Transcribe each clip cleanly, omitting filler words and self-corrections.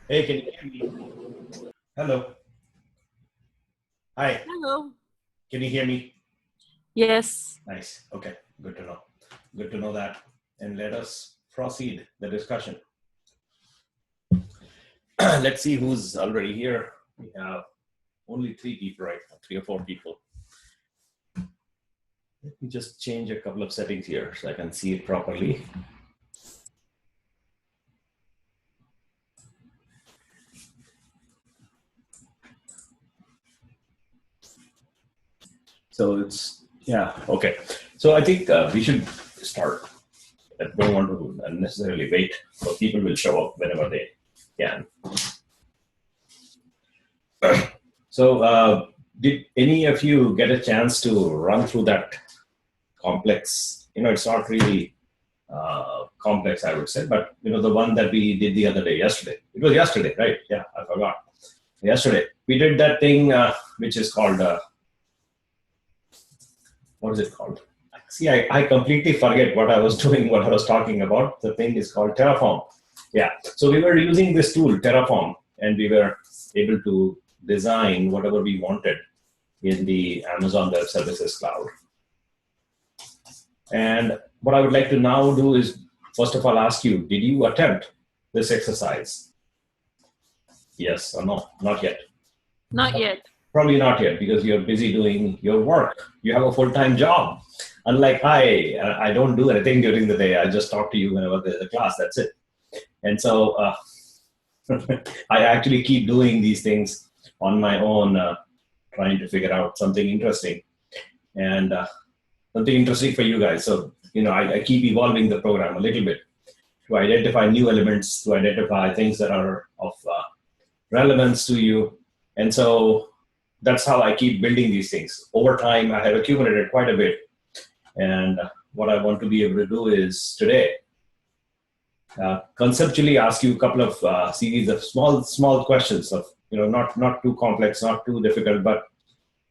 Hey, can you hear me? Hello. Hi. Hello. Can you hear me? Yes. Nice. Okay. Good to know. Good to know that. And let us proceed the discussion. Let's see who's already here. We have only three people, right? Three or four people. Let me just change a couple of settings here so I can see it properly. So okay. So I think we should start. I don't want to unnecessarily wait, so people will show up whenever they can. So, did any of you get a chance to run through that complex? It's not really complex, I would say, but the one that we did the other day, yesterday. It was yesterday, right? Yeah, I forgot. Yesterday, we did that thing which is called what is it called? See, I completely forget what I was doing, what I was talking about. The thing is called Terraform. Yeah. So we were using this tool, Terraform, and we were able to design whatever we wanted in the Amazon Web Services cloud. And what I would like to now do is, first of all, ask you, did you attempt this exercise? Yes or no? Not yet. Not yet. Probably not yet because you're busy doing your work. You have a full-time job. Unlike I don't do anything during the day. I just talk to you whenever there's a class. That's it. And so I actually keep doing these things on my own, trying to figure out something interesting. And something interesting for you guys. So, I keep evolving the program a little bit to identify new elements, to identify things that are of relevance to you. And so that's how I keep building these things. Over time, I have accumulated quite a bit. And what I want to be able to do is today, conceptually ask you a couple of series of small questions of, not too complex, not too difficult, but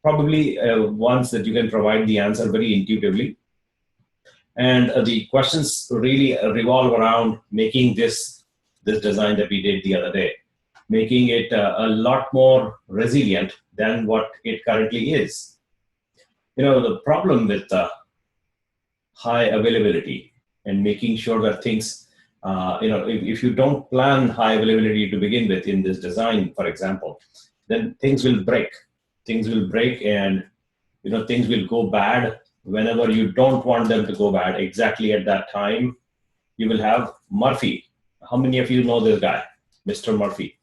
probably ones that you can provide the answer very intuitively. And the questions really revolve around making this design that we did the other day, making it a lot more resilient than what it currently is. The problem with high availability and making sure that things, if you don't plan high availability to begin with in this design, for example, then things will break. Things will break and things will go bad whenever you don't want them to go bad. Exactly at that time, you will have Murphy. How many of you know this guy, Mr. Murphy?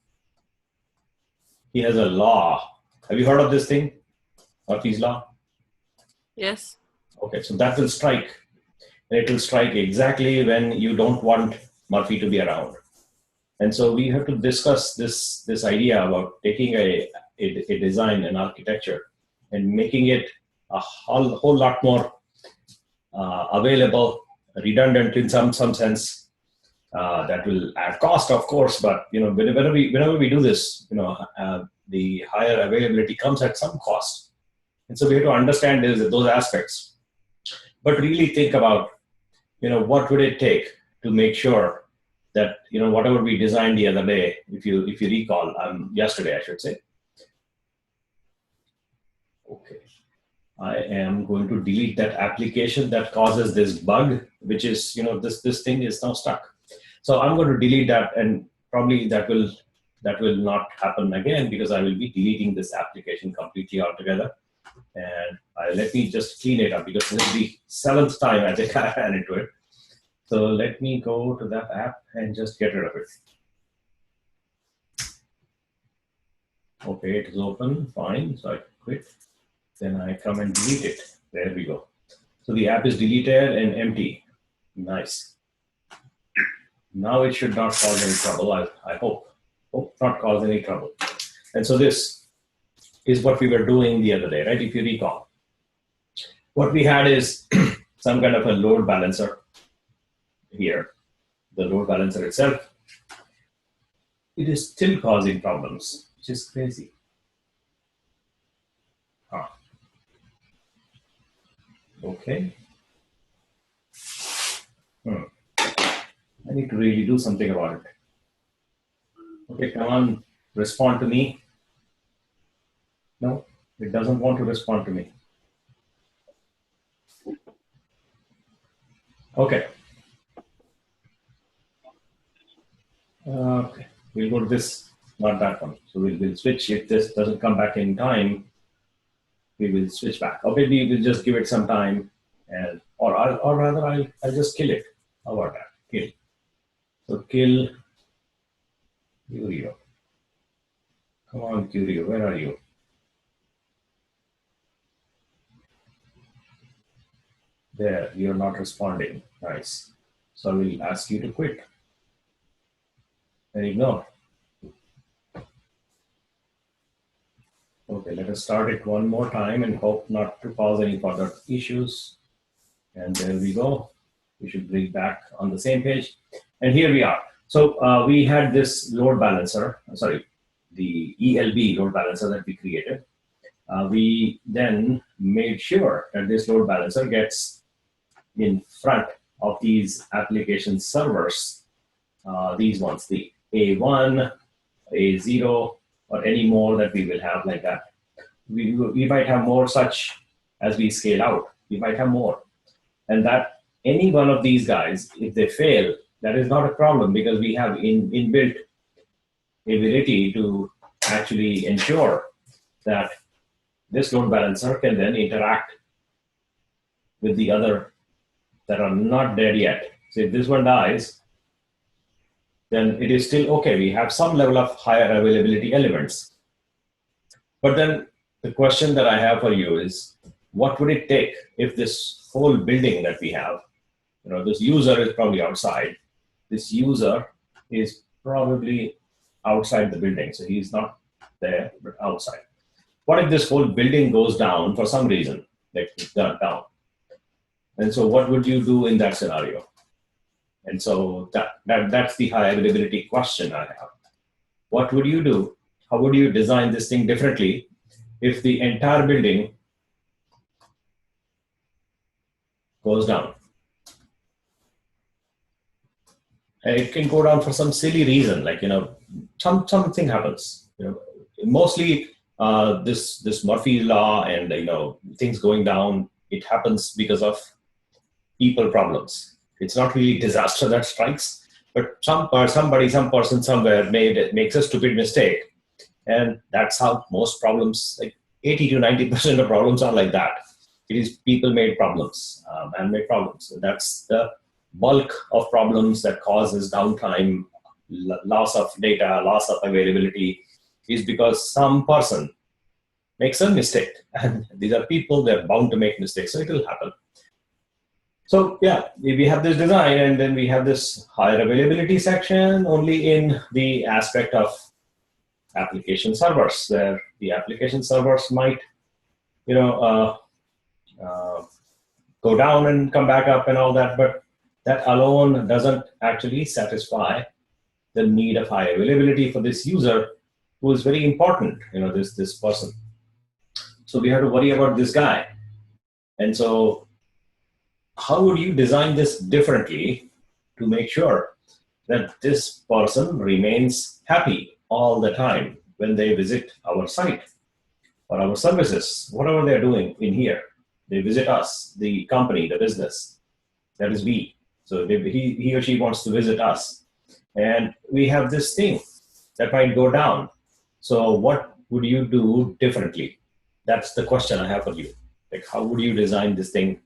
He has a law. Have you heard of this thing, Murphy's law? Yes. Okay, so that will strike. And it will strike exactly when you don't want Murphy to be around. And so we have to discuss this idea about taking a design, an architecture, and making it a whole lot more available, redundant in some sense. That will add cost, of course, but whenever we do this, the higher availability comes at some cost, and so we have to understand those aspects. But really think about, what would it take to make sure that whatever we designed the other day, if you recall, yesterday I should say. Okay. I am going to delete that application that causes this bug, which is, this thing is now stuck. So I'm going to delete that, and probably that will not happen again because I will be deleting this application completely altogether. And let me just clean it up because this is the 7th time I think I ran into it. So let me go to that app and just get rid of it. Okay, it is open, fine. So I quit. Then I come and delete it. There we go. So the app is deleted and empty. Nice. Now it should not cause any trouble, I hope. Hope not cause any trouble. And so this is what we were doing the other day, right? If you recall. What we had is some kind of a load balancer here. The load balancer itself, it is still causing problems, which is crazy. Huh. Okay. I need to really do something about it. Okay, come on, respond to me. No, it doesn't want to respond to me. Okay. Okay, we'll go to this, not that one. So we'll switch. If this doesn't come back in time, we will switch back. Okay, we will just give it some time, and or rather, I'll just kill it. How about that? Kill. So kill Curio. Come on, Curio, where are you? There, you're not responding. Nice. So I will ask you to quit and ignore. Okay, let us start it one more time and hope not to cause any further issues. And there we go. We should bring back on the same page. And here we are. So we had this load balancer, sorry, the ELB load balancer that we created. We then made sure that this load balancer gets in front of these application servers, these ones, the A1, A0, or any more that we will have like that. We might have more such as we scale out. We might have more. And that any one of these guys, if they fail, that is not a problem because we have inbuilt ability to actually ensure that this load balancer can then interact with the other that are not dead yet. So if this one dies, then it is still okay. We have some level of higher availability elements. But then the question that I have for you is, what would it take if this whole building that we have, this user is probably outside. This user is probably outside the building. So he's not there, but outside. What if this whole building goes down for some reason, like it's gone down? And so what would you do in that scenario? And so that's the high availability question I have. What would you do? How would you design this thing differently if the entire building goes down? And it can go down for some silly reason, like, something happens. Mostly this Murphy's Law and, things going down, it happens because of people problems. It's not really disaster that strikes, but some person somewhere makes a stupid mistake. And that's how most problems, like 80 to 90% of problems are like that. It is people-made problems, man-made problems. And that's the bulk of problems that causes downtime, loss of data, loss of availability, is because some person makes a mistake. And these are people, they're bound to make mistakes, so it will happen. So yeah, we have this design, and then we have this higher availability section only in the aspect of application servers, where the application servers might, go down and come back up and all that, but that alone doesn't actually satisfy the need of high availability for this user, who is very important, this person. So we have to worry about this guy. And so how would you design this differently to make sure that this person remains happy all the time when they visit our site or our services, whatever they're doing in here? They visit us, the company, the business, that is we. So he or she wants to visit us. And we have this thing that might go down. So what would you do differently? That's the question I have for you. Like, how would you design this thing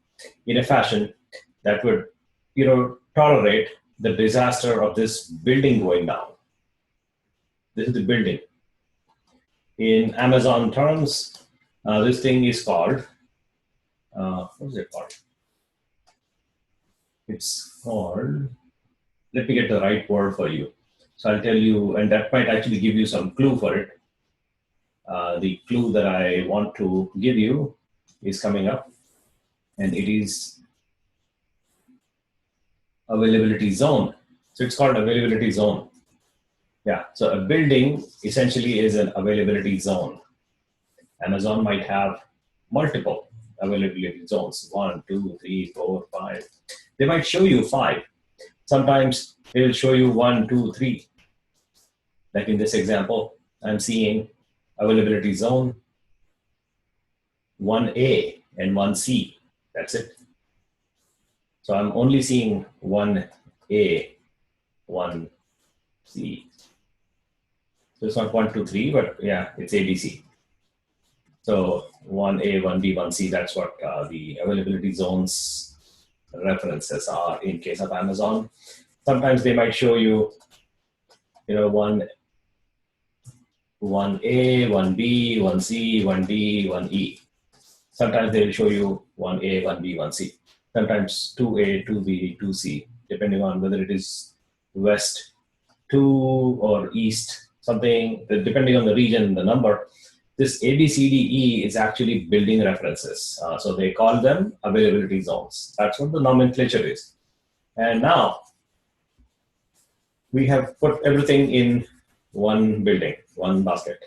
in a fashion that would, tolerate the disaster of this building going down? This is the building. In Amazon terms, this thing is called, what is it called? It's called, let me get the right word for you. So I'll tell you, and that might actually give you some clue for it. The clue that I want to give you is coming up, and it is availability zone. So it's called availability zone. Yeah, so a building essentially is an availability zone. Amazon might have multiple availability zones, 1, 2, 3, 4, 5. They might show you 5. Sometimes they will show you 1, 2, 3. Like in this example, I'm seeing availability zone 1A and 1C. That's it. So I'm only seeing 1A, 1C. So it's not 1, 2, 3, but yeah, it's ABC. So 1A, 1B, 1C, that's what the availability zones references are in case of Amazon. Sometimes they might show you, 1A, 1B, 1C, 1D, 1E. Sometimes they will show you 1A, 1B, 1C. Sometimes 2A, 2B, 2C, depending on whether it is west 2 or east something, depending on the region, the number. This A, B, C, D, E is actually building references. So they call them availability zones. That's what the nomenclature is. And now we have put everything in one building, one basket,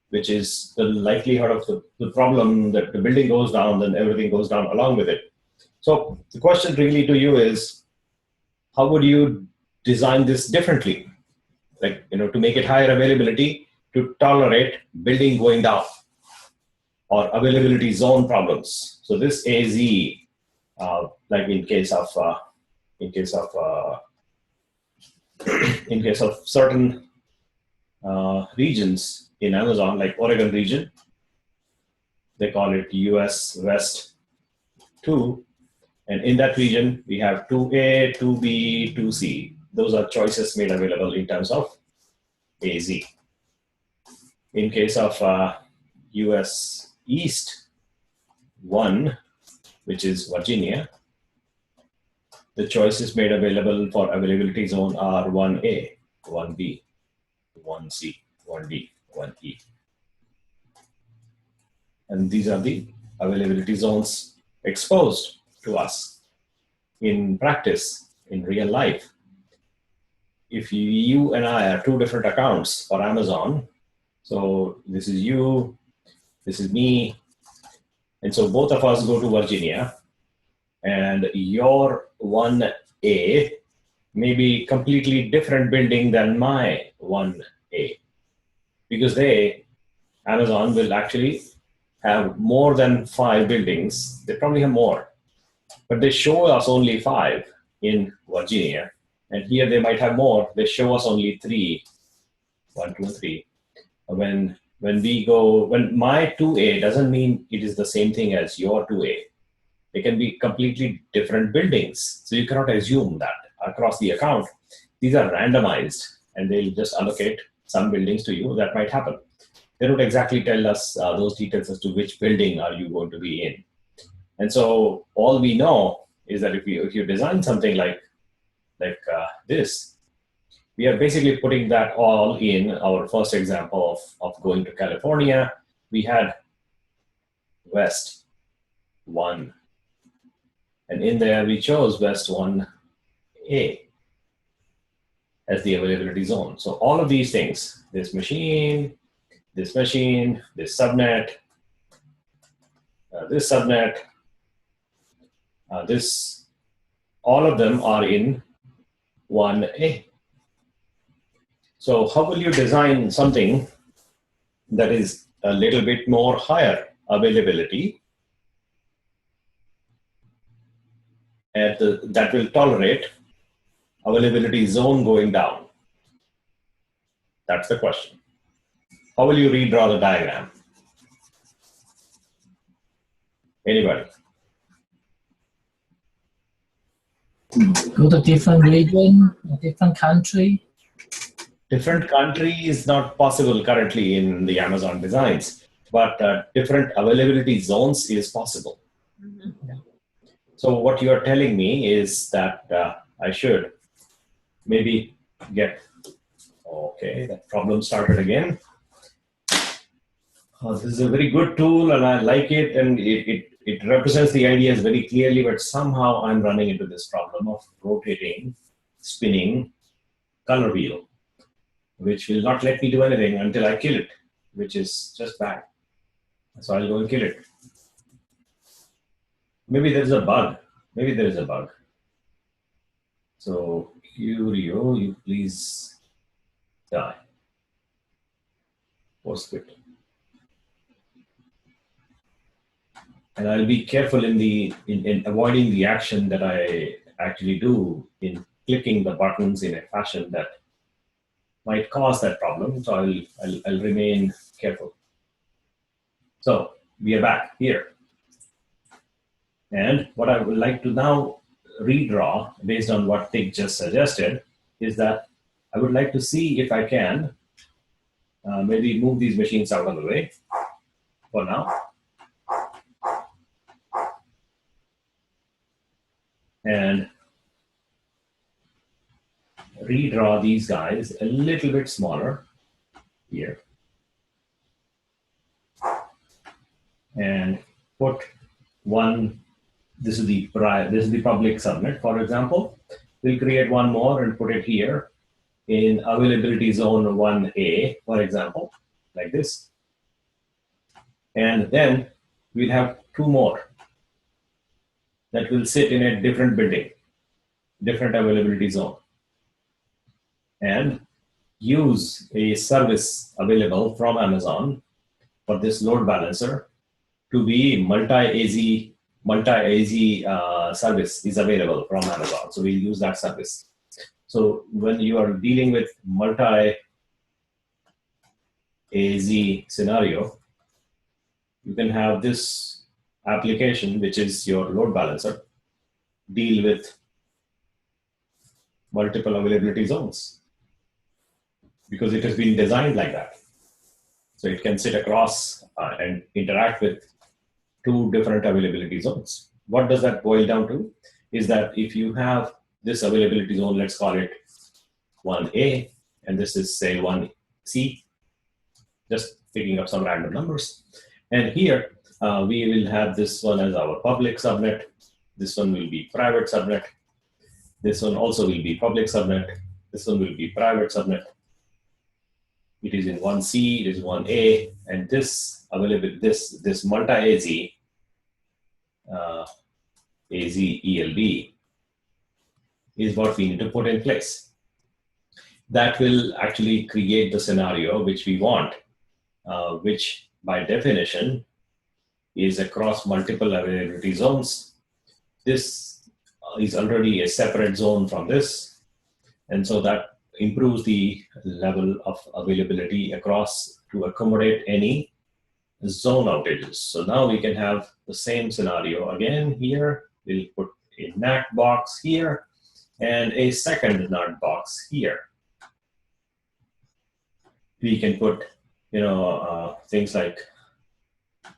which is the likelihood of the problem that the building goes down, then everything goes down along with it. So the question really to you is, how would you design this differently? Like, to make it higher availability to tolerate building going down or availability zone problems. So this AZ, like in case of certain regions in Amazon, like Oregon region, they call it US West 2. And in that region, we have 2A, 2B, 2C. Those are choices made available in terms of AZ. In case of US East 1, which is Virginia, the choices made available for availability zone are 1A, 1B, 1C, 1D, 1E. And these are the availability zones exposed to us in practice, in real life. If you and I are two different accounts for Amazon, so this is you, this is me, and so both of us go to Virginia, and your 1A may be completely different building than my 1A, because Amazon will actually have more than 5 buildings. They probably have more, but they show us only 5 in Virginia, and here they might have more. They show us only 3, 1, 2, 3. When my 2A doesn't mean it is the same thing as your 2A. They can be completely different buildings. So you cannot assume that across the account. These are randomized, and they'll just allocate some buildings to you. That might happen. They don't exactly tell us those details as to which building are you going to be in. And so all we know is that if you design something like this, we are basically putting that all in our first example of going to California. We had West 1. And in there, we chose West 1A as the availability zone. So all of these things, this machine, this subnet, all of them are in 1A. So how will you design something that is a little bit more higher availability and that will tolerate availability zone going down? That's the question. How will you redraw the diagram? Anybody? Go to different region, a different country. Different country is not possible currently in the Amazon designs, but different availability zones is possible. Mm-hmm. So what you are telling me is that I should maybe get, okay, that problem started again. This is a very good tool and I like it, and it represents the ideas very clearly, but somehow I'm running into this problem of rotating, spinning color wheel, which will not let me do anything until I kill it, which is just bad. So I'll go and kill it. Maybe there's a bug. Maybe there is a bug. So Curio, you please die. PostScript. And I'll be careful in avoiding the action that I actually do in clicking the buttons in a fashion that might cause that problem. So I'll remain careful. So we are back here. And what I would like to now redraw based on what Tig just suggested is that I would like to see if I can maybe move these machines out of the way for now. And redraw these guys a little bit smaller here. And put one, this is the public subnet, for example. We'll create one more and put it here in availability zone 1A, for example, like this. And then we'll have two more that will sit in a different building, different availability zone, and use a service available from Amazon for this load balancer to be multi-AZ service is available from Amazon. So we'll use that service. So when you are dealing with multi-AZ scenario, you can have this application, which is your load balancer, deal with multiple availability zones because it has been designed like that. So it can sit across and interact with two different availability zones. What does that boil down to? Is that if you have this availability zone, let's call it 1A, and this is say 1C, just picking up some random numbers. And here we will have this one as our public subnet. This one will be private subnet. This one also will be public subnet. This one will be private subnet. It is in 1C, it is 1A, and this available this multi-AZ AZ ELB is what we need to put in place. That will actually create the scenario which we want, which by definition is across multiple availability zones. This is already a separate zone from this, and so that improves the level of availability across to accommodate any zone outages. So now we can have the same scenario again here. We'll put a NAT box here and a second NAT box here. We can put, things like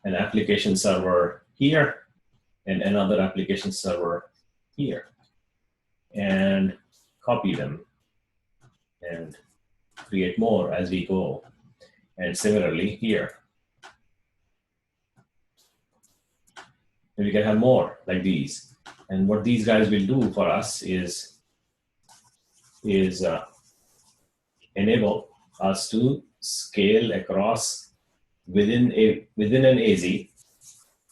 an application server here and another application server here, and copy them and create more as we go. And similarly here. And we can have more like these. And what these guys will do for us is enable us to scale across within an AZ,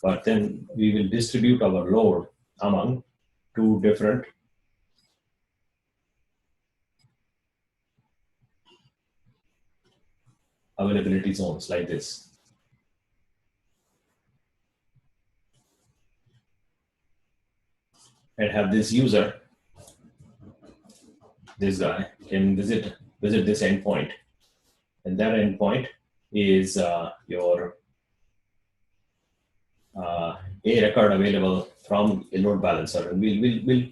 but then we will distribute our load among two different availability zones like this. And have this user, this guy, can visit this endpoint. And that endpoint is your a record available from a load balancer. And we'll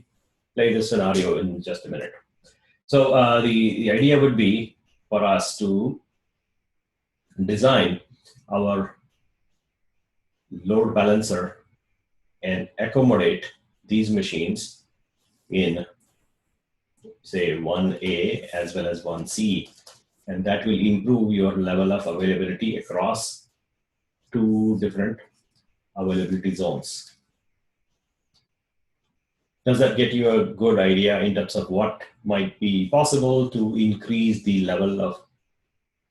play this scenario in just a minute. So the idea would be for us to design our load balancer and accommodate these machines in, say, 1A as well as 1C, and that will improve your level of availability across two different availability zones. Does that get you a good idea in terms of what might be possible to increase the level of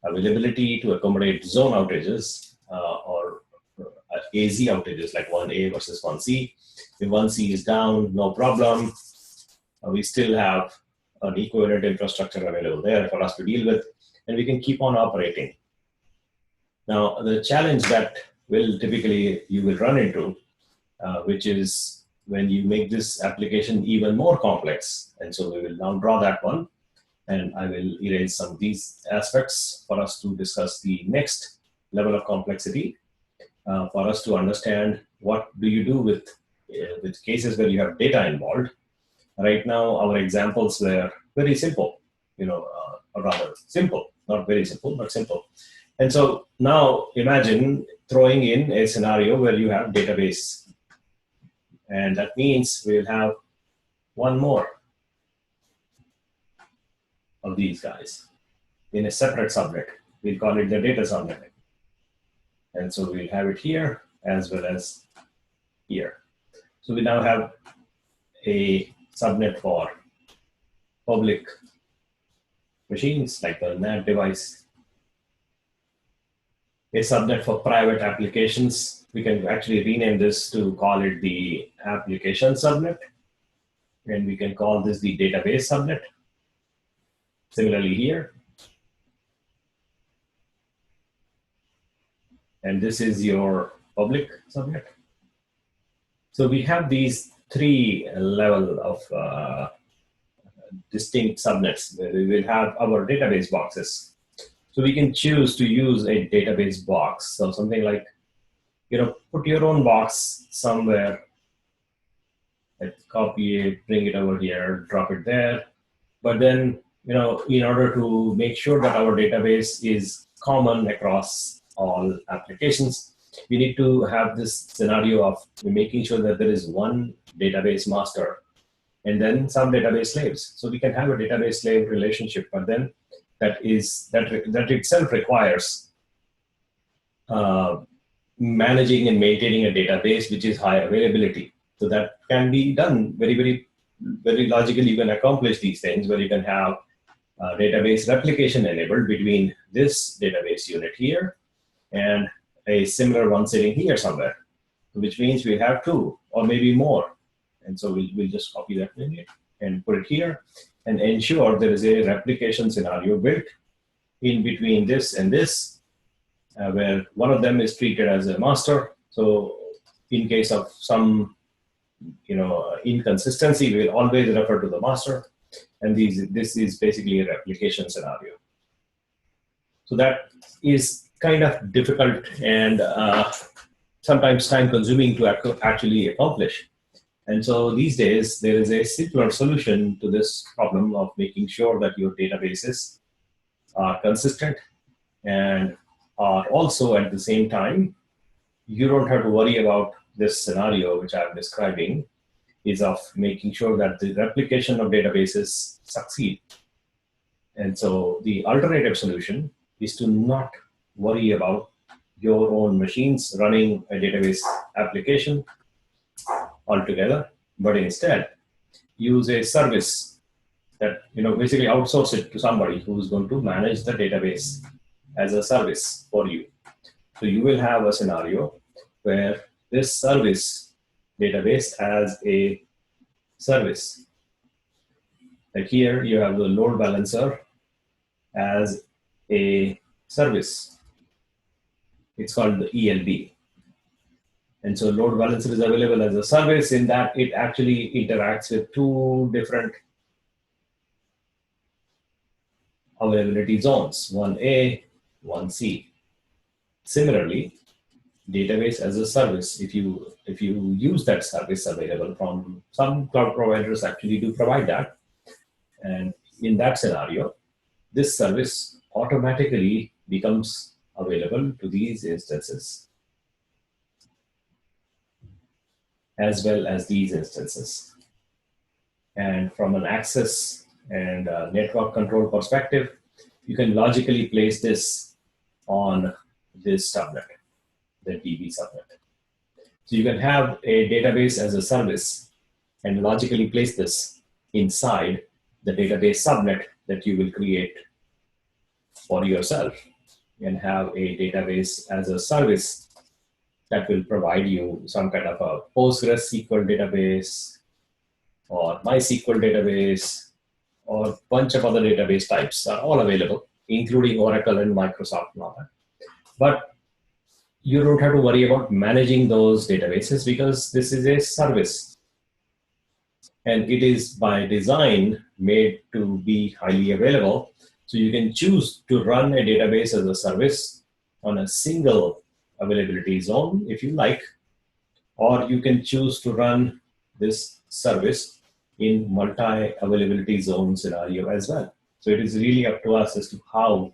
availability to accommodate zone outages or AZ outages like 1A versus 1C? If 1C is down, no problem. We still have an equivalent infrastructure available there for us to deal with, and we can keep on operating. Now, the challenge that you will run into, which is when you make this application even more complex. And so we will now draw that one, and I will erase some of these aspects for us to discuss the next level of complexity, for us to understand what do you do with cases where you have data involved. Right now, our examples were very simple, or rather simple, not very simple, but simple. And so now imagine throwing in a scenario where you have database. And that means we'll have one more of these guys in a separate subnet. We'll call it the data subnet. And so we'll have it here as well as here. So we now have a subnet for public machines like the NAT device, a subnet for private applications. We can actually rename this to call it the application subnet, and we can call this the database subnet. Similarly here. And this is your public subnet. So we have these three levels of distinct subnets where we will have our database boxes. So we can choose to use a database box. So something like, put your own box somewhere, copy it, bring it over here, drop it there. But then, in order to make sure that our database is common across all applications, we need to have this scenario of making sure that there is one database master and then some database slaves. So we can have a database slave relationship, but then that itself requires managing and maintaining a database which is high availability. So that can be done very, very, very logically. You can accomplish these things where you can have database replication enabled between this database unit here and a similar one sitting here somewhere, which means we have two or maybe more. And so we'll just copy that and put it here and ensure there is a replication scenario built in between this and this, where one of them is treated as a master. So in case of some inconsistency, we'll always refer to the master. And this is basically a replication scenario. So that is kind of difficult and sometimes time-consuming to actually accomplish. And so these days, there is a simpler solution to this problem of making sure that your databases are consistent and are also at the same time, you don't have to worry about this scenario which I'm describing, is of making sure that the replication of databases succeed. And so the alternative solution is to not worry about your own machines running a database application altogether, but instead use a service that basically outsource it to somebody who's going to manage the database as a service for you. So you will have a scenario where this service database as a service. Like here, you have the load balancer as a service. It's called the ELB. And so load balancer is available as a service in that it actually interacts with two different availability zones, 1A, 1C. Similarly, database as a service, if you use that service available from some cloud providers actually do provide that. And in that scenario, this service automatically becomes available to these instances as well as these instances. And from an access and network control perspective, you can logically place this on this subnet, the DB subnet. So you can have a database as a service and logically place this inside the database subnet that you will create for yourself, and have a database as a service that will provide you some kind of a PostgreSQL database or MySQL database or a bunch of other database types are all available, including Oracle and Microsoft and all that. But you don't have to worry about managing those databases because this is a service. And it is by design made to be highly available. So you can choose to run a database as a service on a single availability zone if you like, or you can choose to run this service in multi-availability zone scenario as well. So it is really up to us as to how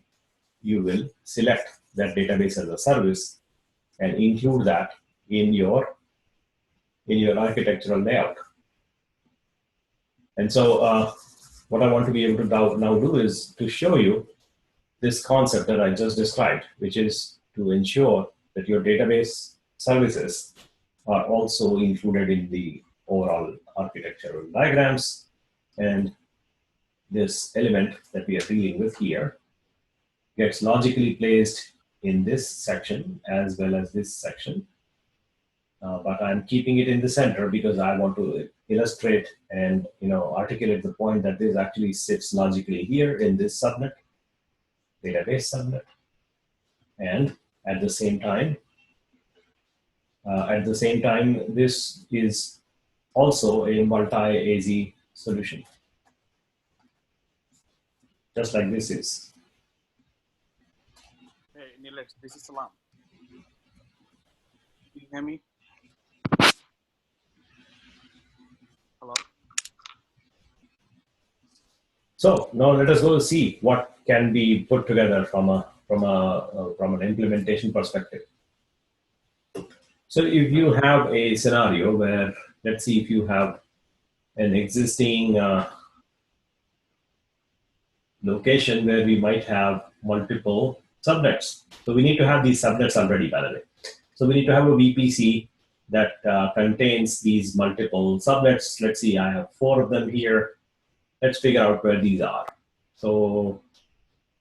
you will select that database as a service and include that in your architectural layout. And so what I want to be able to now do is to show you this concept that I just described, which is to ensure that your database services are also included in the overall architectural diagrams. And this element that we are dealing with here gets logically placed in this section as well as this section. But I'm keeping it in the center because I want to illustrate and articulate the point that this actually sits logically here in this subnet, database subnet, and at the same time, this is also a multi-AZ solution, just like this is. Hey, Nilesh, this is Salam. Can you hear me? Hello? So now let us go see what can be put together from an implementation perspective. So if you have a scenario where, let's see, if you have an existing location where we might have multiple subnets. So we need to have these subnets already, by the way. So we need to have a VPC that contains these multiple subnets. Let's see, I have 4 of them here. Let's figure out where these are. So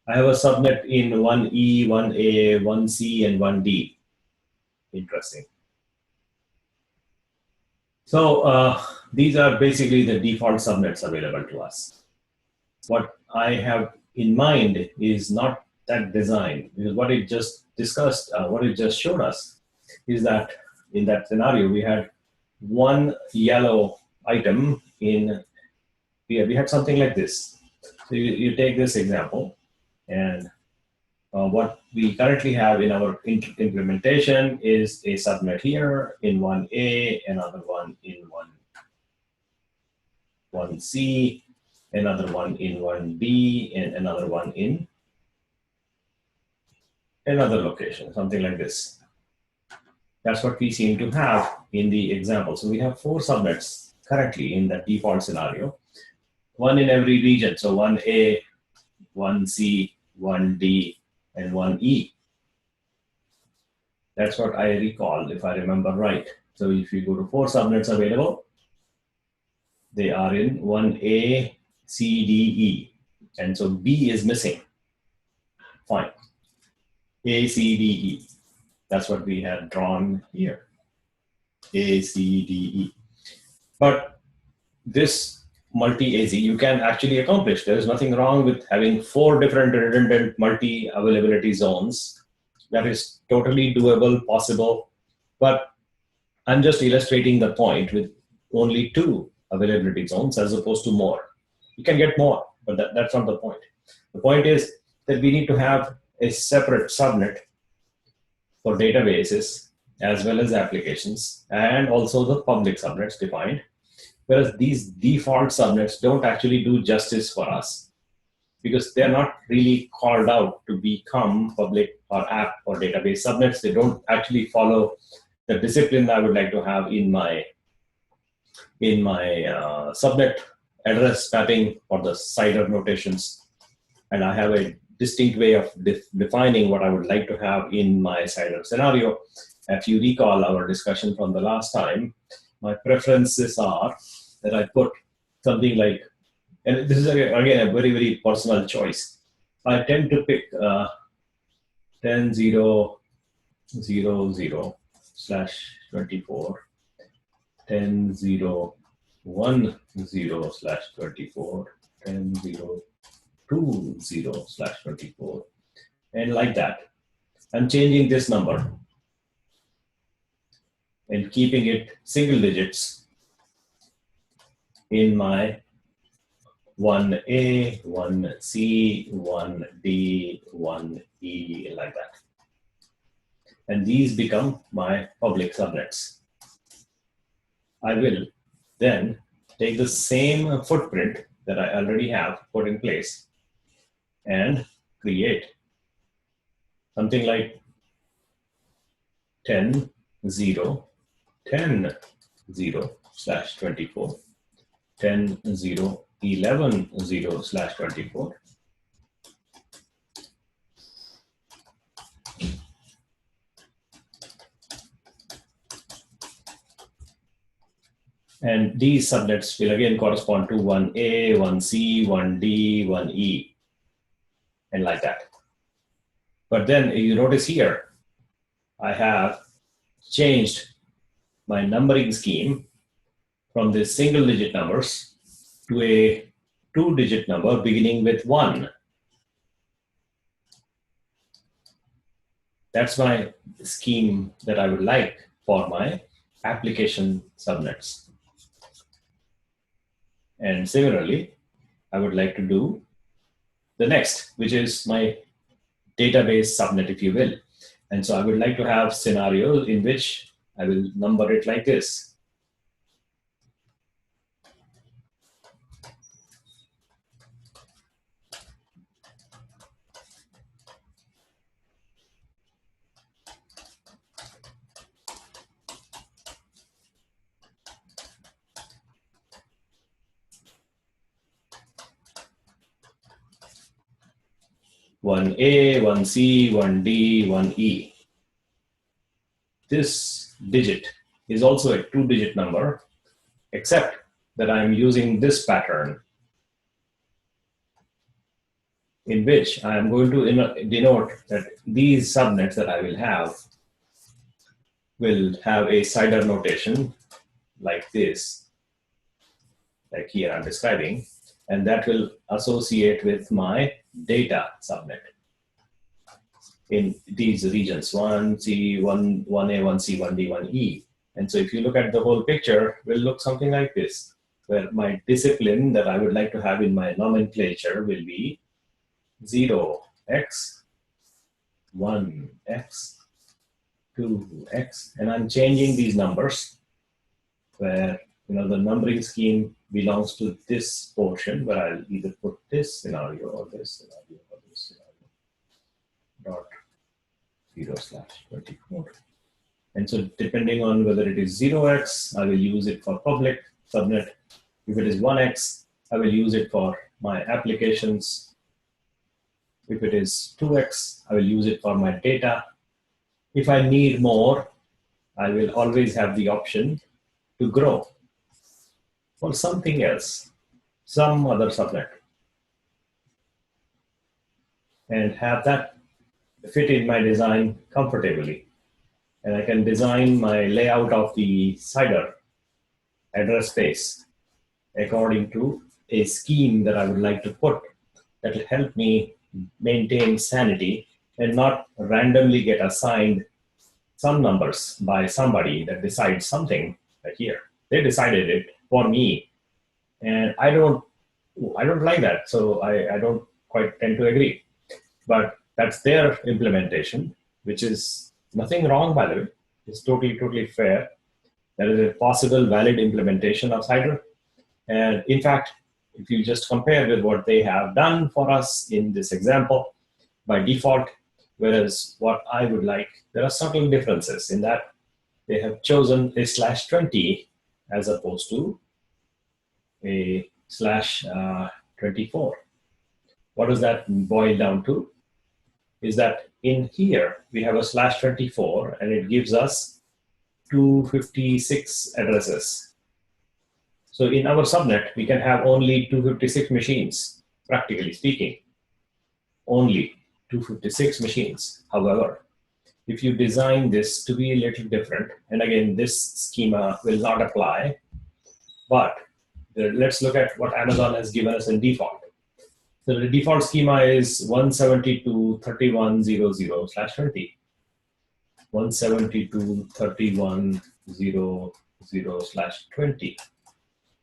I have a subnet in 1E, 1A, 1C, and 1D. Interesting. So these are basically the default subnets available to us. What I have in mind is not that design, because what it just discussed, what it just showed us is that in that scenario, we had one yellow item in, we had something like this. So you take this example, and what we currently have in our implementation is a subnet here in 1A, another one in 1C, another one in 1D, and another one in another location, something like this. That's what we seem to have in the example. So we have 4 subnets currently in that default scenario, one in every region. So 1A, 1C, 1D, and 1E. That's what I recall, if I remember right. So if you go to 4 subnets available, they are in 1A, C, D, E. And so B is missing. Fine. A, C, D, E. That's what we had drawn here. A, C, D, E. But this multi-AZ you can actually accomplish. There is nothing wrong with having 4 different redundant multi-availability zones. That is totally doable, possible. But I'm just illustrating the point with only 2 availability zones as opposed to more. You can get more, but that's not the point. The point is that we need to have a separate subnet for databases as well as applications, and also the public subnets defined. Whereas these default subnets don't actually do justice for us because they're not really called out to become public or app or database subnets. They don't actually follow the discipline I would like to have in my subnet address mapping or the CIDR notations. And I have a distinct way of defining what I would like to have in my CIDR scenario. If you recall our discussion from the last time, my preferences are that I put something like, and this is again a very, very personal choice. I tend to pick 10.0.0.0/24, 10.0.1.0/24, 10.0.2.0/24, and like that. I'm changing this number and keeping it single digits in my 1A, 1C, 1D, 1E, like that. And these become my public subnets. I will then take the same footprint that I already have put in place and create something like 10, 0, 10, 0 slash 24, 10, 0, 11, 0 slash 24, and these subnets will again correspond to 1A, 1C, 1D, 1E, and like that. But then you notice here, I have changed my numbering scheme from the single digit numbers to a 2-digit number beginning with 1. That's my scheme that I would like for my application subnets. And similarly, I would like to do the next, which is my database subnet, if you will. And so I would like to have scenarios in which I will number it like this. One A, one C, one D, one E. This digit is also a 2-digit number, except that I'm using this pattern in which I am going to denote that these subnets that I will have a CIDR notation like this, like here I'm describing, and that will associate with my data subnet in these regions, 1C, 1A, 1C, 1D, 1E. And so if you look at the whole picture, it will look something like this, where my discipline that I would like to have in my nomenclature will be 0x, 1x, 2x, and I'm changing these numbers where the numbering scheme belongs to this portion, where I'll either put this scenario or this scenario or this scenario. Dot 0 slash 24. And so depending on whether it is 0x, I will use it for public subnet. If it is 1x, I will use it for my applications. If it is 2x, I will use it for my data. If I need more, I will always have the option to grow for something else, some other subnet, and have that fit in my design comfortably. And I can design my layout of the CIDR address space according to a scheme that I would like to put that will help me maintain sanity and not randomly get assigned some numbers by somebody that decides something like here. They decided it for me, and I don't like that, so I don't quite tend to agree. But that's their implementation, which is nothing wrong, by the way. It's totally fair. That is a possible valid implementation of CIDR. And in fact, if you just compare with what they have done for us in this example, by default, whereas what I would like, there are subtle differences in that they have chosen a /20 as opposed to a /24. What does that boil down to? Is that in here, we have a /24, and it gives us 256 addresses. So in our subnet, we can have only 256 machines, practically speaking. Only 256 machines. However, if you design this to be a little different, and again, this schema will not apply, but let's look at what Amazon has given us in default. So the default schema is 172.31.00/20. 172.31 00/20.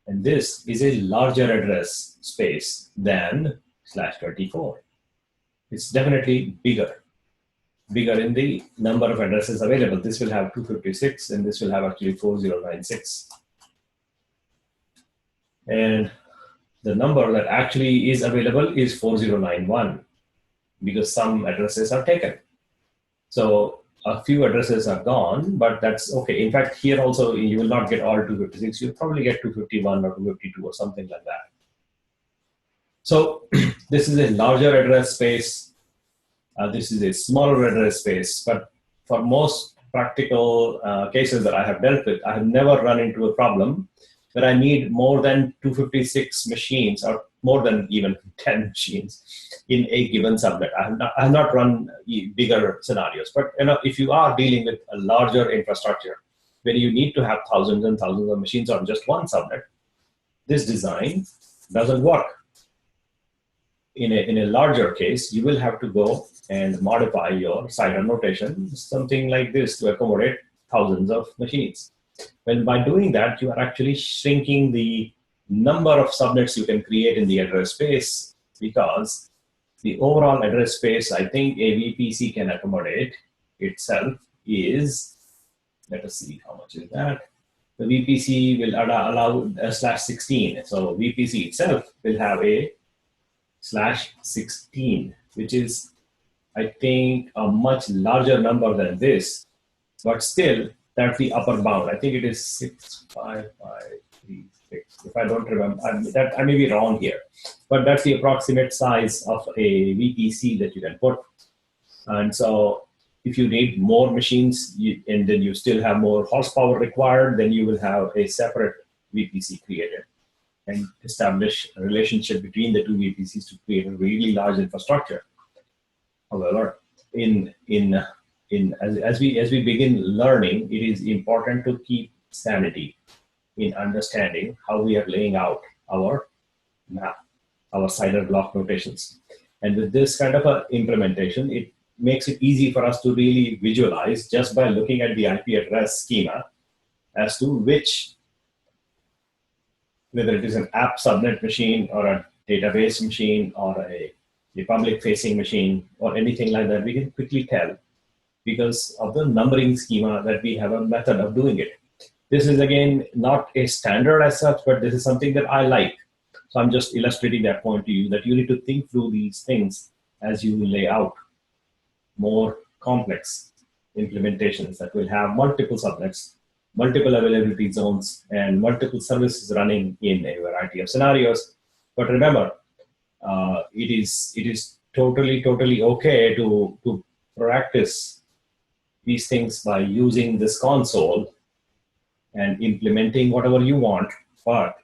And this is a larger address space than /24. It's definitely bigger in the number of addresses available. This will have 256 and this will have actually 4096. And the number that actually is available is 4091 because some addresses are taken. So a few addresses are gone, but that's okay. In fact, here also you will not get all 256. You'll probably get 251 or 252 or something like that. So this is a larger address space. This is a smaller address space. But for most practical cases that I have dealt with, I have never run into a problem that I need more than 256 machines or more than even 10 machines in a given subnet. I have not run bigger scenarios, but if you are dealing with a larger infrastructure where you need to have thousands and thousands of machines on just one subnet, this design doesn't work. In a larger case, you will have to go and modify your CIDR notation, something like this, to accommodate thousands of machines. When by doing that, you are actually shrinking the number of subnets you can create in the address space, because the overall address space I think a VPC can accommodate itself is, let us see how much is that. The VPC will allow a /16. So VPC itself will have a /16, which is, I think, a much larger number than this, but still that's the upper bound. I think it is 65536. If I don't remember, I may be wrong here, but that's the approximate size of a VPC that you can put. And so if you need more machines and then you still have more horsepower required, then you will have a separate VPC created and establish a relationship between the two VPCs to create a really large infrastructure. However, as we begin learning, it is important to keep sanity in understanding how we are laying out our map, our CIDR block notations. And with this kind of a implementation, it makes it easy for us to really visualize just by looking at the IP address schema as to which, whether it is an app subnet machine or a database machine or a public-facing machine or anything like that, we can quickly tell because of the numbering schema that we have a method of doing it. This is, again, not a standard as such, but this is something that I like. So I'm just illustrating that point to you, that you need to think through these things as you lay out more complex implementations that will have multiple subnets, multiple availability zones, and multiple services running in a variety of scenarios. But remember, it is totally okay to practice these things by using this console and implementing whatever you want. But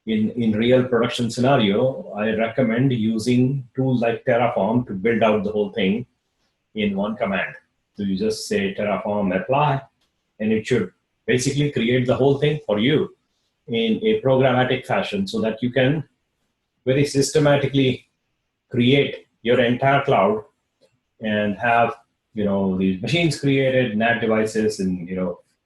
in real production scenario, I recommend using tools like Terraform to build out the whole thing in one command. So you just say Terraform apply, and it should basically create the whole thing for you in a programmatic fashion so that you can very systematically create your entire cloud and have these machines created, NAT devices, and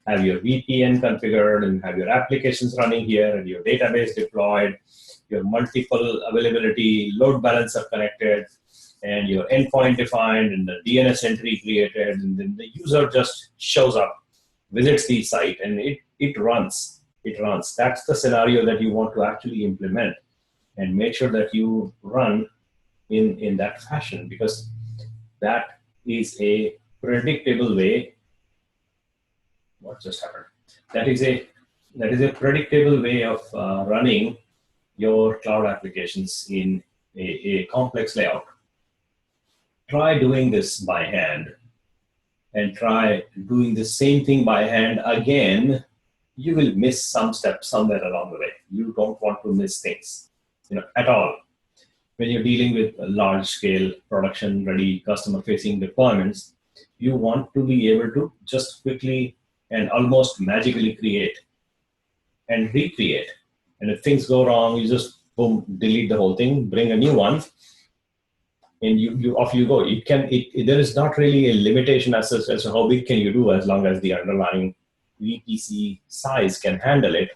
have your VPN configured and have your applications running here and your database deployed, your multiple availability load balancer connected, and your endpoint defined and the DNS entry created, and then the user just shows up, visits the site, and it runs. It runs. That's the scenario that you want to actually implement, and make sure that you run in that fashion, because that is a predictable way. What just happened? That is a predictable way of running your cloud applications in a complex layout. Try doing this by hand, and try doing the same thing by hand again. You will miss some steps somewhere along the way. You don't want to miss things, at all. When you're dealing with large-scale production-ready, customer-facing deployments, you want to be able to just quickly and almost magically create and recreate. And if things go wrong, you just boom, delete the whole thing, bring a new one, and you off you go. There is not really a limitation as to how big can you do, as long as the underlying VPC size can handle it,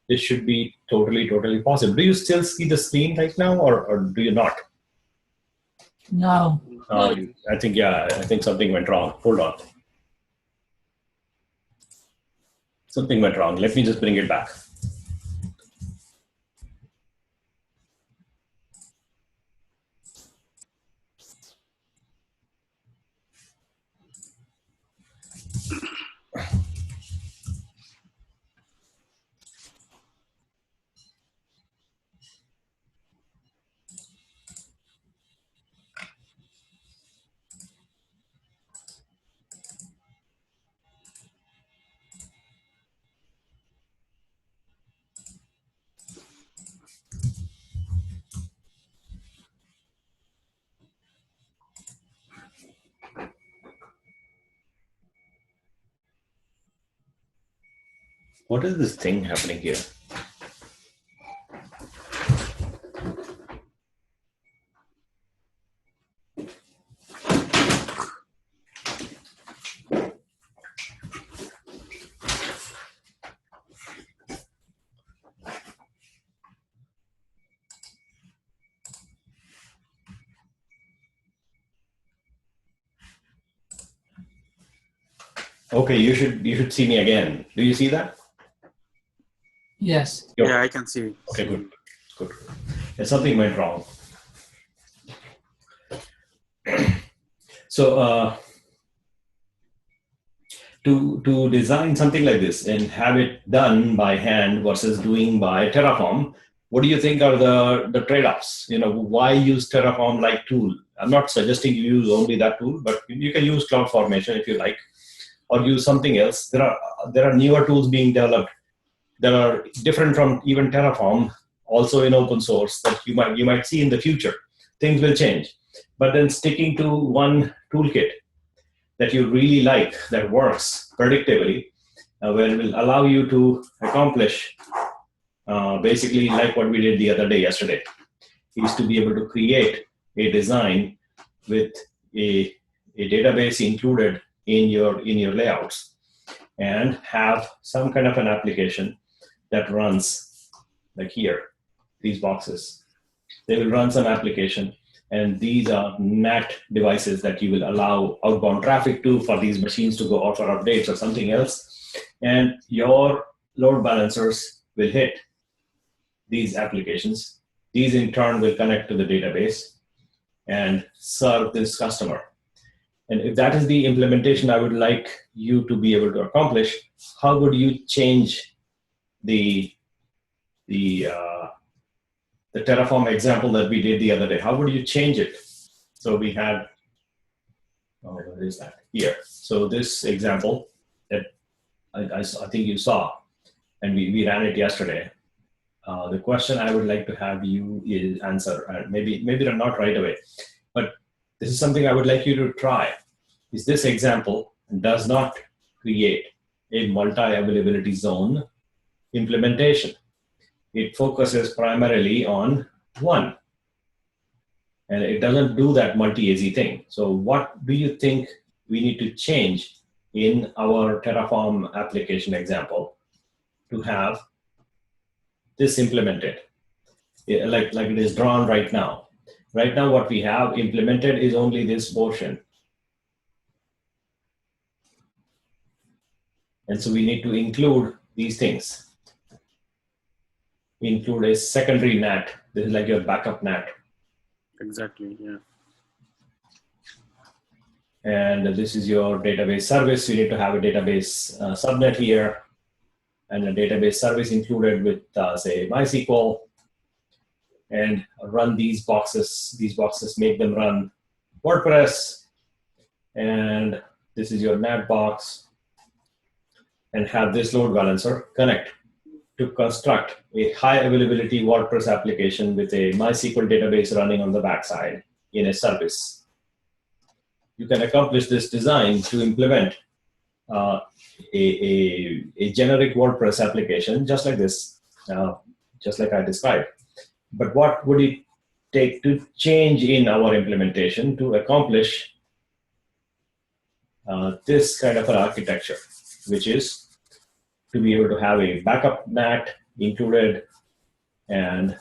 this should be totally possible. Do you still see the screen right now, or do you not? No. I think something went wrong. Hold on. Something went wrong. Let me just bring it back. What is this thing happening here? Okay, you should see me again. Do you see that? Yes. Yeah, I can see. Okay, good. There's something went wrong. So to design something like this and have it done by hand versus doing by Terraform, what do you think are the trade-offs? Why use Terraform like tool? I'm not suggesting you use only that tool, but you can use CloudFormation if you like, or use something else. There are newer tools being developed that are different from even Terraform, also in open source, that you might see in the future. Things will change. But then sticking to one toolkit that you really like, that works predictably, where it will allow you to accomplish basically like what we did the other day, yesterday, is to be able to create a design with a database included in your layouts, and have some kind of an application that runs like here, these boxes. They will run some application, and these are NAT devices that you will allow outbound traffic to for these machines to go out for updates or something else. And your load balancers will hit these applications. These in turn will connect to the database and serve this customer. And if that is the implementation I would like you to be able to accomplish, how would you change the Terraform example that we did the other day? How would you change it? So we had, where is that? Here. So this example that I think you saw, and we ran it yesterday. The question I would like to have you answer, and maybe not right away, but this is something I would like you to try. Is this example does not create a multi-availability zone implementation. It focuses primarily on one, and it doesn't do that multi-AZ thing. So what do you think we need to change in our Terraform application example to have this implemented, like it is drawn right now? Right now, what we have implemented is only this portion. And so we need to include these things. Include a secondary NAT. This is like your backup NAT. Exactly, yeah. And this is your database service. You need to have a database subnet here, and a database service included with, say, MySQL, and run these boxes. These boxes, make them run WordPress. And this is your NAT box, and have this load balancer connect to construct a high availability WordPress application with a MySQL database running on the backside in a service. You can accomplish this design to implement a generic WordPress application just like this, just like I described. But what would it take to change in our implementation to accomplish this kind of an architecture, which is to be able to have a backup NAT included? And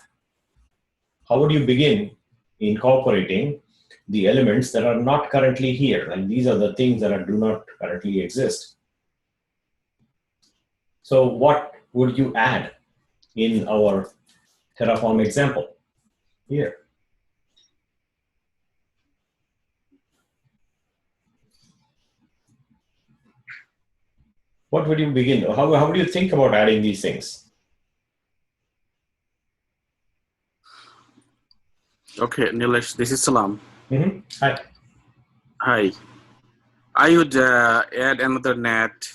how would you begin incorporating the elements that are not currently here? And these are the things that do not currently exist. So what would you add in our Terraform example here? What would you begin? How would you think about adding these things? Okay, Nilesh, this is Salam. Mm-hmm. Hi. Hi. I would add another NAT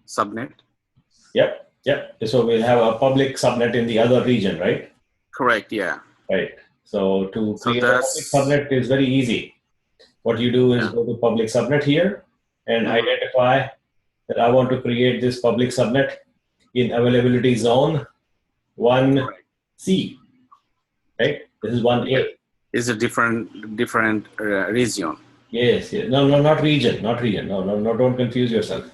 subnet. Yep. So we'll have a public subnet in the other region, right? Correct, yeah. Right. So to So create a public subnet is very easy. What you do is go to public subnet here and identify that I want to create this public subnet in availability zone 1C. Right? This is 1A. It's a different region. Yes. No, not region. No, don't confuse yourself.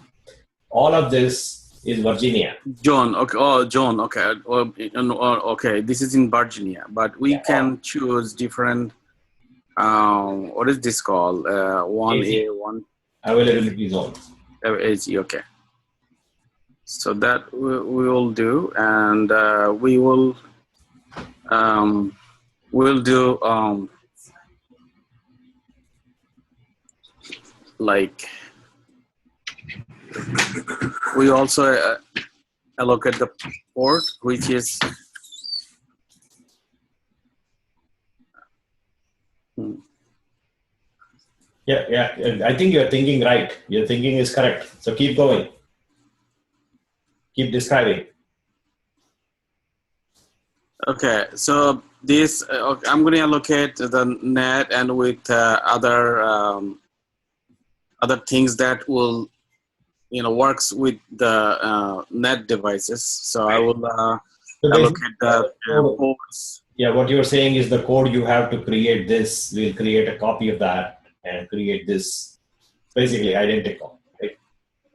All of this is Virginia. John, okay. Oh, John, okay. Okay, this is in Virginia, but we can choose different. What is this called? 1A, 1 availability zone. AZ, okay. So that we will do, and we will we'll do like we also allocate the port, which is Yeah. I think you're thinking right. Your thinking is correct. So keep going. Keep describing. okay. So this I'm going to allocate the net and with other things that will works with the net devices. So I will allocate the ports. Yeah, what you're saying is the code you have to create this. We'll create a copy of that and create this basically identical. Right?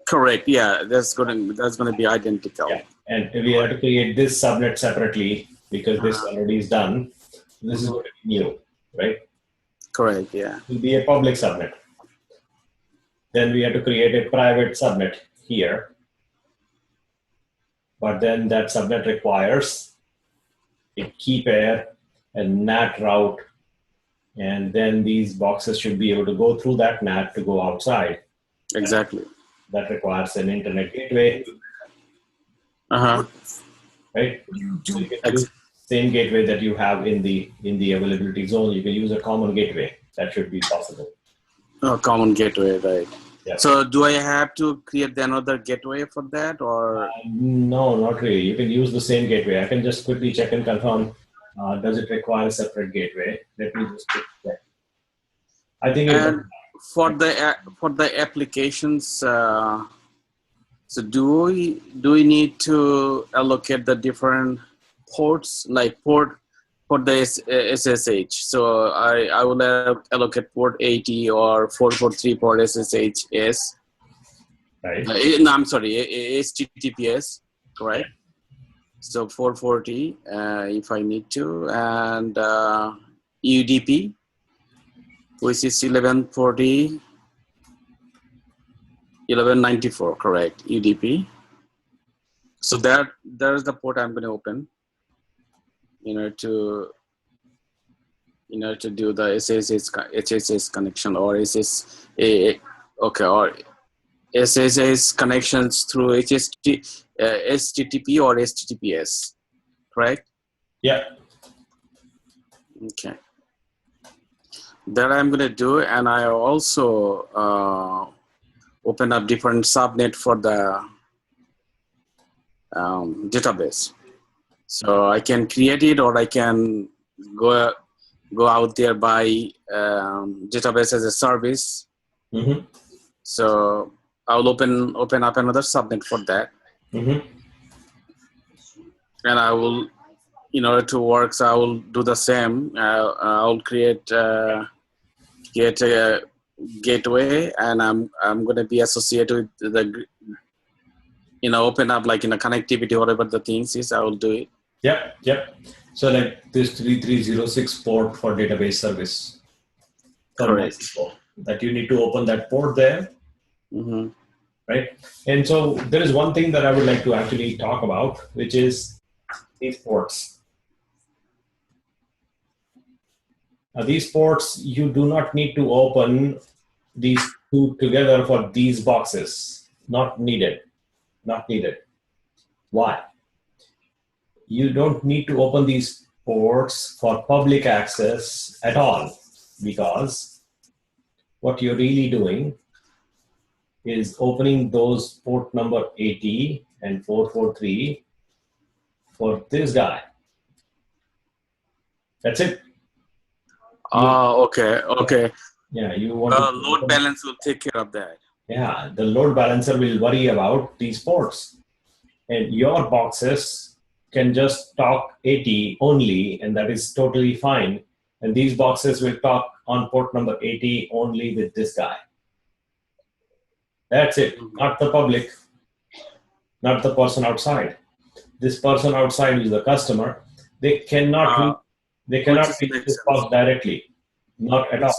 Correct. Yeah, that's going to be identical. Yeah. And we have to create this subnet separately because this already is done. This is going to be new, right? Correct. Yeah. It will be a public subnet. Then we have to create a private subnet here. But then that subnet requires a key pair, a NAT route, and then these boxes should be able to go through that NAT to go outside. Exactly. That requires an internet gateway. Right? So you can use the same gateway that you have in the availability zone. You can use a common gateway. That should be possible. Oh, common gateway, right. Yeah. So do I have to create another gateway for that, or? No, not really. You can use the same gateway. I can just quickly check and confirm. Does it require a separate gateway? Let me just check. I think for the applications, so do we need to allocate the different ports, like port for the SSH? So I will allocate port 80 or 443 for SSHs. Right. No, I'm sorry, HTTPS, correct? So 440 if I need to, and UDP, which is 1194, correct? UDP. So there's the port I'm going to open, to do the SSH connection or SSH, or SSH connections through HTTP or HTTPS, correct? Yeah. Okay. That I'm going to do, and I also open up different subnet for the database. So I can create it, or I can go out there by database as a service. Mm-hmm. So I'll open up another subnet for that. Mm-hmm. And I will, in order to work, so I will do the same. I'll create a gateway, and I'm going to be associated with open up like in a connectivity, whatever the things is, I will do it. Yep. So like this 3306 port for database service. Correct. That you need to open that port there, Mm-hmm. right? And so there is one thing that I would like to actually talk about, which is these ports. Now these ports, you do not need to open these two together for these boxes. Not needed. Not needed. Why? You don't need to open these ports for public access at all, because what you're really doing is opening those port number 80 and 443 for this guy. That's it. Okay. Yeah, you want to load balance will take care of that. Yeah, the load balancer will worry about these ports. And your boxes can just talk 80 only, and that is totally fine. And these boxes will talk on port number 80 only with this guy. That's it. Not the public, not the person outside. This person outside is the customer. They cannot reach this box directly. Not at all.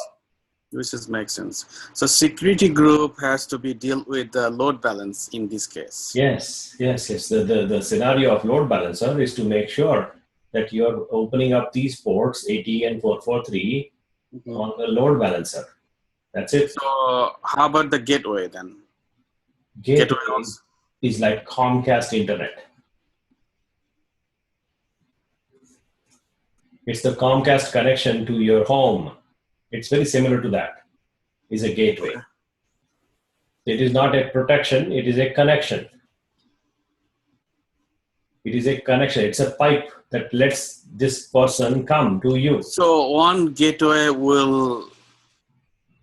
Which makes sense. So security group has to be deal with the load balance in this case. Yes. The scenario of load balancer is to make sure that you're opening up these ports 80 and 443 on the load balancer. That's it. So how about the gateway then? Gateway is like Comcast internet. It's the Comcast connection to your home. It's very similar to that. It's a gateway. It is not a protection, it is a connection. It is a connection. It's a pipe that lets this person come to you. So one gateway will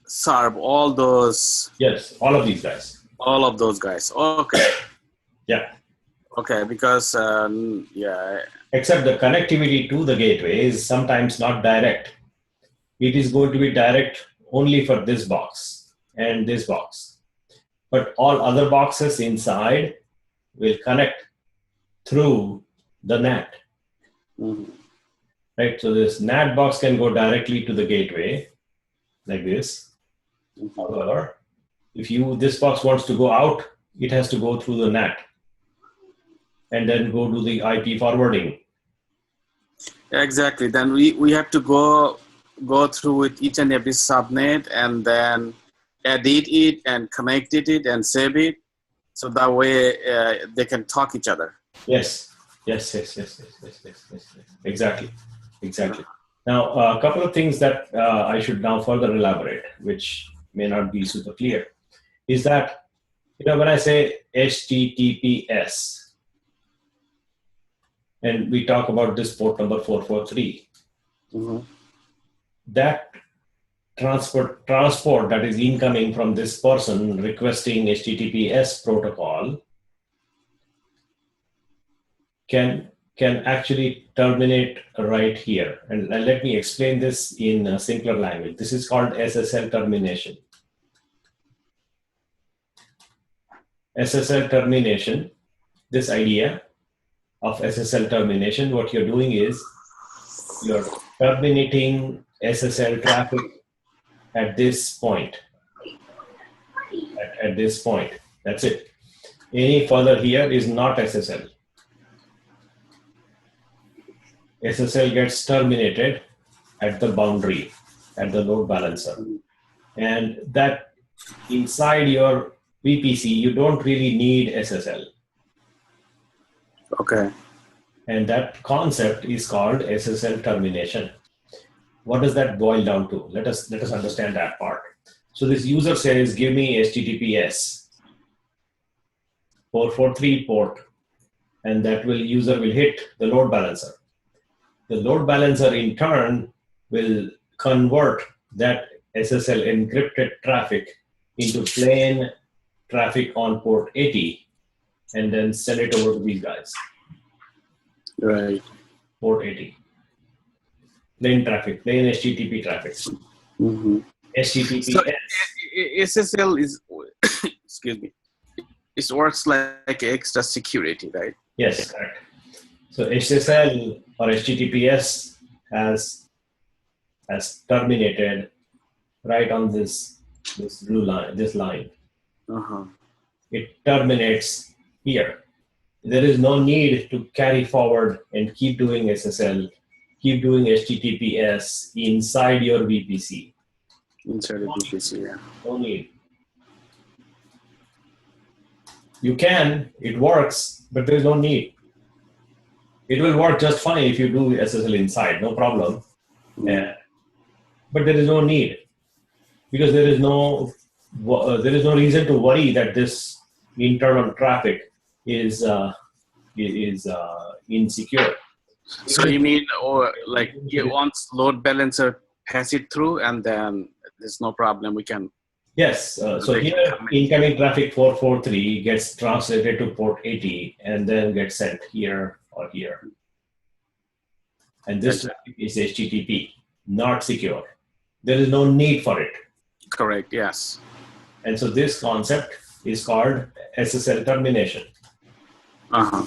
serve all those. Yes, all of these guys. All of those guys. Okay. Yeah. Okay, because Except the connectivity to the gateway is sometimes not direct. It is going to be direct only for this box and this box. But all other boxes inside will connect through the NAT. Mm-hmm. Right? So this NAT box can go directly to the gateway like this. However, if this box wants to go out, it has to go through the NAT and then go to the IP forwarding. Exactly. Then we have to go through with each and every subnet and then edit it and connect it and save it, so that way they can talk each other. Yes. Exactly. Now, a couple of things that I should now further elaborate, which may not be super clear, is that when I say HTTPS, and we talk about this port number 443, that transport that is incoming from this person requesting HTTPS protocol can actually terminate right here. And let me explain this in a simpler language. This is called SSL termination. SSL termination, this idea of SSL termination, what you're doing is you're terminating SSL traffic at this point. At this point, that's it. Any further here is not SSL. SSL gets terminated at the boundary, at the load balancer. And that inside your VPC, you don't really need SSL. Okay. And that concept is called SSL termination. What does that boil down to? Let us understand that part. So this user says, give me HTTPS 443 port, and that user will hit the load balancer. The load balancer in turn will convert that SSL encrypted traffic into plain traffic on port 80 and then send it over to these guys. Right. Port 80. Plain traffic, plain HTTP traffic. Mm-hmm. HTTPS. So SSL is, excuse me, it works like extra security, right? Yes, correct. So SSL or HTTPS has terminated right on this blue line, this line. Uh-huh. It terminates here. There is no need to carry forward and keep doing SSL, keep doing HTTPS inside your VPC. Inside the VPC, yeah. No need. You can, it works, but there's no need. It will work just fine if you do SSL inside, no problem. Yeah. But there is no need because there is no reason to worry that this internal traffic is insecure. So you mean, or like once load balancer pass it through, and then there's no problem. We can. Yes. So here, incoming traffic 443 gets translated to port 80 and then gets sent here or here. And this traffic is HTTP, not secure. There is no need for it. Correct. Yes. And so this concept is called SSL termination. Uh-huh.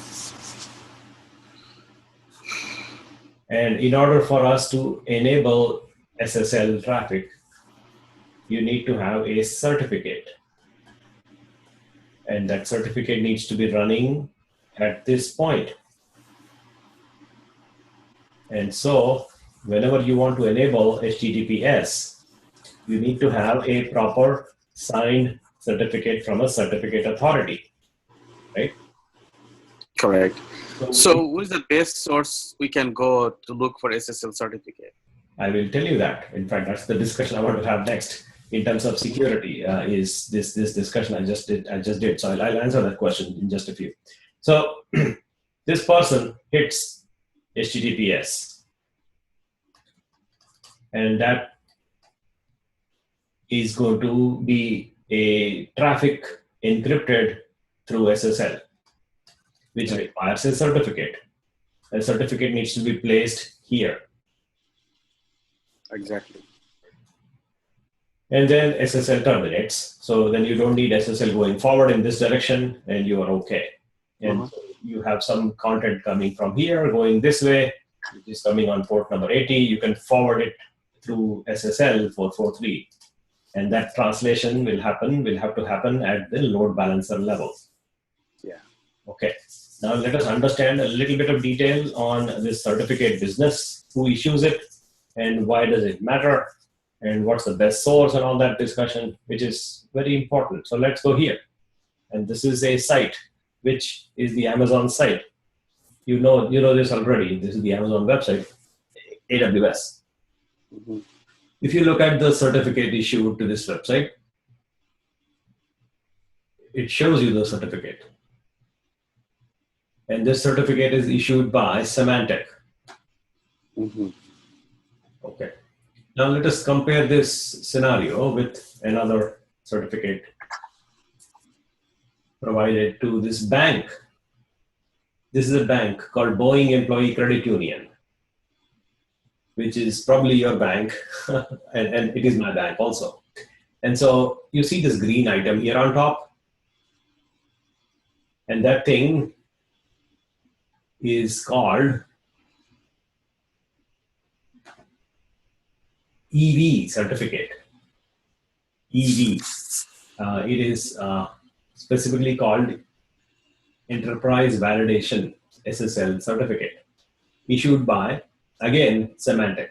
And in order for us to enable SSL traffic, you need to have a certificate. And that certificate needs to be running at this point. And so whenever you want to enable HTTPS, you need to have a proper signed certificate from a certificate authority, right? Correct. So what is the best source we can go to look for SSL certificate? I will tell you that. In fact, that's the discussion I want to have next. In terms of security, is this discussion I just did. So I'll answer that question in just a few. So this person hits HTTPS, and that is going to be a traffic encrypted through SSL, which requires a certificate. A certificate needs to be placed here. Exactly. And then SSL terminates. So then you don't need SSL going forward in this direction, and you are okay. And so you have some content coming from here, going this way, which is coming on port number 80. You can forward it through SSL 443. And that translation will have to happen at the load balancer level. Yeah. Okay. Now let us understand a little bit of detail on this certificate business, who issues it, and why does it matter, and what's the best source, and all that discussion, which is very important. So let's go here. And this is a site, which is the Amazon site. You know this already. This is the Amazon website, AWS. Mm-hmm. If you look at the certificate issued to this website, it shows you the certificate. And this certificate is issued by Symantec. Mm-hmm. Okay. Now let us compare this scenario with another certificate provided to this bank. This is a bank called Boeing Employee Credit Union, which is probably your bank, and it is my bank also. And so you see this green item here on top, and that thing is called EV certificate. EV. It is specifically called Enterprise Validation SSL certificate, issued by, again, Symantec.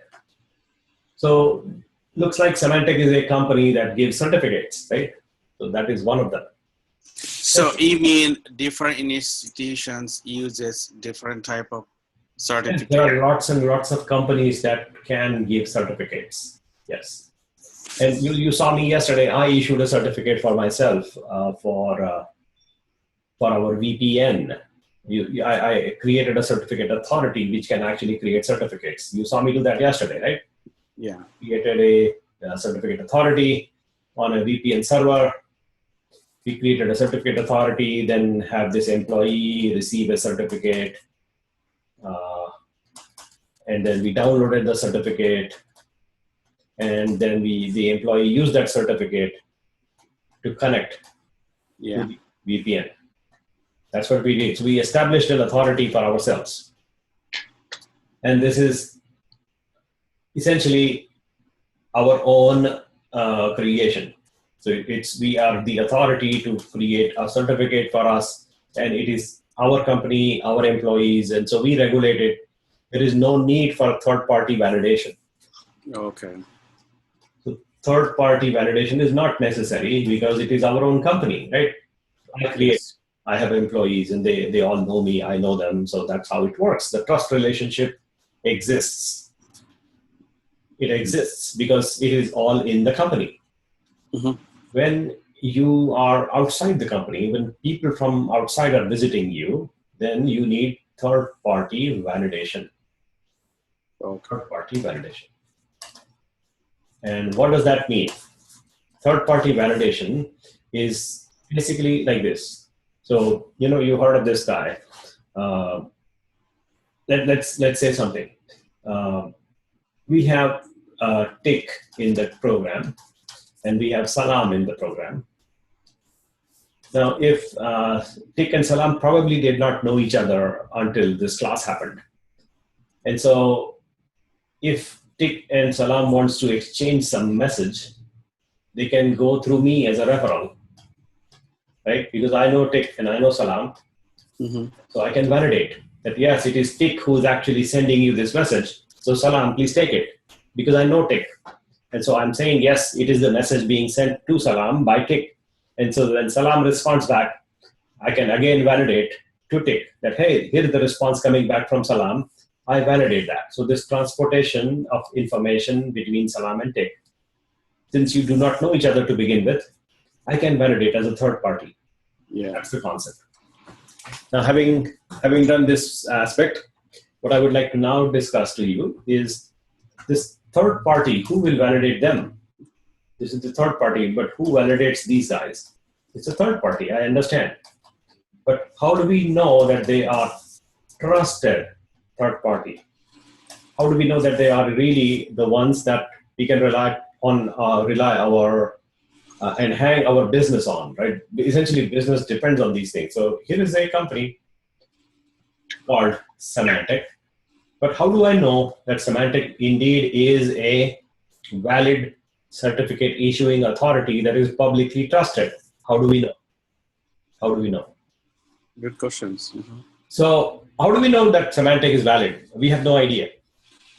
So looks like Symantec is a company that gives certificates, right? So that is one of them. So you mean different institutions uses different type of certificate? There are lots and lots of companies that can give certificates. Yes. And you saw me yesterday. I issued a certificate for myself for our VPN. I created a certificate authority which can actually create certificates. You saw me do that yesterday, right? Yeah. Created a certificate authority on a VPN server. We created a certificate authority, then have this employee receive a certificate. And then we downloaded the certificate, and then the employee used that certificate to connect to VPN. That's what we did. So we established an authority for ourselves. And this is essentially our own creation. So we are the authority to create a certificate for us, and it is our company, our employees, and so we regulate it. There is no need for third-party validation. Okay. So third-party validation is not necessary because it is our own company, right? I create. I have employees, and they all know me. I know them, so that's how it works. The trust relationship exists. It exists because it is all in the company. Mm-hmm. When you are outside the company, when people from outside are visiting you, then you need third-party validation. Third-party validation. And what does that mean? Third-party validation is basically like this. So, you heard of this guy. Let's say something. We have Tick in the program, and we have Salam in the program. Now, if Tick and Salam probably did not know each other until this class happened. And so if Tick and Salam wants to exchange some message, they can go through me as a referral, right? Because I know Tick and I know Salam. Mm-hmm. So I can validate that, yes, it is Tick who is actually sending you this message. So Salam, please take it, because I know Tick. And so I'm saying, yes, it is the message being sent to Salam by Tick. And so when Salam responds back, I can again validate to Tick that, hey, here is the response coming back from Salam. I validate that. So this transportation of information between Salam and Tick, since you do not know each other to begin with, I can validate as a third party. Yeah. That's the concept. Now, having done this aspect, what I would like to now discuss to you is this third party. Who will validate them? This is the third party, but who validates these guys? It's a third party, I understand. But how do we know that they are trusted third party? How do we know that they are really the ones that we can rely our and hang our business on, right? Essentially, business depends on these things. So here is a company called Symantec. But how do I know that Symantec indeed is a valid certificate issuing authority that is publicly trusted? How do we know? How do we know? Good questions. Mm-hmm. So how do we know that Symantec is valid? We have no idea.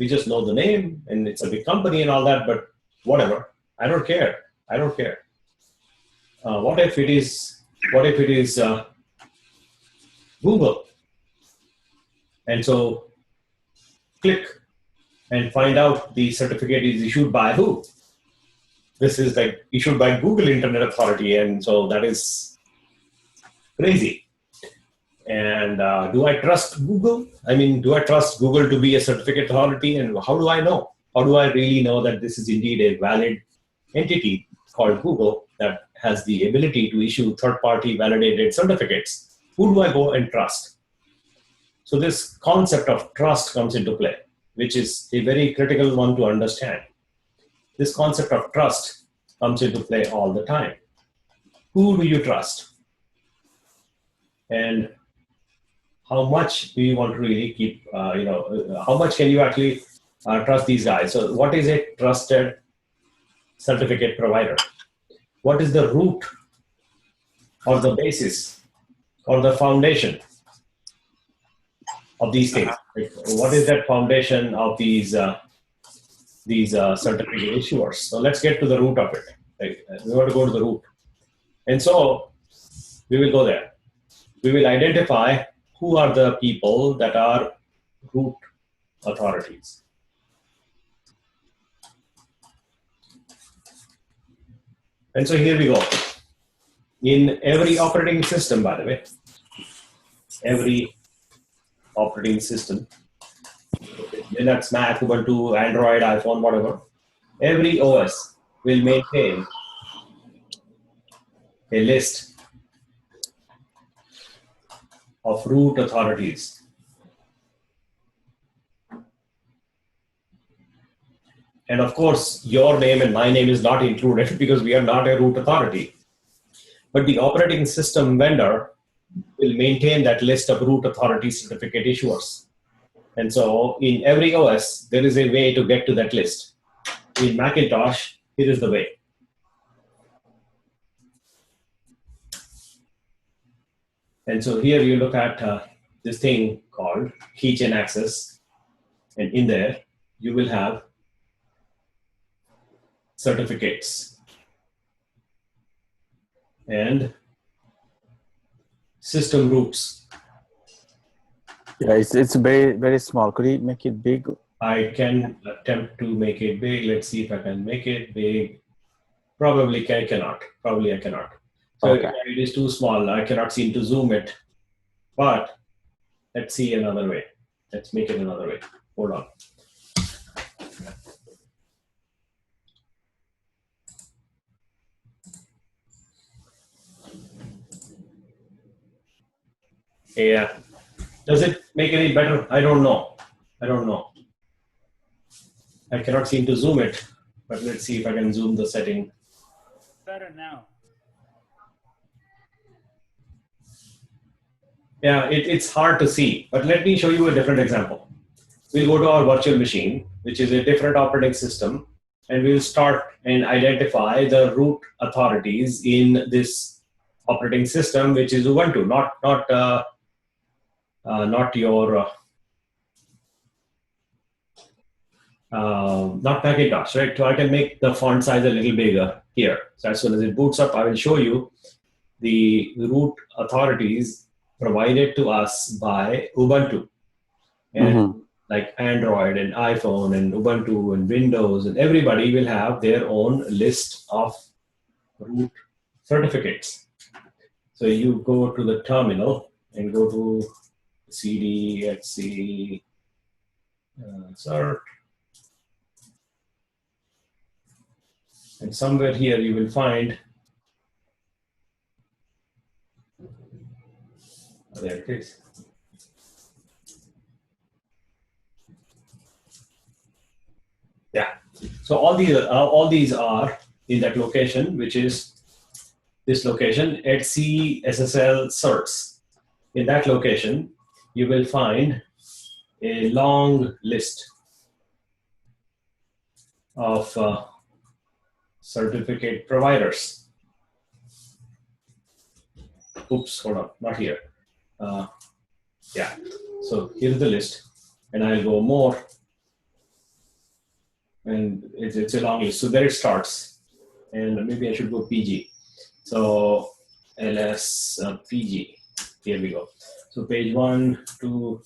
We just know the name and it's a big company and all that, but whatever. I don't care. What if it is Google? And so click and find out the certificate is issued by who. This is like issued by Google Internet Authority, and so that is crazy. And do I trust Google? I mean, do I trust Google to be a certificate authority? And how do I know? How do I really know that this is indeed a valid entity called Google that has the ability to issue third-party validated certificates? Who do I go and trust? So this concept of trust comes into play, which is a very critical one to understand. This concept of trust comes into play all the time. Who do you trust? And how much do you want to really keep, how much can you actually trust these guys? So what is a trusted certificate provider? What is the root or the basis or the foundation of these things? What is that foundation of these certificate issuers? So let's get to the root of it. Right? We want to go to the root. And so we will go there. We will identify who are the people that are root authorities. And so here we go. In every operating system, by the way, every operating system, Linux, Mac, Ubuntu, Android, iPhone, whatever, every OS will maintain a list of root authorities. And of course, your name and my name is not included because we are not a root authority. but the operating system vendor will maintain that list of root authority certificate issuers. And so in every OS, there is a way to get to that list. In Macintosh, here is the way. And so here you look at this thing called keychain access. And in there, you will have certificates and system roots. Yeah, it's very, very small. Could you make it big? I can attempt to make it big. Let's see if I can make it big. Probably I cannot. Probably I cannot. So Okay. it is too small. I cannot seem to zoom it. But let's see another way. Let's make it another way. Hold on. Yeah. Does it make any better? I don't know. I don't know. I cannot seem to zoom it, but let's see if I can zoom the setting. Better now. Yeah, it's hard to see, but let me show you a different example. We'll go to our virtual machine, which is a different operating system, and we'll start and identify the root authorities in this operating system, which is Ubuntu, not your not Macintosh, right? So I can make the font size a little bigger here. So as soon as it boots up, I will show you the root authorities provided to us by Ubuntu. And like Android and iPhone and Ubuntu and Windows, and everybody will have their own list of root certificates. So you go to the terminal and go to cd etc cert, and somewhere here you will find, there it is. Yeah. So all these are in that location, which is this location, etc SSL certs. In that location, you will find a long list of certificate providers. Oops, hold on, not here. Yeah, so here's the list, and I'll go more, and it's a long list. So there it starts, and maybe I should go PG. So ls PG, here we go. So page 1, 2,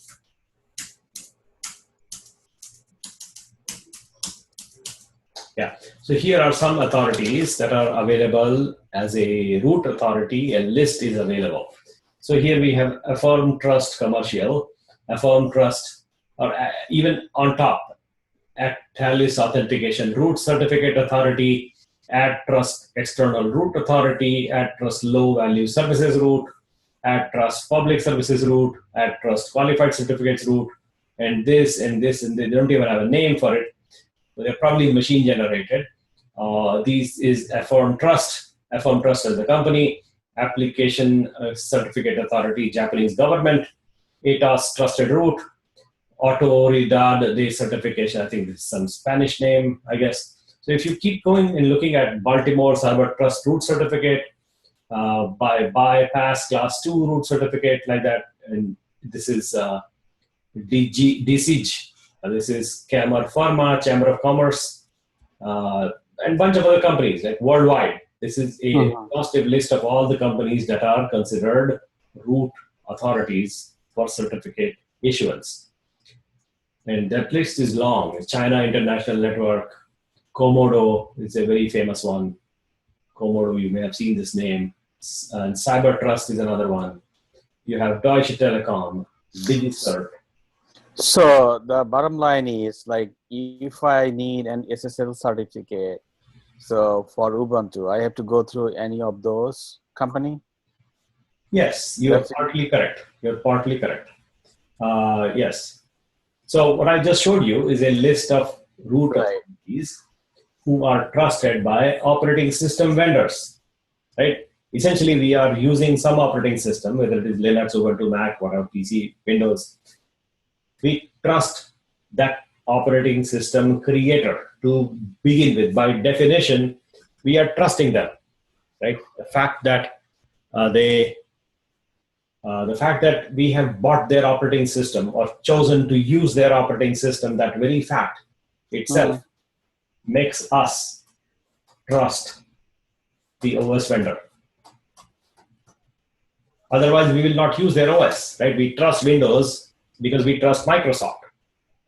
yeah. So here are some authorities that are available as a root authority. A list is available. So here we have Affirm Trust Commercial, Affirm Trust, or even on top, Actalis Authentication Root Certificate Authority, AdTrust External Root Authority, AdTrust Low Value Services Root, AdTrust Public Services Root, AdTrust Qualified Certificates Root, and this and this, and they don't even have a name for it. So they're probably machine generated. These is Affirm Trust. Affirm Trust as a company, Application Certificate Authority, Japanese government, ATOS Trusted Root, Autoridad de Certification, I think this is some Spanish name, I guess. So if you keep going and looking at Baltimore Cyber Trust Root Certificate, by Bypass Class 2 Root Certificate, like that, and this is DCG. This is Camera Pharma, Chamber of Commerce, and a bunch of other companies, like worldwide. This is a exhaustive list of all the companies that are considered root authorities for certificate issuance. And that list is long. China International Network, Komodo is a very famous one. Komodo, you may have seen this name. And Cyber Trust is another one. You have Deutsche Telekom, DigiCert. So the bottom line is, like, if I need an SSL certificate, so for Ubuntu, I have to go through any of those company? Yes, you're partly correct. You're partly correct. Yes. So what I just showed you is a list of root authorities who are trusted by operating system vendors, right? essentially we are using some operating system, whether it is Linux, Ubuntu, Mac, whatever, PC, Windows. We trust that operating system creator to begin with. By definition, we are trusting them, right? The fact that we have bought their operating system or chosen to use their operating system, that very fact itself makes us trust the OS vendor. Otherwise, we will not use their OS, right? We trust Windows because we trust Microsoft.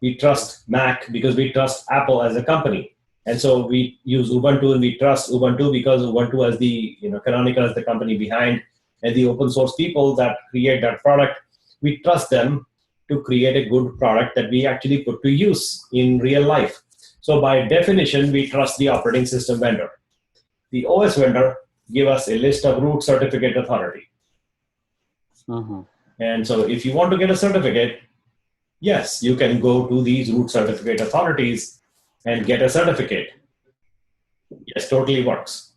We trust Mac because we trust Apple as a company. And so we use Ubuntu, and we trust Ubuntu because Ubuntu as the, Canonical as the company behind, and the open source people that create that product, we trust them to create a good product that we actually put to use in real life. So by definition, we trust the operating system vendor. The OS vendor give us a list of root certificate authority. And so if you want to get a certificate, yes, you can go to these root certificate authorities and get a certificate. Yes, totally works.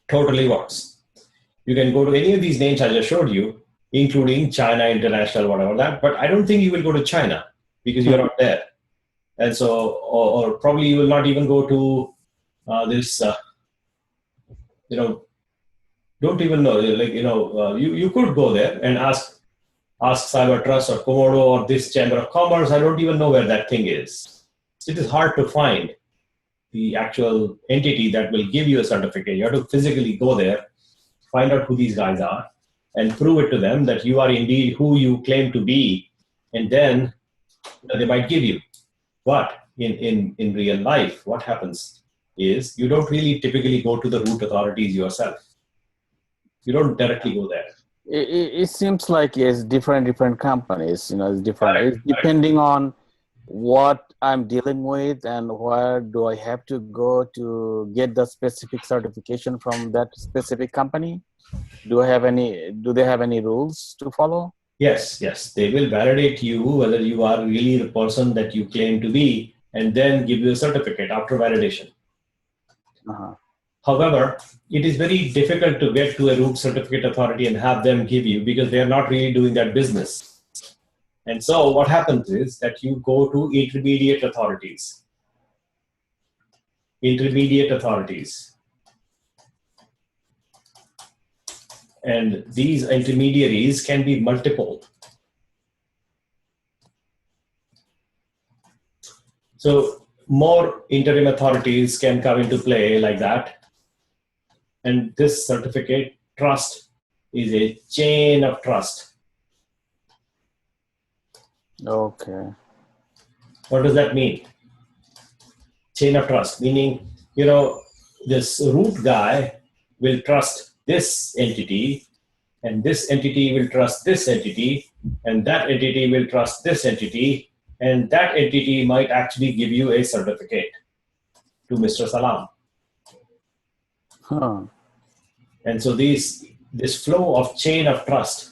Totally works. You can go to any of these names I just showed you, including China International, whatever that, but I don't think you will go to China because you're not there. And so, or probably you will not even go to don't even know, you could go there and ask CyberTrust or Komodo or this Chamber of Commerce. I don't even know where that thing is. It is hard to find the actual entity that will give you a certificate. You have to physically go there, find out who these guys are, and prove it to them that you are indeed who you claim to be, and then they might give you. But in real life, what happens is you don't really typically go to the root authorities yourself. You don't directly go there. It seems like it's different companies. It's different. Correct. It's depending on what I'm dealing with and where do I have to go to get the specific certification from that specific company. Do they have any rules to follow? Yes. They will validate you whether you are really the person that you claim to be, and then give you a certificate after validation. However, it is very difficult to get to a root certificate authority and have them give you, because they are not really doing that business. And so what happens is that you go to intermediate authorities. And these intermediaries can be multiple. So more interim authorities can come into play like that. And this certificate trust is a chain of trust. Okay. What does that mean? Chain of trust, meaning, this root guy will trust this entity, and this entity will trust this entity, and that entity will trust this entity, and that entity might actually give you a certificate to Mr. Salam. And so this flow of chain of trust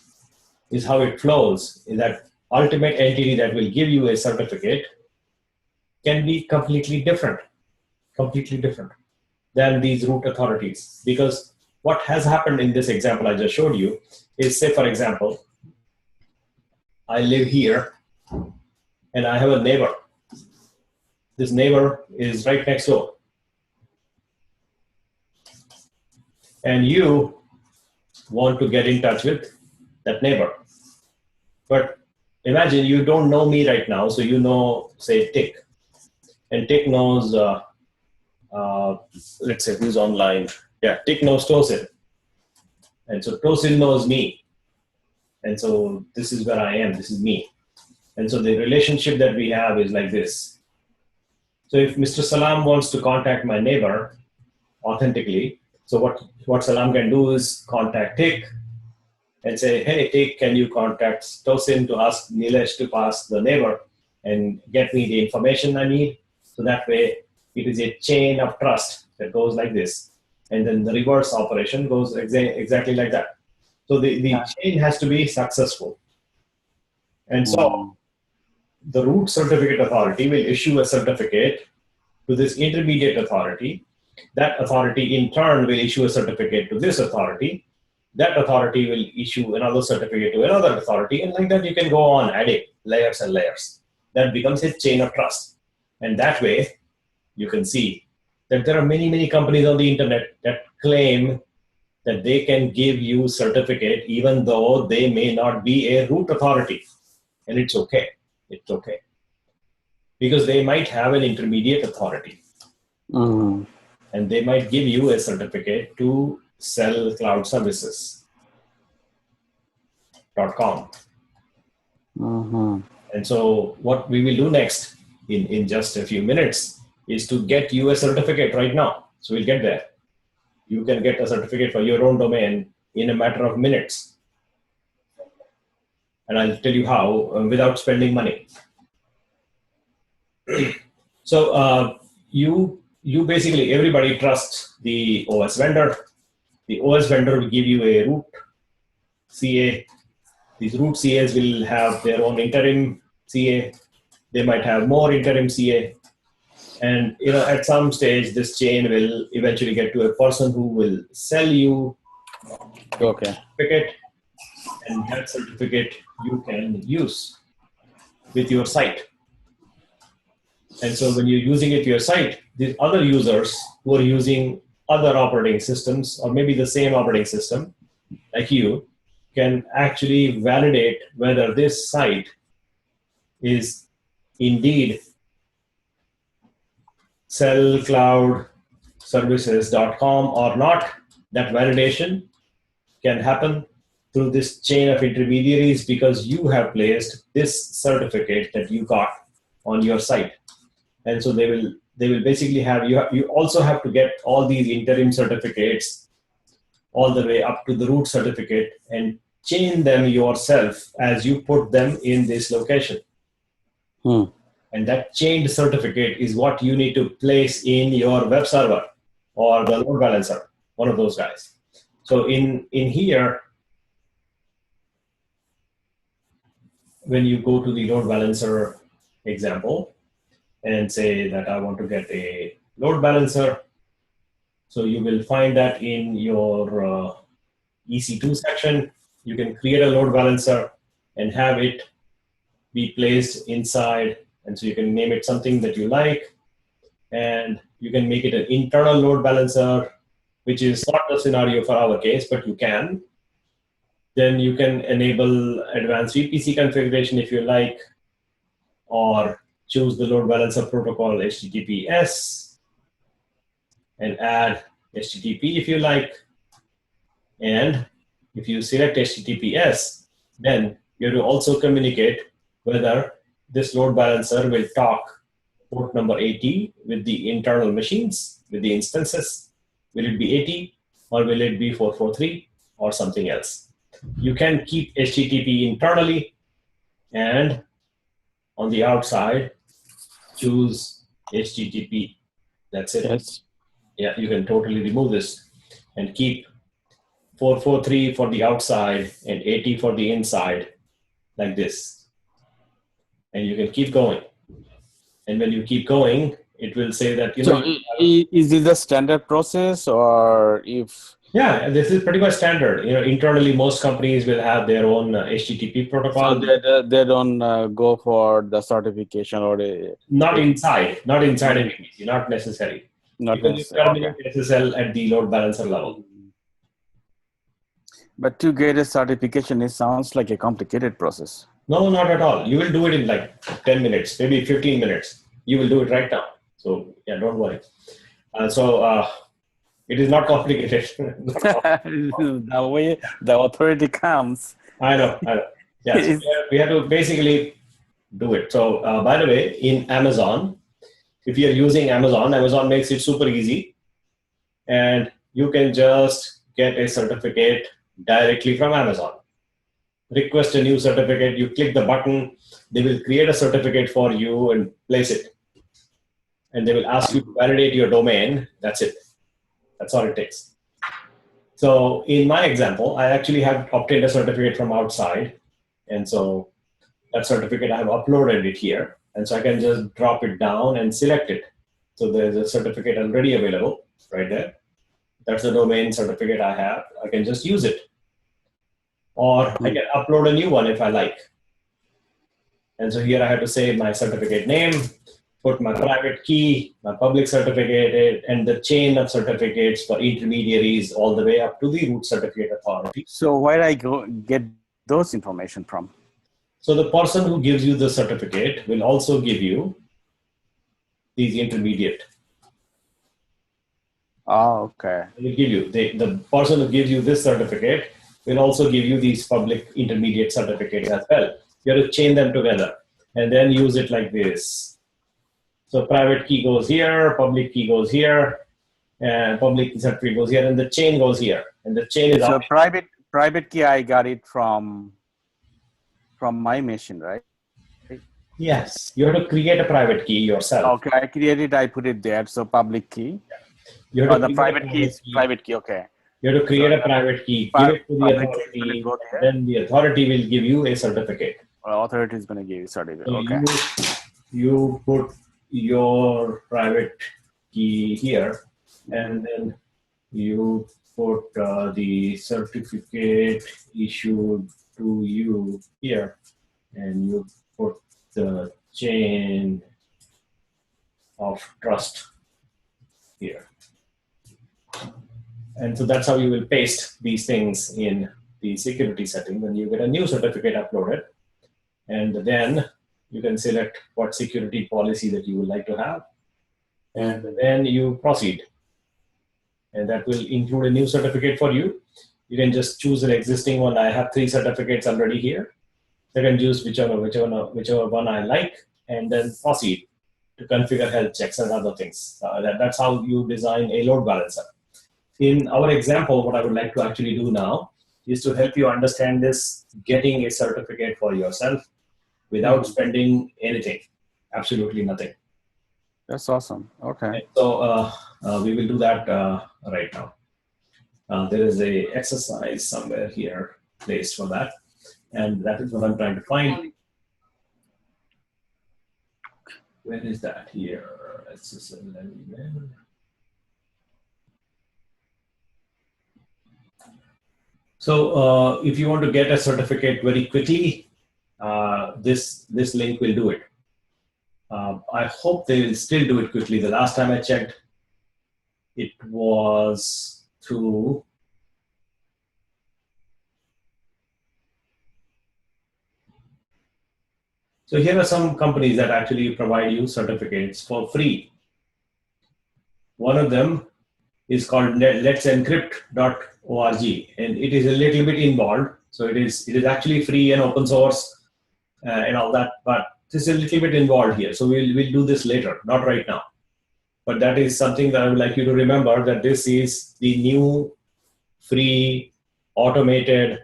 is how it flows, is that ultimate entity that will give you a certificate can be completely different than these root authorities. Because what has happened in this example I just showed you is, say, for example, I live here and I have a neighbor. This neighbor is right next door. And you want to get in touch with that neighbor. But imagine you don't know me right now, so you know, say, Tick. And Tick knows, let's say, who's online. Yeah, Tick knows Tosin. And so Tosin knows me. And so this is where I am, this is me. And so the relationship that we have is like this. So if Mr. Salam wants to contact my neighbor authentically, so what Salam can do is contact Tick and say, hey, Tick, can you contact Tosin to ask Nilesh to pass the neighbor and get me the information I need? So that way, it is a chain of trust that goes like this. And then the reverse operation goes exactly like that. So the chain has to be successful. And so the root certificate authority will issue a certificate to this intermediate authority. That authority in turn will issue a certificate to this authority. That authority will issue another certificate to another authority, and like that you can go on adding layers and layers. That becomes a chain of trust. And that way, you can see that there are many, many companies on the internet that claim that they can give you certificate even though they may not be a root authority. And it's okay. It's okay. Because they might have an intermediate authority. Mm-hmm. And they might give you a certificate to sell cloud services.com. Mm-hmm. And so what we will do next in just a few minutes is to get you a certificate right now. So we'll get there. You can get a certificate for your own domain in a matter of minutes. And I'll tell you how without spending money. So you basically, everybody trusts the OS vendor. The OS vendor will give you a root CA. These root CAs will have their own interim CA. They might have more interim CA. And at some stage, this chain will eventually get to a person who will sell you Okay. certificate, and that certificate you can use with your site. And so when you're using it to your site, these other users who are using other operating systems, or maybe the same operating system like you, can actually validate whether this site is indeed sellcloudservices.com or not. That validation can happen through this chain of intermediaries because you have placed this certificate that you got on your site. And so they will basically have you also have to get all these interim certificates all the way up to the root certificate and chain them yourself as you put them in this location. And that chained certificate is what you need to place in your web server or the load balancer, one of those guys. So in here, when you go to the load balancer example and say that I want to get a load balancer, so you will find that in your EC2 section. You can create a load balancer and have it be placed inside. And so you can name it something that you like. And you can make it an internal load balancer, which is not the scenario for our case, but you can. Then you can enable advanced VPC configuration if you like, or choose the load balancer protocol HTTPS and add HTTP if you like. And if you select HTTPS, then you have to also communicate whether this load balancer will talk port number 80 with the internal machines, with the instances. Will it be 80 or will it be 443 or something else? You can keep HTTP internally and on the outside, choose HTTP. That's it. Yes. Yeah, you can totally remove this and keep 443 for the outside and 80 for the inside, like this. And you can keep going. And when you keep going, it will say that, So is this a standard process, or if? Yeah, this is pretty much standard. Internally, most companies will have their own HTTP protocol. So they don't go for the certification or the. Not inside a VPC, not necessary. Not You can use terminate SSL at the load balancer level. But to get a certification, it sounds like a complicated process. No, not at all. You will do it in like 10 minutes, maybe 15 minutes. You will do it right now. So yeah, don't worry. It is not complicated. The way the authority comes. I know. Yeah, so we have to basically do it. So by the way, in Amazon, if you're using Amazon makes it super easy. And you can just get a certificate directly from Amazon. Request a new certificate, you click the button, they will create a certificate for you and place it. And they will ask you to validate your domain. That's it. That's all it takes. So in my example, I actually have obtained a certificate from outside. And so that certificate, I have uploaded it here. And so I can just drop it down and select it. So there's a certificate already available. right there. That's the domain certificate I have. I can just use it. Or I can upload a new one if I like. And so here I have to say my certificate name, put my private key, my public certificate, and the chain of certificates for intermediaries all the way up to the root certificate authority. So where I go get those information from? So the person who gives you the certificate will also give you these intermediate. Oh, okay. Will give you the person who gives you this certificate will also give you these public intermediate certificates as well. You have to chain them together and then use it like this. So private key goes here, public key goes here, and public certificate goes here, and the chain goes here. And the chain is So private key, I got it from my machine, right? Yes, you have to create a private key yourself. Okay, I created, I put it there. So public key. You have to The private key is private key. Okay. You have to create a private key, give it to the authority, then the authority will give you a certificate. Authority is going to give you certificate. So Okay. you put your private key here, and then you put the certificate issued to you here, and you put the chain of trust here. And so that's how you will paste these things in the security setting. Then you get a new certificate uploaded, and then you can select what security policy that you would like to have, and then you proceed. And that will include a new certificate for you. You can just choose an existing one. I have 3 certificates already here. So I can choose whichever one I like, and then proceed to configure health checks and other things. That's how you design a load balancer. In our example, what I would like to actually do now is to help you understand this, getting a certificate for yourself without spending anything, absolutely nothing. That's awesome. Okay. So we will do that right now. There is a exercise somewhere here placed for that, and that is what I'm trying to find. Where is that here? SSL 11. So if you want to get a certificate very quickly, this link will do it. I hope they will still do it quickly. The last time I checked, it was through So here are some companies that actually provide you certificates for free. One of them is called let'sencrypt.org, and it is a little bit involved. So it is actually free and open source and all that, but this is a little bit involved here. So we'll do this later, not right now. But that is something that I would like you to remember, that this is the new free, automated,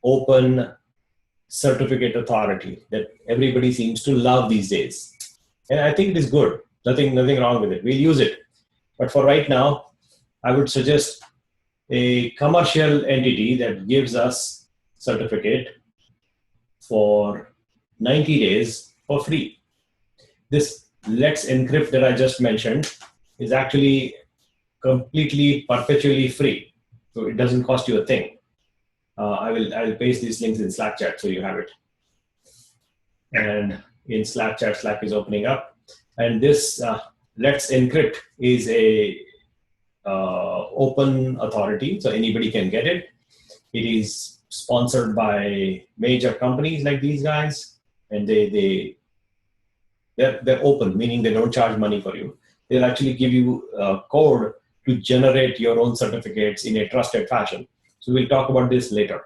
open certificate authority that everybody seems to love these days. And I think it is good. Nothing wrong with it. We'll use it. But for right now, I would suggest a commercial entity that gives us certificate for 90 days for free. This Let's Encrypt that I just mentioned is actually completely perpetually free. So it doesn't cost you a thing. I'll paste these links in Slack chat so you have it. And in Slack chat, Slack is opening up. And this Let's Encrypt is a open authority, so anybody can get it. It is sponsored by major companies like these guys, and they're open, meaning they don't charge money for you. They'll actually give you code to generate your own certificates in a trusted fashion. So we'll talk about this later.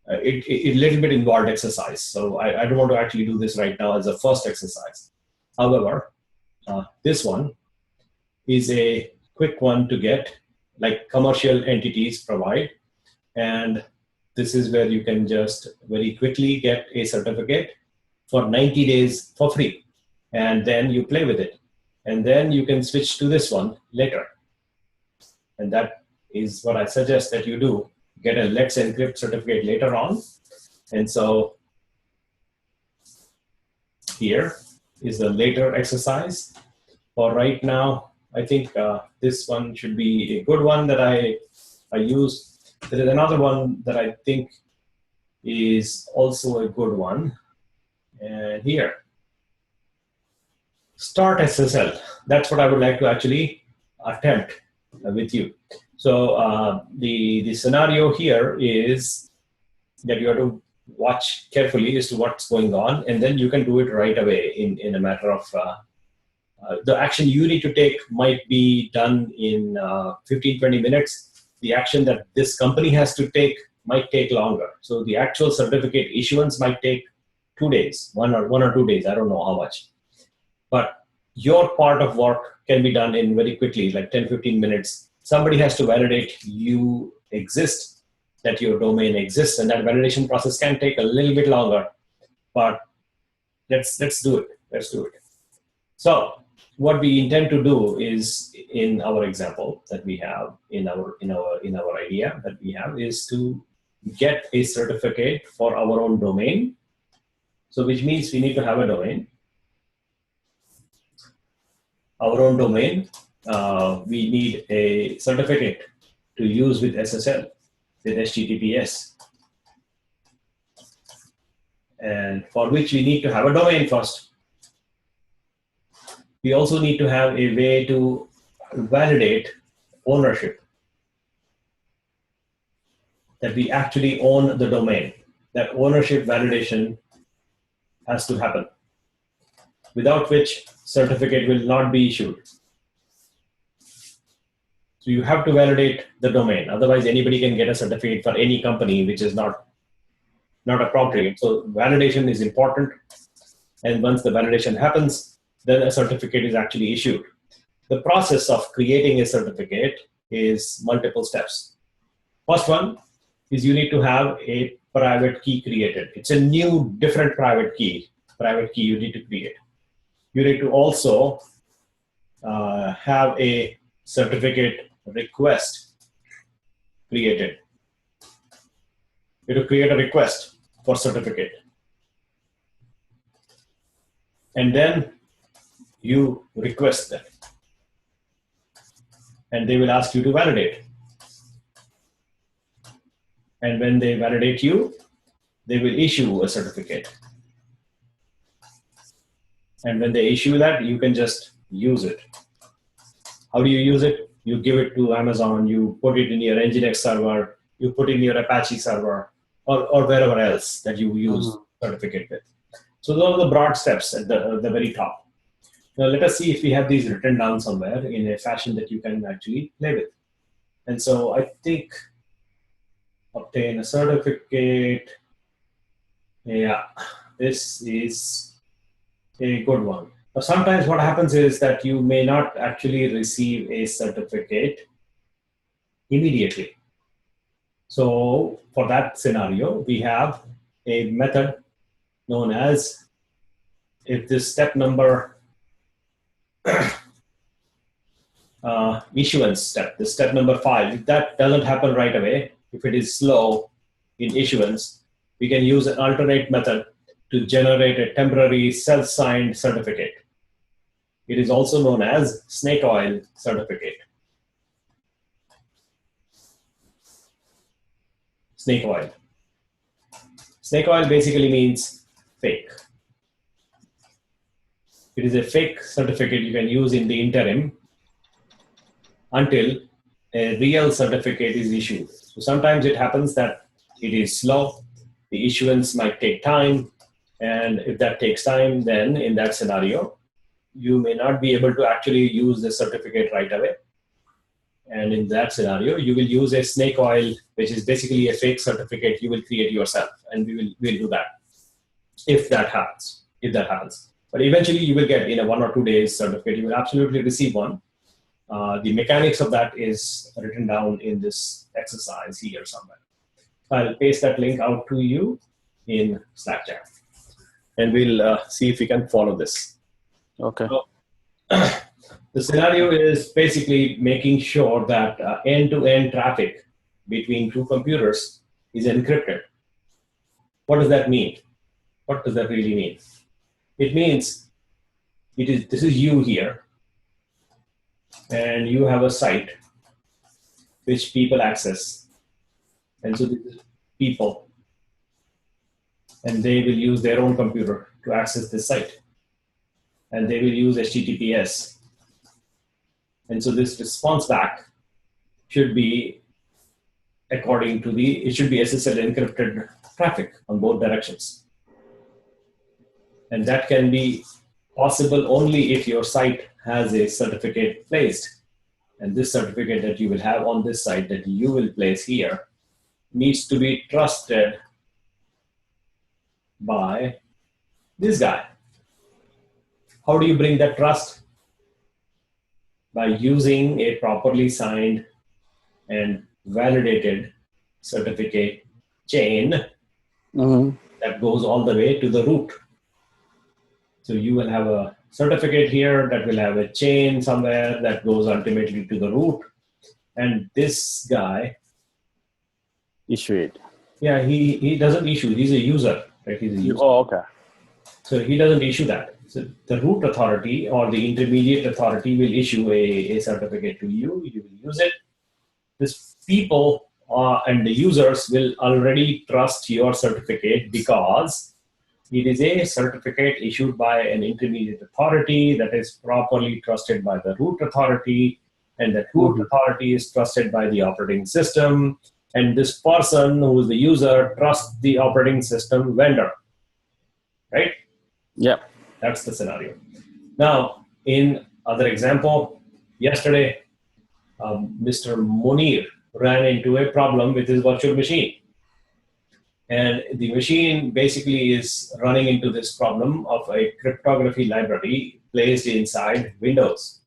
It's a little bit involved exercise, so I don't want to actually do this right now as a first exercise. However, this one is a quick one to get, like commercial entities provide. And this is where you can just very quickly get a certificate for 90 days for free. And then you play with it. And then you can switch to this one later. And that is what I suggest that you do. Get a Let's Encrypt certificate later on. And so here is the later exercise. For right now, I think this one should be a good one that I use. There is another one that I think is also a good one. And here, start SSL. That's what I would like to actually attempt with you. So the scenario here is that you have to watch carefully as to what's going on, and then you can do it right away in a matter of the action you need to take might be done in 15-20 minutes. The action that this company has to take might take longer. So the actual certificate issuance might take 2 days, one or 2 days. I don't know how much. But your part of work can be done in very quickly, like 10-15 minutes. Somebody has to validate you exist, that your domain exists, and that validation process can take a little bit longer. But let's do it. Let's do it. So what we intend to do is, in our example that we have, in our idea that we have, is to get a certificate for our own domain. So which means we need to have a domain. Our own domain, we need a certificate to use with SSL, with HTTPS. And for which we need to have a domain first. We also need to have a way to validate ownership, that we actually own the domain. That ownership validation has to happen, without which certificate will not be issued. So you have to validate the domain. Otherwise, anybody can get a certificate for any company, which is not appropriate. So validation is important. And once the validation happens, then a certificate is actually issued. The process of creating a certificate is multiple steps. First one is you need to have a private key created. It's a new, different private key you need to create. You need to also have a certificate request created. You have to create a request for certificate. And then you request them. And they will ask you to validate. And when they validate you, they will issue a certificate. And when they issue that, you can just use it. How do you use it? You give it to Amazon, you put it in your Nginx server, you put in your Apache server, or wherever else that you use certificate with. So those are the broad steps at the very top. Now let us see if we have these written down somewhere in a fashion that you can actually play with. And so I think obtain a certificate. Yeah, this is a good one. Now, sometimes what happens is that you may not actually receive a certificate immediately. So for that scenario, we have a method known as, if this step number issuance step, the step number 5, if that doesn't happen right away, if it is slow in issuance, we can use an alternate method to generate a temporary self-signed certificate. It is also known as snake oil certificate. Snake oil. Snake oil basically means fake. It is a fake certificate you can use in the interim until a real certificate is issued. So sometimes it happens that it is slow, the issuance might take time, and if that takes time, then in that scenario, you may not be able to actually use the certificate right away. And in that scenario, you will use a snake oil, which is basically a fake certificate you will create yourself, and we'll do that if that happens. But eventually, you will get in a 1 or 2 days certificate. You will absolutely receive one. The mechanics of that is written down in this exercise here somewhere. I'll paste that link out to you in Slack chat, and we'll see if we can follow this. Okay. So, the scenario is basically making sure that end-to-end traffic between two computers is encrypted. What does that mean? What does that really mean? It means this is you here, and you have a site which people access. And so these people, and they will use their own computer to access this site. And they will use HTTPS. And so this response back should be according to it should be SSL encrypted traffic on both directions. And that can be possible only if your site has a certificate placed. And this certificate that you will have on this site that you will place here needs to be trusted by this guy. How do you bring that trust? By using a properly signed and validated certificate chain that goes all the way to the root. So you will have a certificate here that will have a chain somewhere that goes ultimately to the root. And this guy, Issue it. yeah, he doesn't issue. He's a user, right? He's a user. Oh, okay. So he doesn't issue that. So the root authority or the intermediate authority will issue a certificate to you. You will use it. These people and the users will already trust your certificate because it is a certificate issued by an intermediate authority that is properly trusted by the root authority, and that root authority is trusted by the operating system. And this person who is the user trusts the operating system vendor, right? Yep. That's the scenario. Now, in other example, yesterday, Mr. Munir ran into a problem with his virtual machine. And the machine basically is running into this problem of a cryptography library placed inside Windows.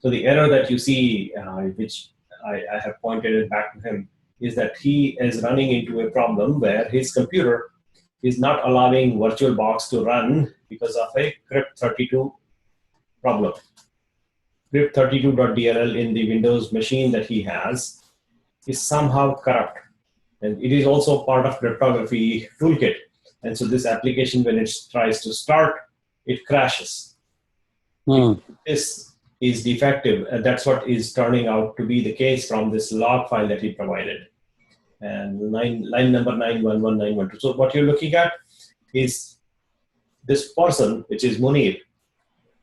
So the error that you see, which I have pointed it back to him, is that he is running into a problem where his computer is not allowing VirtualBox to run because of a crypt32 problem. Crypt32.dll in the Windows machine that he has is somehow corrupt. And it is also part of cryptography toolkit. And so this application, when it tries to start, it crashes. This is defective. And that's what is turning out to be the case from this log file that he provided. And line number 911912. So what you're looking at is this person, which is Munir,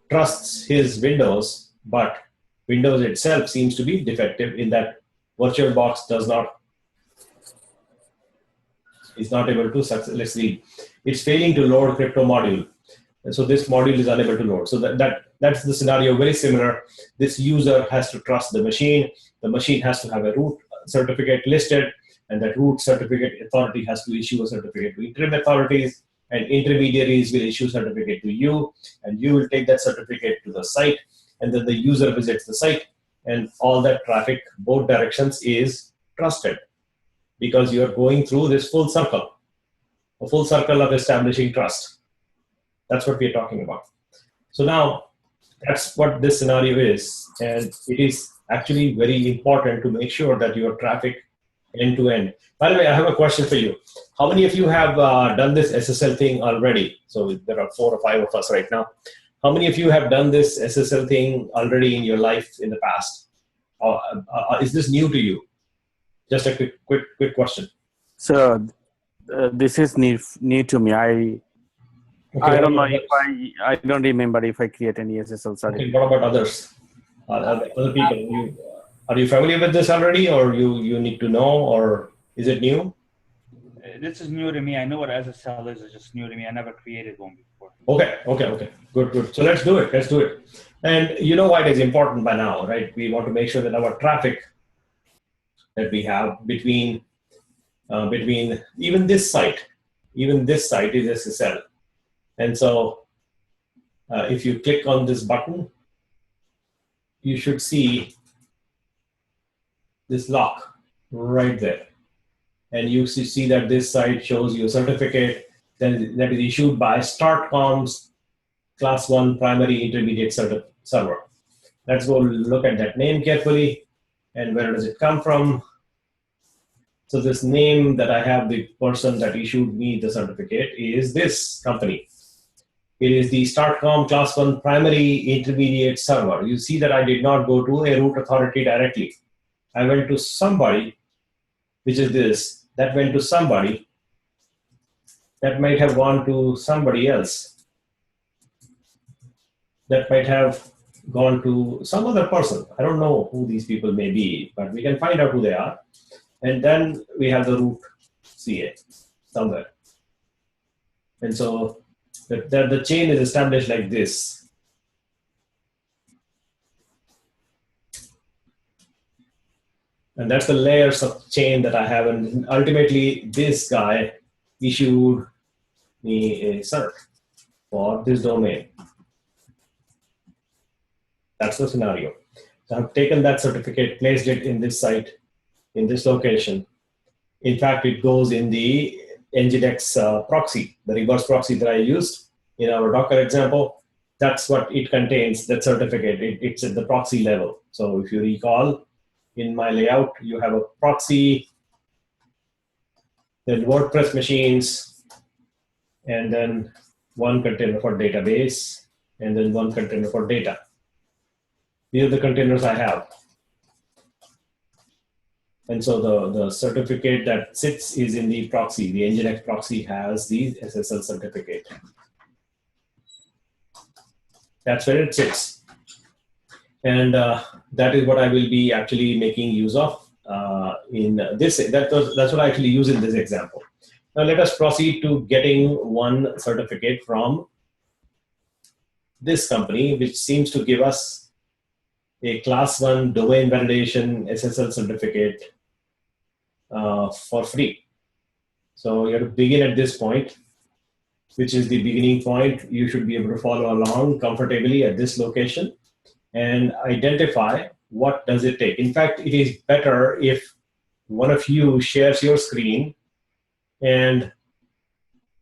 trusts his Windows, but Windows itself seems to be defective in that VirtualBox is not able to successfully, it's failing to load crypto module. And so this module is unable to load. So that's the scenario, very similar. This user has to trust the machine. The machine has to have a root certificate listed, and that root certificate authority has to issue a certificate to interim authorities, and intermediaries will issue certificate to you, and you will take that certificate to the site, and then the user visits the site, and all that traffic, both directions, is trusted because you're going through this full circle, a full circle of establishing trust. That's what we're talking about. So now, that's what this scenario is, and it is actually very important to make sure that your traffic end-to-end. By the way, I have a question for you. How many of you have done this SSL thing already? So there are 4 or 5 of us right now. How many of you have done this SSL thing already in your life in the past? Is this new to you? Just a quick question. So this is new to me. I don't know if I don't remember if I create any SSL certificate. Okay, what about others? Other people? Are you familiar with this already, or you need to know, or is it new? This is new to me. I know what SSL is. It's just new to me. I never created one before. Okay. Good. So let's do it. And you know why it is important by now, right? We want to make sure that our traffic that we have between even this site is SSL. And so if you click on this button, you should see this lock right there. And you see that this site shows you a certificate that is issued by StartComm's Class 1 primary intermediate server. Let's go look at that name carefully. And where does it come from? So this name that I have, the person that issued me the certificate, is this company. It is the StartCom class 1 primary intermediate server. You see that I did not go to a root authority directly. I went to somebody, which is this. That went to somebody. That might have gone to somebody else. That might have gone to some other person. I don't know who these people may be, but we can find out who they are. And then we have the root CA somewhere. And so the chain is established like this. And that's the layers of chain that I have. And ultimately, this guy issued me a cert for this domain. That's the scenario. So I've taken that certificate, placed it in this site, in this location. In fact, it goes in the Nginx proxy, the reverse proxy that I used in our Docker example. That's what it contains, that certificate. It's at the proxy level. So if you recall, in my layout, you have a proxy, then WordPress machines, and then one container for database, and then one container for data. These are the containers I have. And so the certificate that sits is in the proxy. The Nginx proxy has the SSL certificate. That's where it sits. And that is what I will be actually making use of in this. That's what I actually use in this example. Now let us proceed to getting one certificate from this company, which seems to give us a class 1 domain validation SSL certificate for free. So you have to begin at this point, which is the beginning point. You should be able to follow along comfortably at this location and identify what does it take. In fact, it is better if one of you shares your screen, and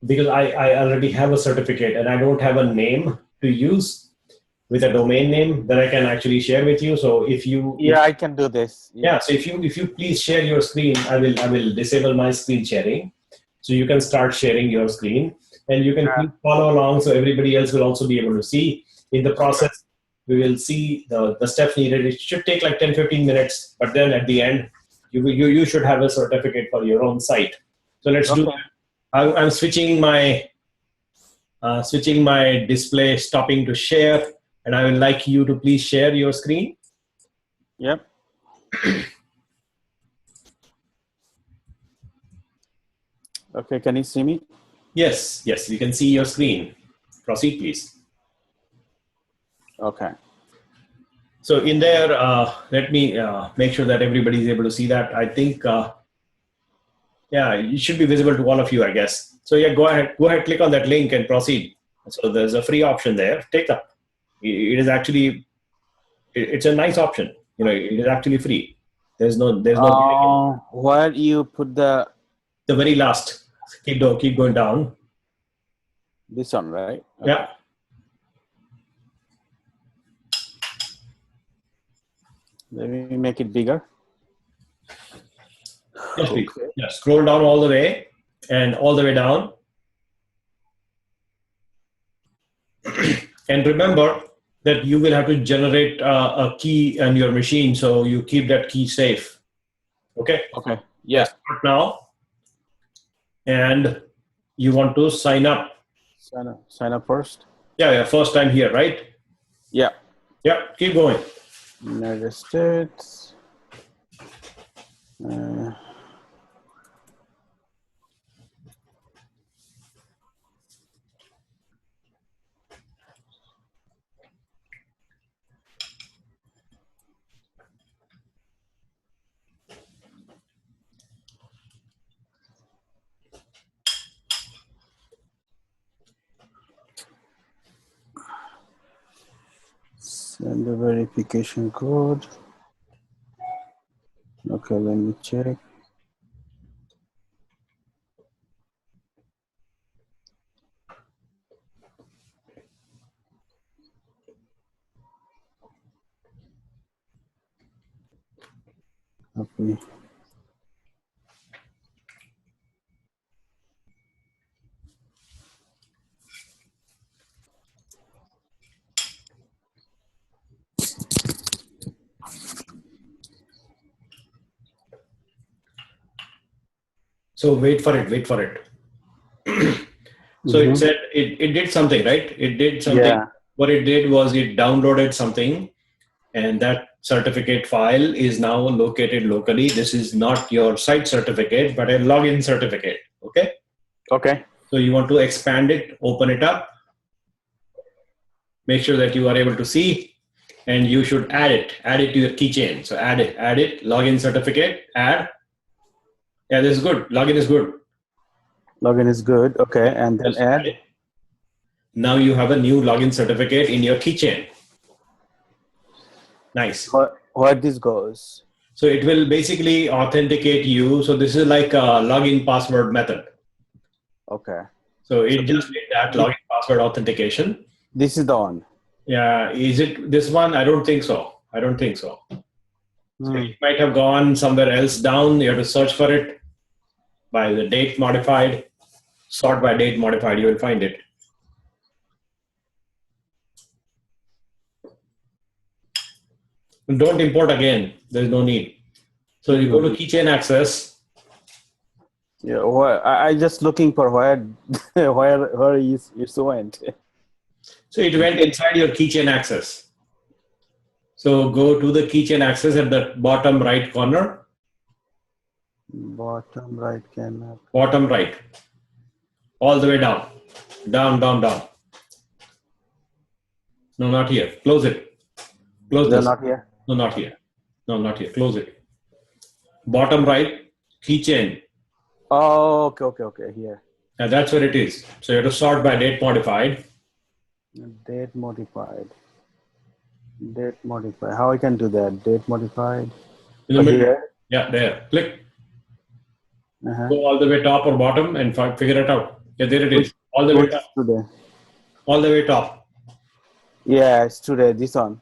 because I already have a certificate and I don't have a name to use with a domain name that I can actually share with you. So if you I can do this. yeah, so if you please share your screen, I will disable my screen sharing, so you can start sharing your screen, and you can please follow along so everybody else will also be able to see. In the process, we will see the steps needed. It should take like 10-15 minutes, but then at the end, you should have a certificate for your own site. So let's do that. I'm switching my display, stopping to share, and I would like you to please share your screen. Yep. Okay, can you see me? Yes, we can see your screen. Proceed, please. Okay. So in there, let me make sure that everybody is able to see that. I think, it should be visible to all of you, I guess. So yeah, go ahead, click on that link and proceed. So there's a free option there. Take that. It is actually, it's a nice option. You know, it is actually free. There's no. Where you put the very last. Keep going down. this one, right? Okay. Yeah. Let me make it bigger. Yes, please. Yeah, scroll down all the way and all the way down. And remember that you will have to generate a key on your machine, so you keep that key safe. Okay? Okay. Yeah. Start now. And you want to sign up. Sign up first. Yeah, first time here, right? Yeah. Yeah, keep going. United States. Send the verification code. Okay, let me check. Okay. So wait for it. So it said it did something, right? It did something. Yeah. What it did was it downloaded something, and that certificate file is now located locally. This is not your site certificate, but a login certificate. Okay. Okay. So you want to expand it, open it up, make sure that you are able to see, and you should add it to your keychain. So add it, login certificate, add. Yeah, this is good. Login is good. Login is good. Okay. And then Just add add. it. Now you have a new login certificate in your keychain. Nice. Where this goes. So it will basically authenticate you. So this is like a login password method. Okay. So it just did that login password authentication. This is the one. Yeah. Is it this one? I don't think so. So Hmm. it might have gone somewhere else down. You have to search for it by the date modified, sort by date modified. You will find it. Don't import again. There's no need. So you go to keychain access. Yeah. I just looking for where it went. So it went inside your keychain access. So go to the keychain access at the bottom right corner. Bottom right corner. Bottom right. All the way down. Down. No, not here. Close it. Close They're this. not here. No, not here. No, not here. Close it. Bottom right, keychain. Oh, okay. Here. And that's where it is. So you have to sort by date modified. Date modified. How I can do that? Date modified. In the middle. Here. Yeah, there. Click. Uh-huh. Go all the way top or bottom and figure it out. Yeah, there it is. All the way top. Today. All the way top. Yeah, it's today. This one.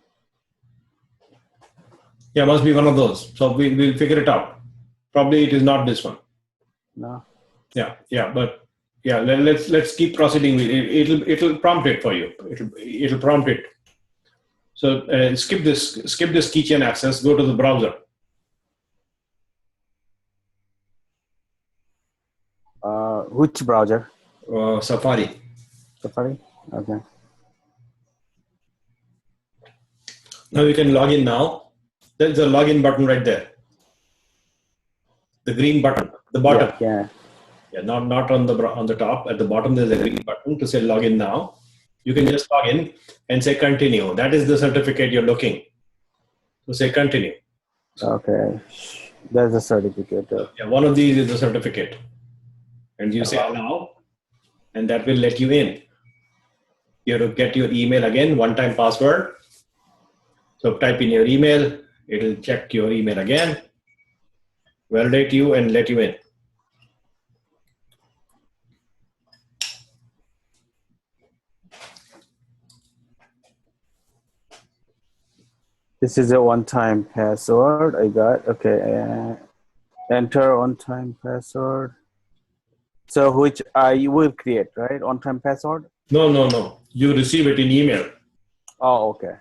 Yeah, must be one of those. So we'll figure it out. Probably it is not this one. No. Yeah, but yeah, let's keep proceeding. It'll prompt it for you. It'll prompt it. So skip this keychain access. Go to the browser. Which browser? Safari. Safari. Okay. Now you can log in now. There's a login button right there. The green button, the bottom. Yeah. Yeah, not on the top. At the bottom, there's a green button to say login now. You can just log in and say continue. That is the certificate you're looking. So say continue. Okay. There's a certificate. Yeah, one of these is the certificate. And you say allow, and that will let you in. You have to get your email again, one-time password. So type in your email. It'll check your email again, validate you, and let you in. This is a one-time password I got. Okay. Enter one-time password. So which you will create, right? On-time password? No. You receive it in email. Oh, okay.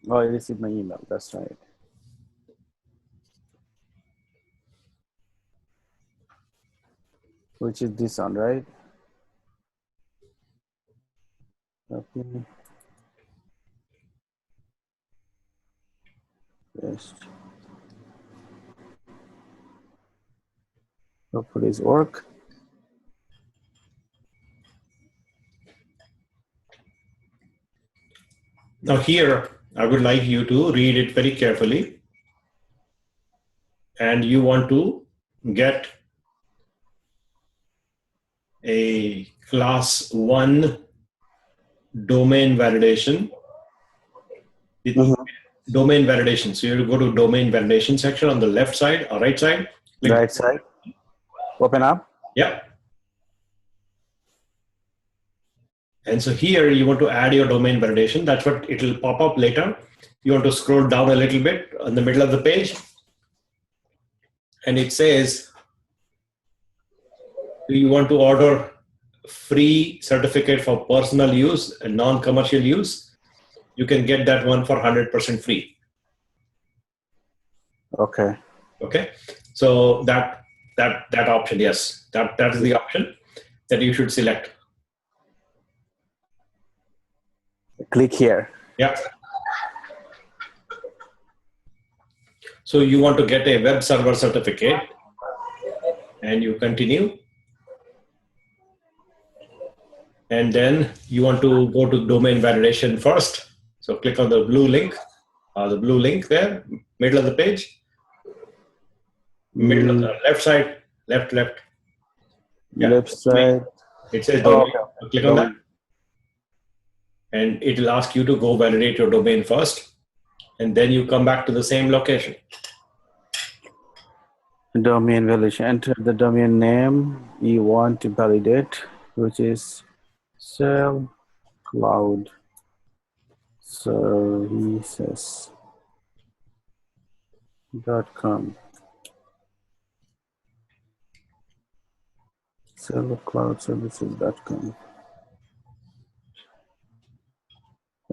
Oh, I received my email. That's right. Which is this one, right? Okay. Yes. Hopefully it's work. Now here, I would like you to read it very carefully. And you want to get a class 1 domain validation. Domain validation. So you have to go to domain validation section on the left side or right side. Click. Right side. Open up. Yeah. And so here you want to add your domain validation. That's what it will pop up later. You want to scroll down a little bit on the middle of the page. And it says, do you want to order free certificate for personal use and non-commercial use? You can get that one for 100% free. Okay. Okay. So that option, yes, that is the option that you should select. Click here. Yeah. So you want to get a web server certificate, and you continue. And then you want to go to domain validation first. So click on the blue link there, middle of the page, middle of the left side, left. Yeah. Left side. It says Oh, domain. okay. Click on that. And it will ask you to go validate your domain first. And then you come back to the same location. Domain validation. Enter the domain name you want to validate, which is SailCloud Services.com. SailCloudServices.com.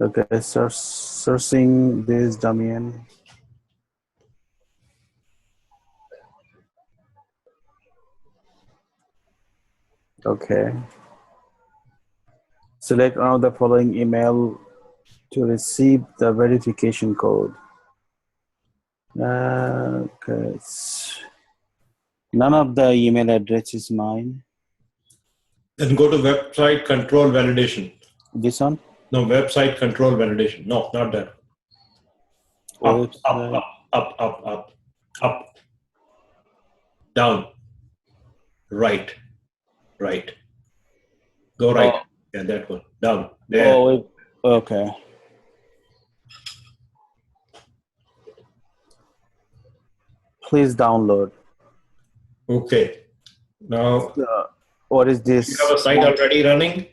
Okay, searching this domain. Okay. Select one of the following email to receive the verification code. Okay. None of the email address is mine. Then go to website control validation. This one? No, website control validation. No, not that. Up, Website. up. Down. Right. Go right. Oh. Yeah, that one. Down. There. Oh, wait. Okay. Please download. Okay. Now, What is this? do you have a site already running?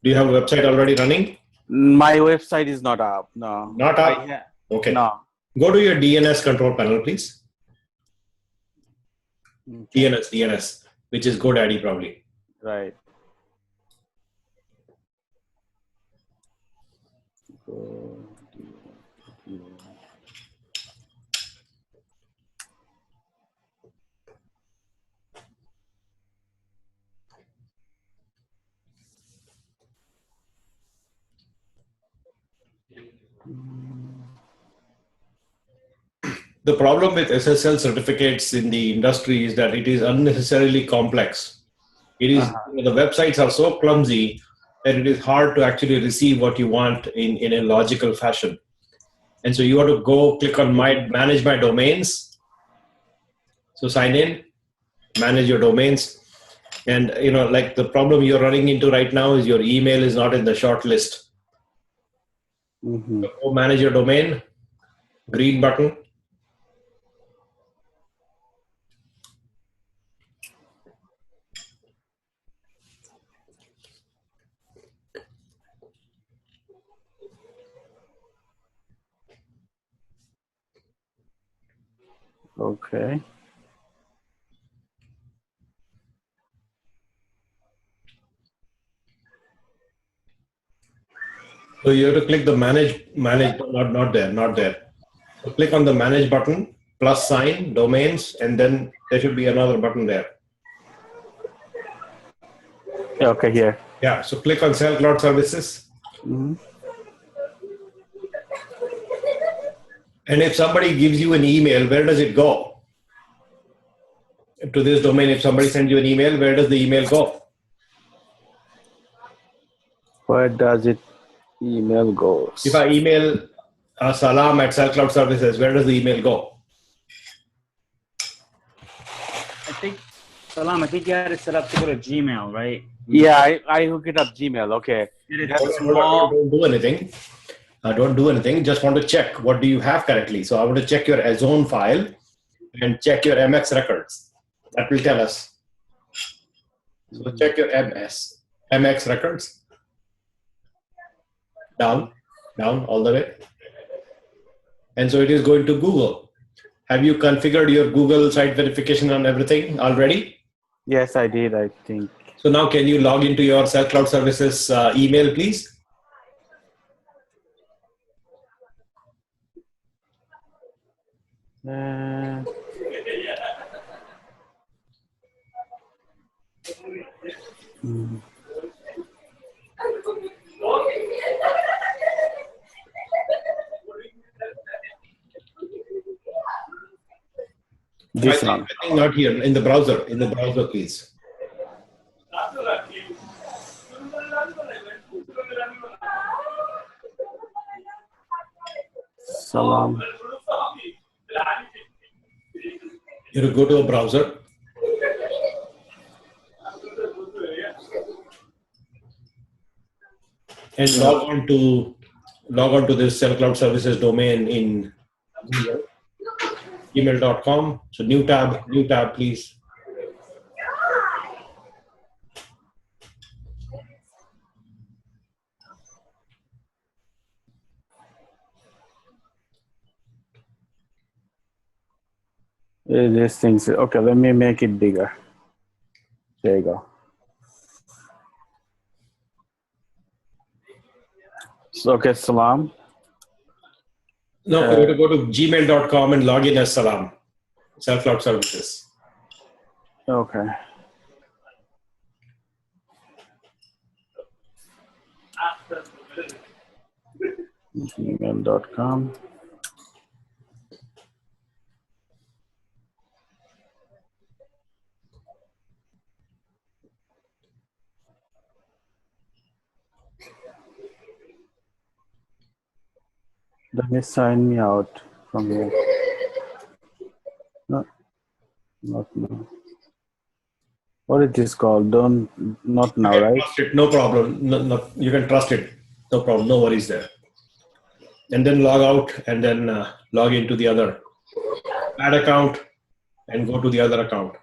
Do you have a website already running? My website is not up. No. Not up? Yeah. Okay. No. Go to your DNS control panel, please. DNS, which is GoDaddy probably. Right. The problem with SSL certificates in the industry is that it is unnecessarily complex. It is the websites are so clumsy that it is hard to actually receive what you want in a logical fashion. And so you want to go click on manage my domains. So sign in, manage your domains. And like the problem you're running into right now is your email is not in the short list. Mm-hmm. So go manage your domain, green button. Okay. So you have to click the manage, not there. So click on the manage button, plus sign, domains, and then there should be another button there. Okay, here. Yeah, so click on SailCloud Services. Mm-hmm. And if somebody gives you an email, where does it go? To this domain, if somebody sends you an email, where does the email go? Where does it email goes? If I email salam at SailCloud Services, where does the email go? Salam, I think you had it set up to go to Gmail, right? Yeah, I hook it up Gmail. Okay. Don't do anything. Don't do anything. Just want to check what do you have currently. So I want to check your zone file and check your MX records. That will tell us. So check your MX records. Down all the way. And so it is going to Google. Have you configured your Google site verification and everything already? Yes, I did, I think. So now can you log into your SailCloud Services email, please? Uh, mm. This one. I think not here, in the browser, please. Salam. You go to a browser. And log on to this Cell Cloud Services domain in gmail.com. So new tab, please. This thing's okay. Let me make it bigger. There you go. So, okay, Salam. No, you have to go to gmail.com and log in as Salam, Cell Cloud Services. Okay. Gmail.com. Let me sign me out from here. No, not now. What is this called? Not now, right? Trust it, no problem. No, you can trust it. No problem. No worries there. And then log out and then log into the other. Add account and go to the other account.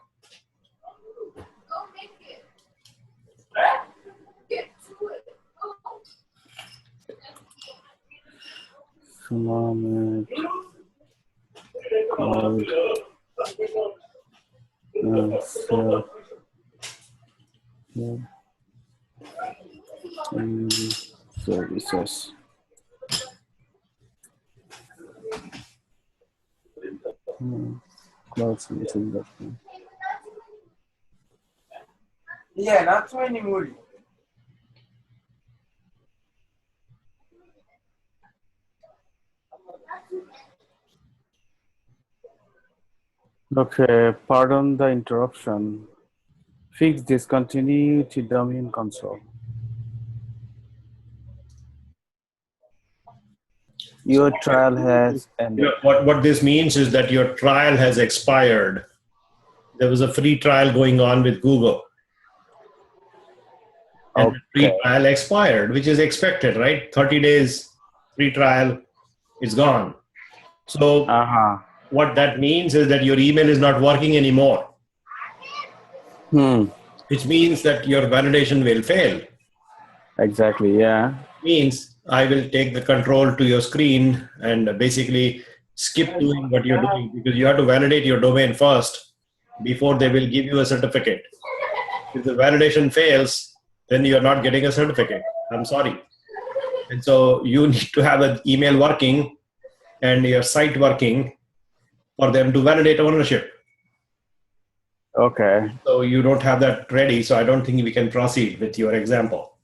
Salam. Cloud. Services. Cloud services. Yeah, not 20 Moody. Okay, pardon the interruption. Fix discontinuity domain console. Your trial has ended. What this means is that your trial has expired. There was a free trial going on with Google. And the free trial expired, which is expected, right? 30 days free trial is gone. So what that means is that your email is not working anymore. Which means that your validation will fail. Exactly, yeah. Means I will take the control to your screen and basically skip doing what you're doing, because you have to validate your domain first before they will give you a certificate. If the validation fails, then you're not getting a certificate. I'm sorry. And so you need to have an email working and your site working for them to validate ownership. Okay. So you don't have that ready, so I don't think we can proceed with your example.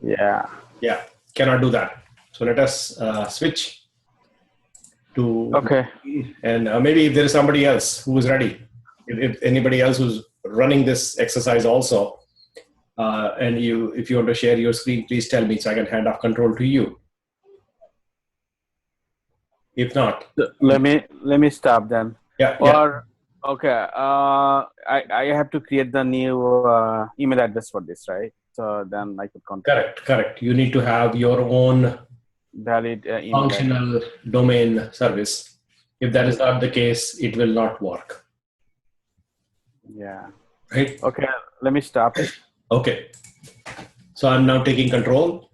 Yeah. Yeah, cannot do that. So let us switch to, okay. And maybe if there is somebody else who is ready, if anybody else who's running this exercise also, and if you want to share your screen, please tell me so I can hand off control to you. If not, let me stop then. Yeah. Or okay, I have to create the new email address for this, right? So then I could contact. Correct. You need to have your own valid email functional address. Domain service. If that is not the case, it will not work. Yeah. Right. Okay. Let me stop it. Okay. So I'm now taking control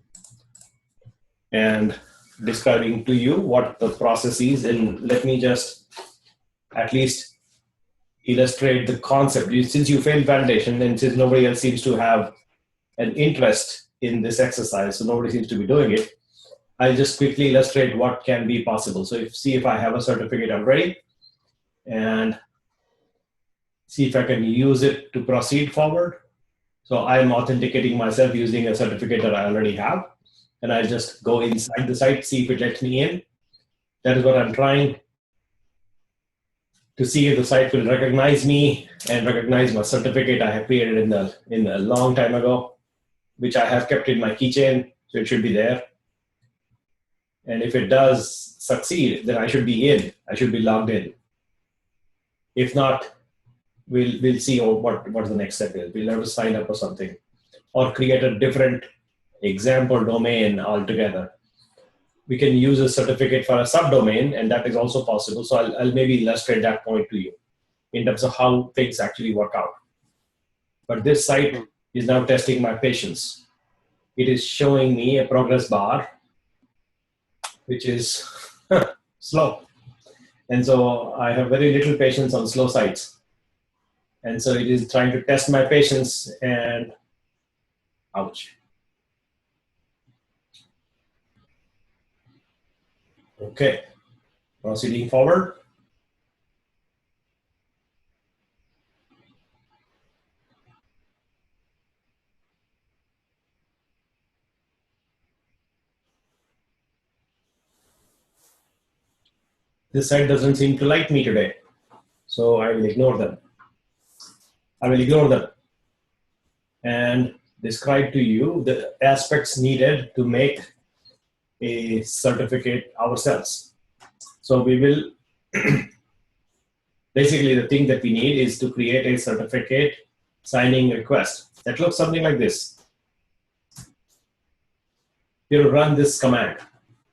and describing to you what the process is, and let me just at least illustrate the concept. Since you failed validation and since nobody else seems to have an interest in this exercise, so nobody seems to be doing it, I'll just quickly illustrate what can be possible. So see if I have a certificate already. and see if I can use it to proceed forward. So I'm authenticating myself using a certificate that I already have. And I'll just go inside the site, see if it lets me in. That is what I'm trying to see if the site will recognize me and recognize my certificate I have created in a long time ago, which I have kept in my keychain, so it should be there. And if it does succeed, then I should be in. I should be logged in. If not, we'll see what the next step is. We'll have to sign up or something, or create a different example domain altogether. We can use a certificate for a subdomain, and that is also possible. So I'll maybe illustrate that point to you in terms of how things actually work out. But this site is now testing my patience. It is showing me a progress bar, which is slow. And so I have very little patience on slow sites. And so it is trying to test my patience, and ouch. Okay, proceeding forward. This site doesn't seem to like me today, so I will ignore them. I will ignore them and describe to you the aspects needed to make a certificate ourselves. So we will, basically the thing that we need is to create a certificate signing request that looks something like this. You run this command.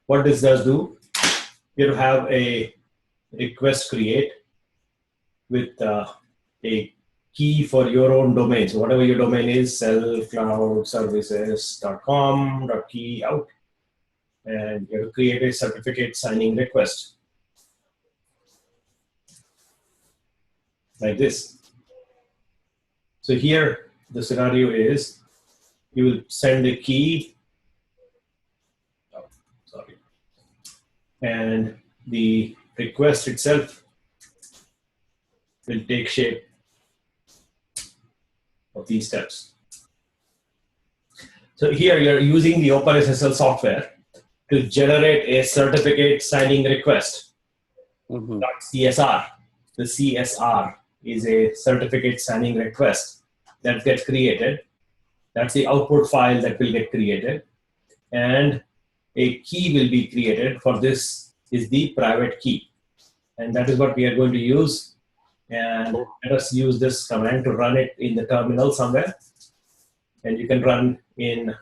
What this does do, you have a request create with a key for your own domain. So whatever your domain is, cellcloudservices.com.key out. And you have to create a certificate signing request. Like this. So here, the scenario is, you will send a key, and the request itself will take shape of these steps. So here you're using the OpenSSL software to generate a certificate signing request. .csr. The CSR is a certificate signing request that gets created. That's the output file that will get created. And a key will be created. For this is the private key. And that is what we are going to use. And let us use this command to run it in the terminal somewhere. And you can run in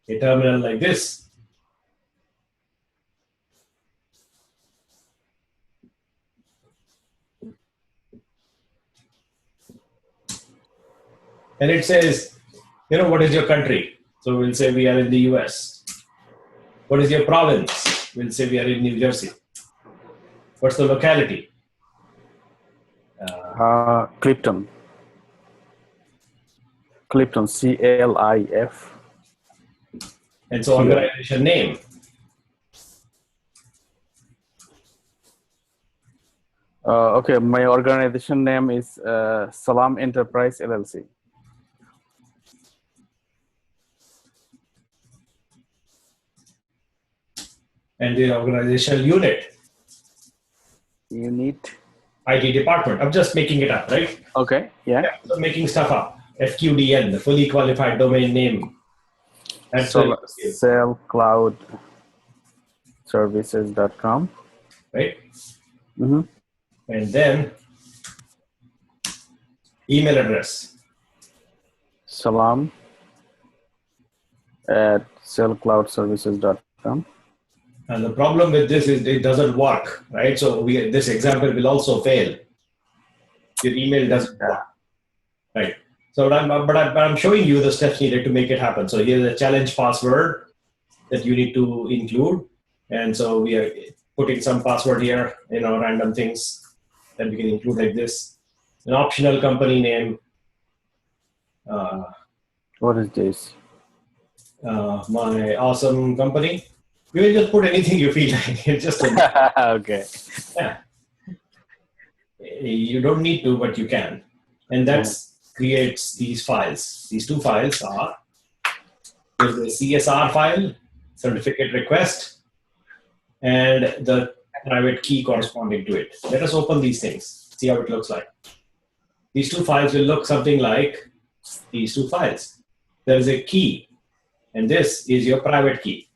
a terminal like this. And it says, what is your country? So we'll say we are in the US. What is your province? We'll say we are in New Jersey. What's the locality? Clifton. Clifton, CLIF. And so organization name. Okay, my organization name is Salam Enterprise LLC. And the organizational unit. Unit. IT department. I'm just making it up, right? Okay, yeah. So making stuff up. FQDN, the fully qualified domain name. That's cellcloudservices.com. Right? Mm-hmm. And then email address. Salam at cellcloudservices.com. And the problem with this is it doesn't work, right? So this example will also fail. Your email doesn't work, right? So I'm showing you the steps needed to make it happen. So here's a challenge password that you need to include. And so we are putting some password here, random things that we can include like this. An optional company name. What is this? My awesome company. You will just put anything you feel like. It's just okay. Yeah. You don't need to, but you can. And that creates these files. These two files are, there's the CSR file, certificate request, and the private key corresponding to it. Let us open these things, see how it looks like. These two files will look something like these two files. There is a key, and this is your private key.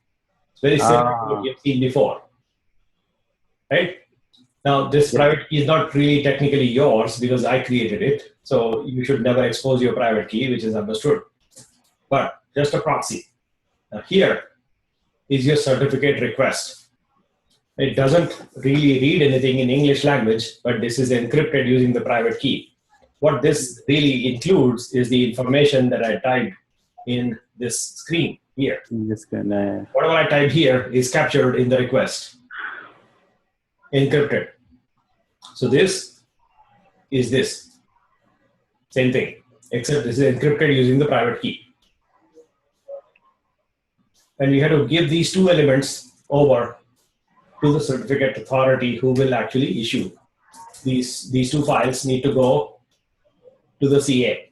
It's very similar to what you've seen before, right? Now, this private key is not really technically yours because I created it. So you should never expose your private key, which is understood. But just a proxy. Now here is your certificate request. It doesn't really read anything in English language, but this is encrypted using the private key. What this really includes is the information that I typed in this screen here. Whatever I typed here is captured in the request. Encrypted. So this is this. Same thing, except this is encrypted using the private key. And we have to give these two elements over to the certificate authority who will actually issue. These two files need to go to the CA.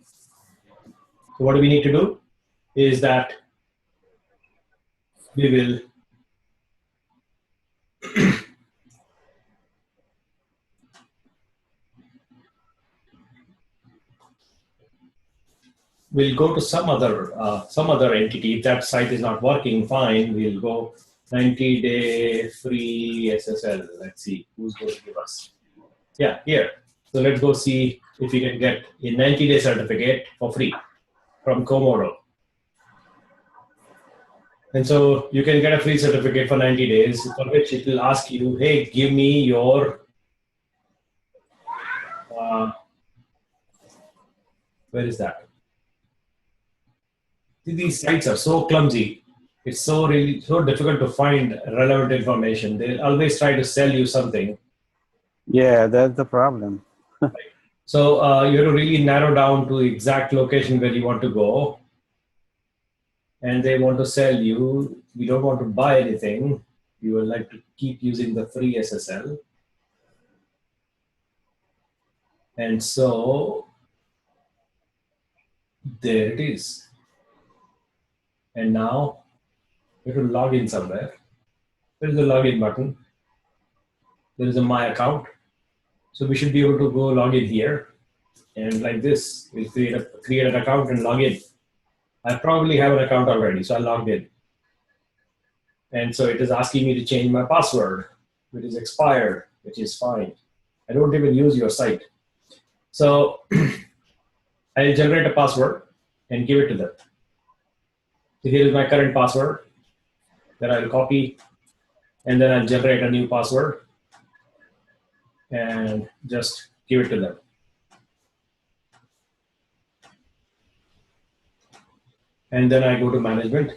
So what do we need to do is that we will we'll go to some other entity. If that site is not working, fine. We'll go 90-day free SSL. Let's see who's going to give us. Yeah, here. So let's go see if we can get a 90-day certificate for free from Komodo. And so you can get a free certificate for 90 days, for which it will ask you, hey, give me your, where is that? These sites are so clumsy. It's so difficult to find relevant information. They'll always try to sell you something. Yeah, that's the problem. So you have to really narrow down to the exact location where you want to go. And they want to sell you. We don't want to buy anything. We would like to keep using the free SSL. And so there it is. And now you have to log in somewhere. There is a login button. There is a My Account. So we should be able to go log in here. And like this, we'll create an account and log in. I probably have an account already, so I logged in. And so it is asking me to change my password, which is expired, which is fine. I don't even use your site. So I'll generate a password and give it to them. So here is my current password that I'll copy, and then I'll generate a new password and just give it to them. And then I go to management,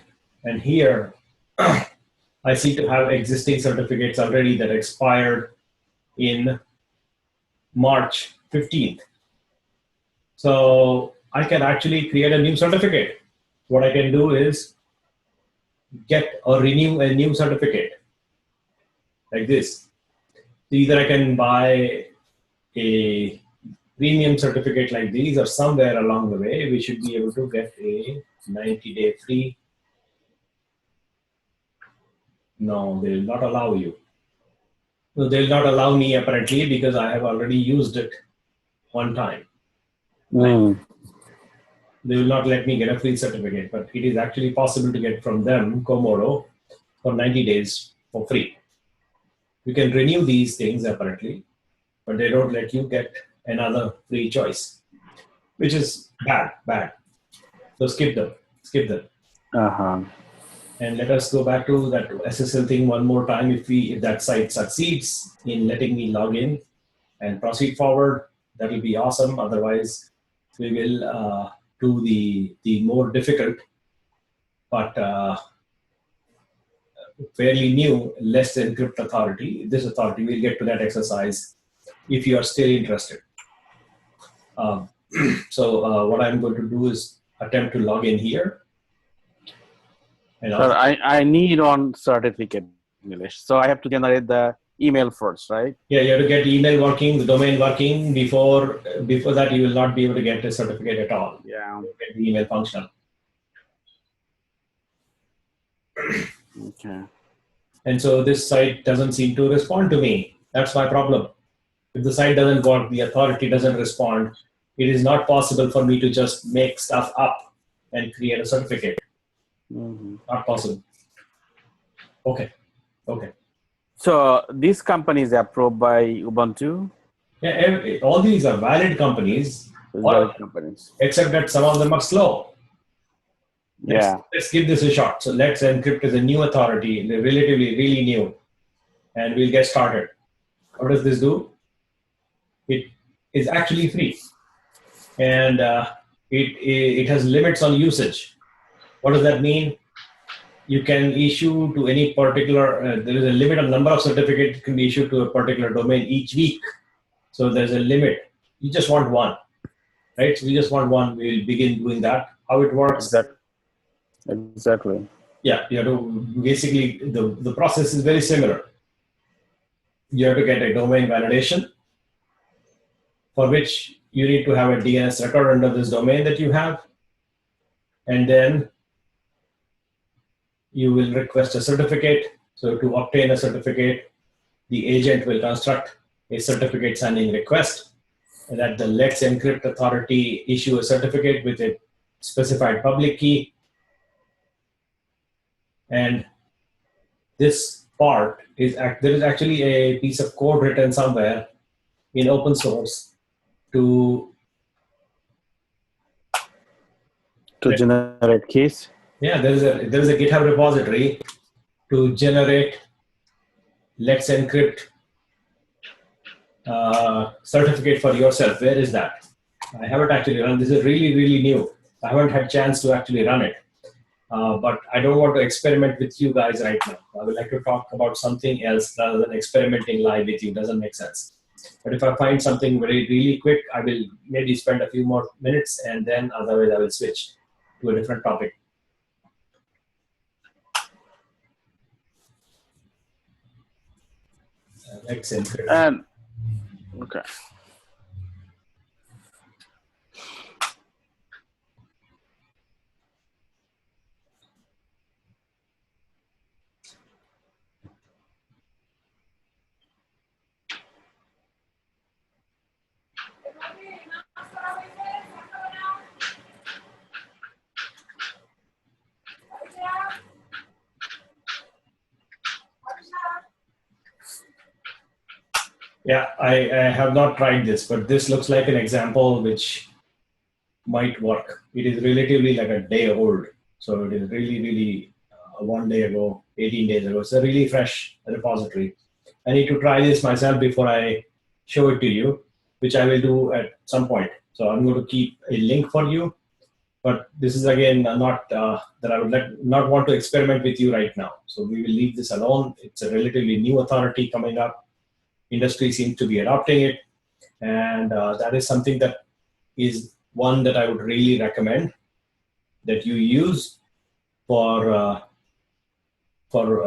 and here I see to have existing certificates already that expired in March 15th. So I can actually create a new certificate. What I can do is get or renew a new certificate like this. So either I can buy a premium certificate like these, or somewhere along the way we should be able to get a 90-day free. No, they will not allow you. So they will not allow me apparently because I have already used it one time. They will not let me get a free certificate, but it is actually possible to get from them, Komodo, for 90 days for free. You can renew these things apparently, but they don't let you get another free choice, which is bad. So skip them. And let us go back to that SSL thing one more time. If that site succeeds in letting me log in and proceed forward, that will be awesome. Otherwise, we will do the more difficult, but fairly new, less encrypt authority. This authority, we'll get to that exercise if you are still interested. So what I'm going to do is attempt to log in here. Sir, I need on certificate English. So I have to generate the email first, right? Yeah, you have to get email working, the domain working. Before that, you will not be able to get a certificate at all. Yeah. Get the email functional. Okay. And so this site doesn't seem to respond to me. That's my problem. If the site doesn't work, the authority doesn't respond, it is not possible for me to just make stuff up and create a certificate. Mhm. Not possible. Okay. So this company is approved by Ubuntu? Yeah, all these are valid companies, Valid companies. except that some of them are slow. Yeah. Let's give this a shot. So Let's Encrypt is a new authority, they're relatively really new, and we'll get started. What does this do? It is actually free, and it has limits on usage. What does that mean? You can issue to any particular, there is a limit on number of certificates can be issued to a particular domain each week. So there's a limit. You just want one, right? So we just want one. We'll begin doing that. How it works? Exactly. Yeah, you have to basically, the process is very similar. You have to get a domain validation, for which you need to have a DNS record under this domain that you have. And then you will request a certificate. So to obtain a certificate, the agent will construct a certificate signing request, and that the Let's Encrypt authority issue a certificate with a specified public key. And this part is, there is actually a piece of code written somewhere in open source to generate keys. Yeah, there is a GitHub repository to generate Let's Encrypt certificate for yourself. Where is that? I haven't actually run. This is really, really new. I haven't had a chance to actually run it. But I don't want to experiment with you guys right now. I would like to talk about something else rather than experimenting live with you. Doesn't make sense. But if I find something really quick, I will maybe spend a few more minutes, and then otherwise I will switch to a different topic. Let's encrypt. And okay. Yeah, I have not tried this, but this looks like an example which might work. It is relatively like a day old. So it is really 1 day ago, 18 days ago. It's a really fresh repository. I need to try this myself before I show it to you, which I will do at some point. So I'm going to keep a link for you. But this is again not that I would not want to experiment with you right now. So we will leave this alone. It's a relatively new authority coming up. Industry seems to be adopting it, and that is something that is one that I would really recommend that you use for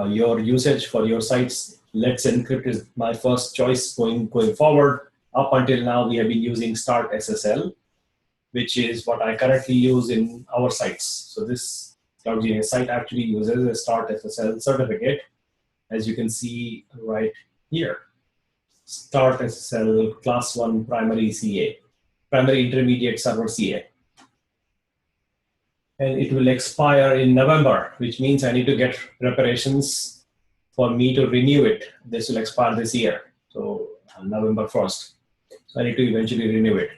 your usage for your sites. Let's Encrypt is my first choice going forward. Up until now, we have been using Start SSL, which is what I currently use in our sites. So this Cloud Genius site actually uses a Start SSL certificate, as you can see right here. Start SSL Class 1 Primary CA, Primary Intermediate Server CA. And it will expire in November, which means I need to get preparations for me to renew it. This will expire this year, so November 1st. So I need to eventually renew it.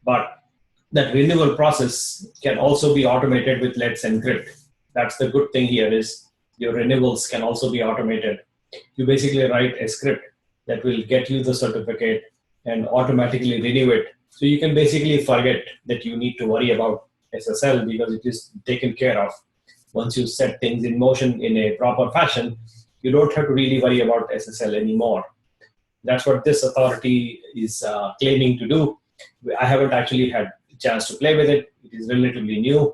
But that renewal process can also be automated with Let's Encrypt. That's the good thing here is your renewals can also be automated. You basically write a script that will get you the certificate and automatically renew it. So you can basically forget that you need to worry about SSL because it is taken care of. Once you set things in motion in a proper fashion, you don't have to really worry about SSL anymore. That's what this authority is claiming to do. I haven't actually had a chance to play with it. It is relatively new.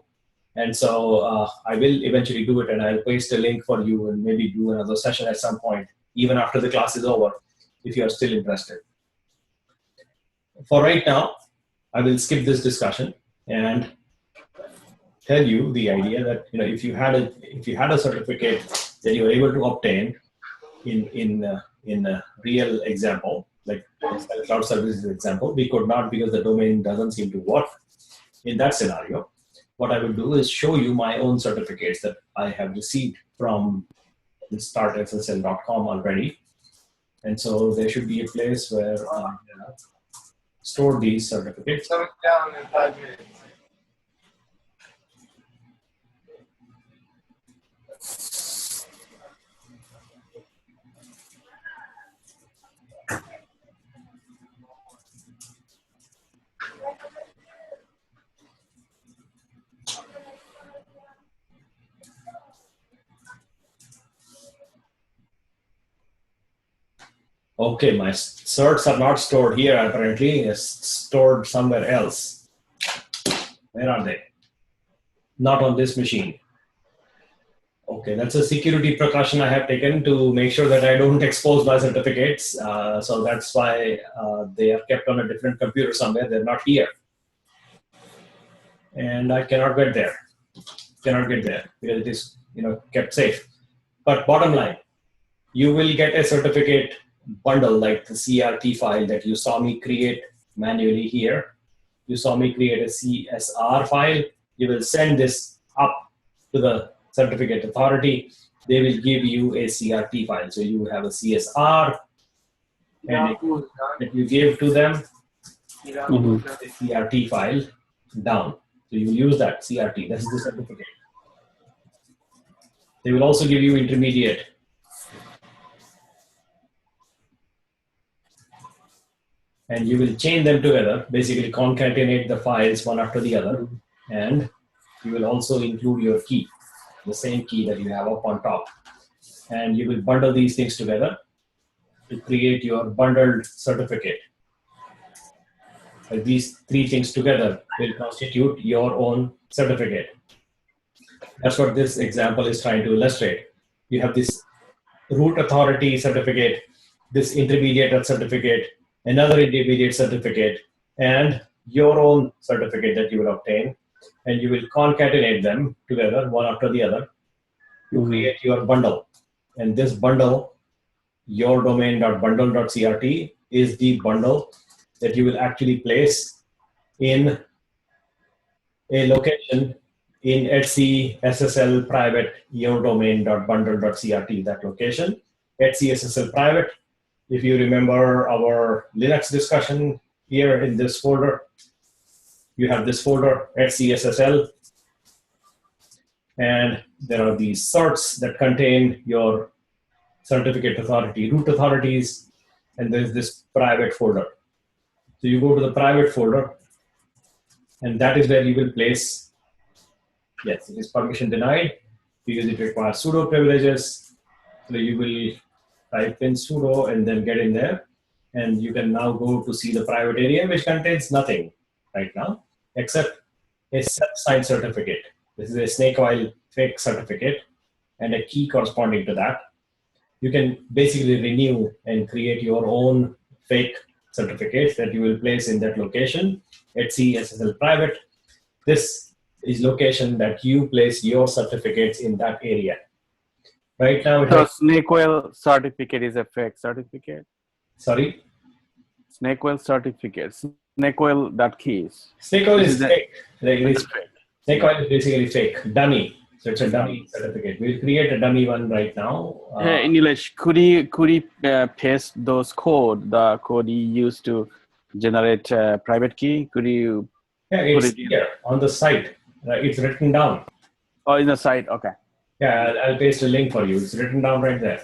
And so I will eventually do it, and I'll paste a link for you and maybe do another session at some point even after the class is over, if you are still interested. For right now, I will skip this discussion and tell you the idea that if you had a certificate that you were able to obtain in a real example, like cloud services example, we could not because the domain doesn't seem to work. In that scenario, what I will do is show you my own certificates that I have received from the startssl.com already. And so there should be a place where I store these certificates. Coming down in 5 minutes. Okay, my certs are not stored here apparently. It's stored somewhere else. Where are they? Not on this machine. Okay, that's a security precaution I have taken to make sure that I don't expose my certificates. So that's why they are kept on a different computer somewhere. They're not here. And I cannot get there. Cannot get there because it is kept safe. But bottom line, you will get a certificate bundle like the CRT file that you saw me create manually here. You saw me create a CSR file. You will send this up to the certificate authority. They will give you a CRT file. So you have a CSR and that you give to them the CRT file down. So you will use that CRT. That is the certificate. They will also give you intermediate. And you will chain them together, basically concatenate the files one after the other. And you will also include your key, the same key that you have up on top. And you will bundle these things together to create your bundled certificate. Like these three things together will constitute your own certificate. That's what this example is trying to illustrate. You have this root authority certificate, this intermediate certificate, another intermediate certificate, and your own certificate that you will obtain, and you will concatenate them together one after the other to create your bundle. And this bundle, your domain.bundle.crt, is the bundle that you will actually place in a location in Etsy SSL private your domain.bundle.crt, that location, Etsy SSL private. If you remember our Linux discussion here in this folder, you have this folder, Etsy SSL, and there are these certs that contain your certificate authority, root authorities, and there's this private folder. So you go to the private folder, and that is where you will place, yes, it is permission denied because it requires sudo privileges. So you will type in sudo and then get in there, and you can now go to see the private area, which contains nothing right now except a self-signed certificate. This is a snake oil fake certificate and a key corresponding to that. You can basically renew and create your own fake certificates that you will place in that location, Etsy SSL private. This is location that you place your certificates in that area. Right now, So SnakeWhale certificate is a fake certificate. Sorry? SnakeWhale certificate. SnakeWhale.keys. Snake oil is fake. Like It's this. fake. Snake oil is basically fake, dummy. So it's a dummy certificate. We'll create a dummy one right now. Hey, Nilesh, could you paste those code, the code you used to generate private key? Could you? Yeah, it's put it in? here on the site. It's written down. Oh, in the site. Okay. Yeah, I'll paste a link for you. It's written down right there.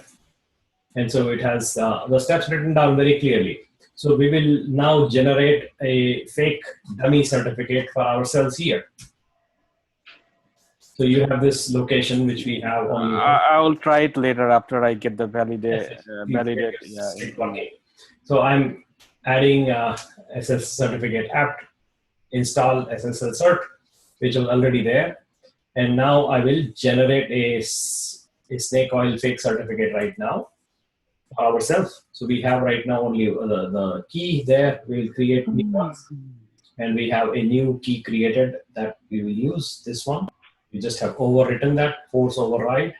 And so it has the steps written down very clearly. So we will now generate a fake dummy certificate for ourselves here. So you have this location which we have on. I will try it later after I get the validate. It's working. So I'm adding SS certificate apt install SSL cert, which is already there. And now I will generate a snake oil fake certificate right now. ourselves. So we have right now only the key there. We'll create new ones. And we have a new key created that we will use, this one. We just have overwritten that, force override.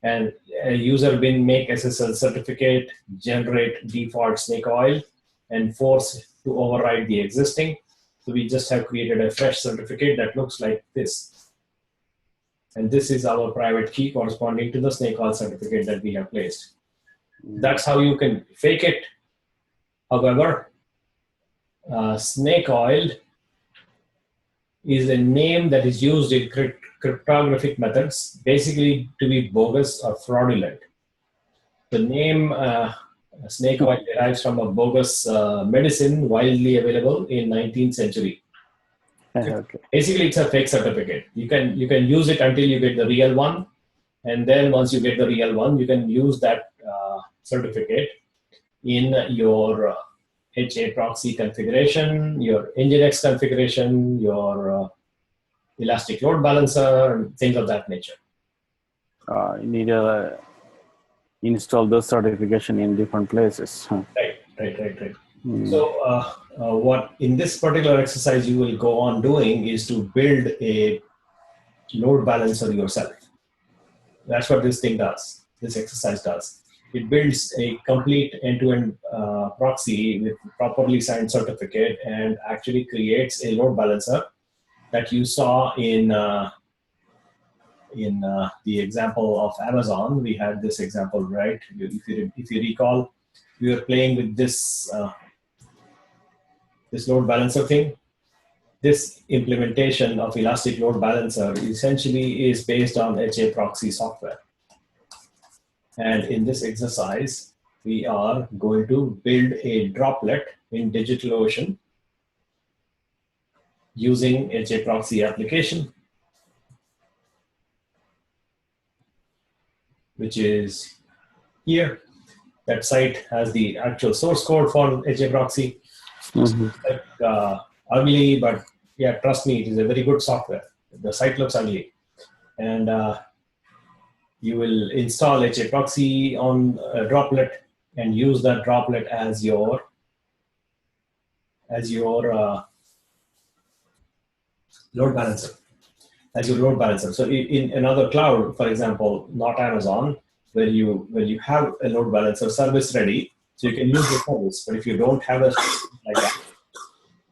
And a user bin make SSL certificate, generate default snake oil, and force to override the existing. So we just have created a fresh certificate that looks like this. And this is our private key corresponding to the snake oil certificate that we have placed. That's how you can fake it. However, snake oil is a name that is used in cryptographic methods, basically to be bogus or fraudulent. The name snake oil derives from a bogus medicine widely available in 19th century. Okay. Basically, it's a fake certificate. You can use it until you get the real one, and then once you get the real one, you can use that certificate in your HA proxy configuration, your Nginx configuration, your Elastic Load Balancer, and things of that nature. You need to install those certification in different places. Huh? Right. So what in this particular exercise you will go on doing is to build a load balancer yourself. That's what this thing does, this exercise does. It builds a complete end-to-end proxy with properly signed certificate and actually creates a load balancer that you saw in the example of Amazon. We had this example, right? If you recall, we were playing with this this load balancer thing. This implementation of Elastic Load Balancer essentially is based on HA proxy software. And in this exercise, we are going to build a droplet in DigitalOcean using HA proxy application, which is here. That site has the actual source code for HA proxy. Mm-hmm. It's like, ugly, but yeah, trust me, it is a very good software. The site looks ugly. And you will install HA proxy on a droplet and use that droplet as your load balancer. So in another cloud, for example, not Amazon, where you have a load balancer service ready, so you can use the service. But if you don't have a like that,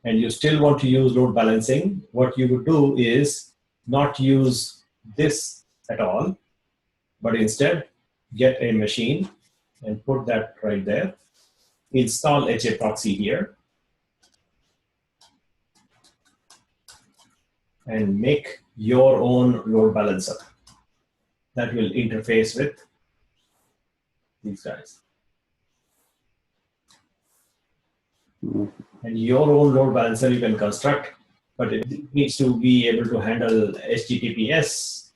and you still want to use load balancing, what you would do is not use this at all, but instead get a machine and put that right there. Install HA proxy here and make your own load balancer that will interface with these guys. And your own load balancer you can construct, but it needs to be able to handle HTTPS,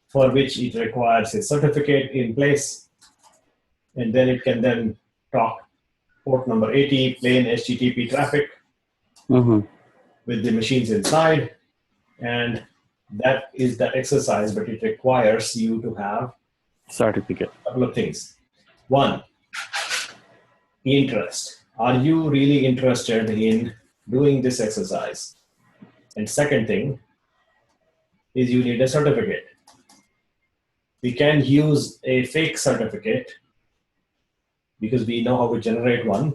for which it requires a certificate in place, and then it can then talk port number 80, plain HTTP traffic with the machines inside, and that is the exercise, but it requires you to have Certificate. a couple of things. One, interest. Are you really interested in doing this exercise? And second thing is you need a certificate. We can use a fake certificate because we know how to generate one,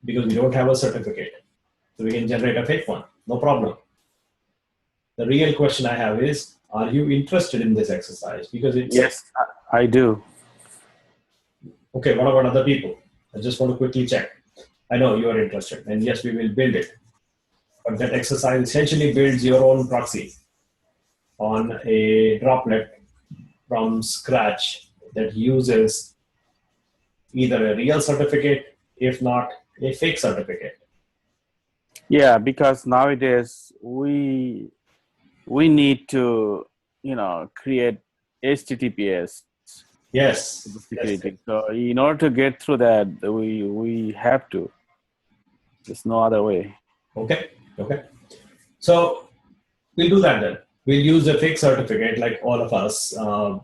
because we don't have a certificate. So we can generate a fake one, no problem. The real question I have is, are you interested in this exercise? Because it's... Yes, I do. Okay, what about other people? I just want to quickly check. I know you are interested, and yes, we will build it. But that exercise essentially builds your own proxy on a droplet from scratch that uses either a real certificate, if not a fake certificate. Yeah, because nowadays we need to, create HTTPS. Yes. Security. So in order to get through that, we have to. There's no other way. Okay. So we'll do that then. We'll use a fake certificate like all of us,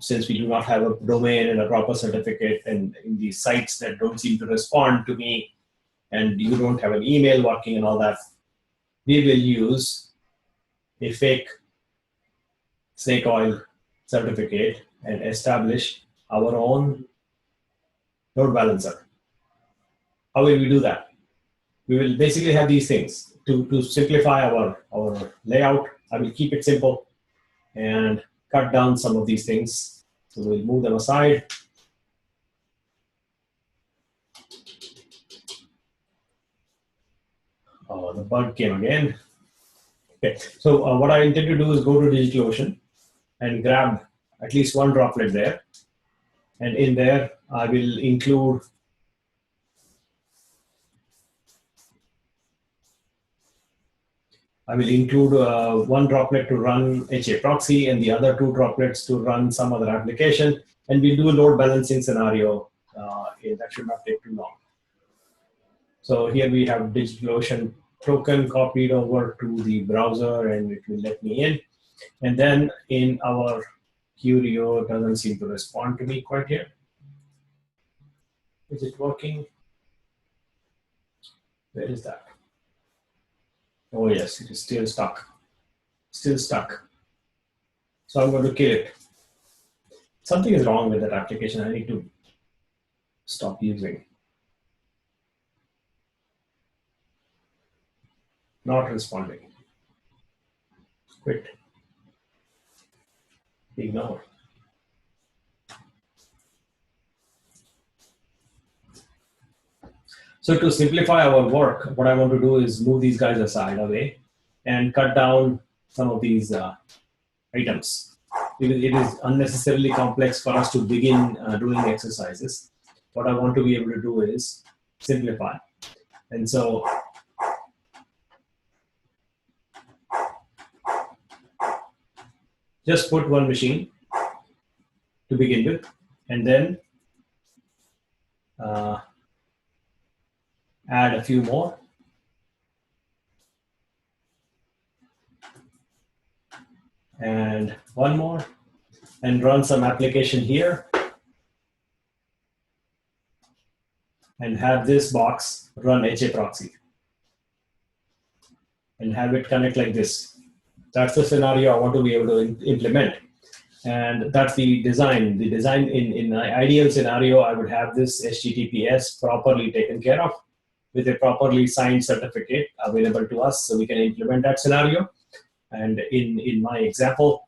since we do not have a domain and a proper certificate, and in these sites that don't seem to respond to me, and you don't have an email working and all that, we will use a fake snake oil certificate and establish our own load balancer. How will we do that? We will basically have these things. To simplify our layout, I will keep it simple and cut down some of these things. So we'll move them aside. Oh, the bug came again. Okay, so what I intend to do is go to DigitalOcean and grab at least one droplet there. And in there, I will include one droplet to run HA proxy and the other two droplets to run some other application. And we'll do a load balancing scenario. That should not take too long. So here we have DigitalOcean token copied over to the browser, and it will let me in. And then in our Curio, doesn't seem to respond to me quite yet. Is it working? Where is that? Oh yes, it is still stuck. Still stuck. So I'm going to kill it. Something is wrong with that application. I need to stop using. Not responding. Quit. Ignore. So to simplify our work, what I want to do is move these guys aside away and cut down some of these items. It is unnecessarily complex for us to begin doing exercises. What I want to be able to do is simplify. And so just put one machine to begin with, and then add a few more. And one more, and run some application here. And have this box run HA proxy. And have it connect like this. That's the scenario I want to be able to implement. And that's the design. The design in an ideal scenario, I would have this HTTPS properly taken care of with a properly signed certificate available to us so we can implement that scenario. And in my example,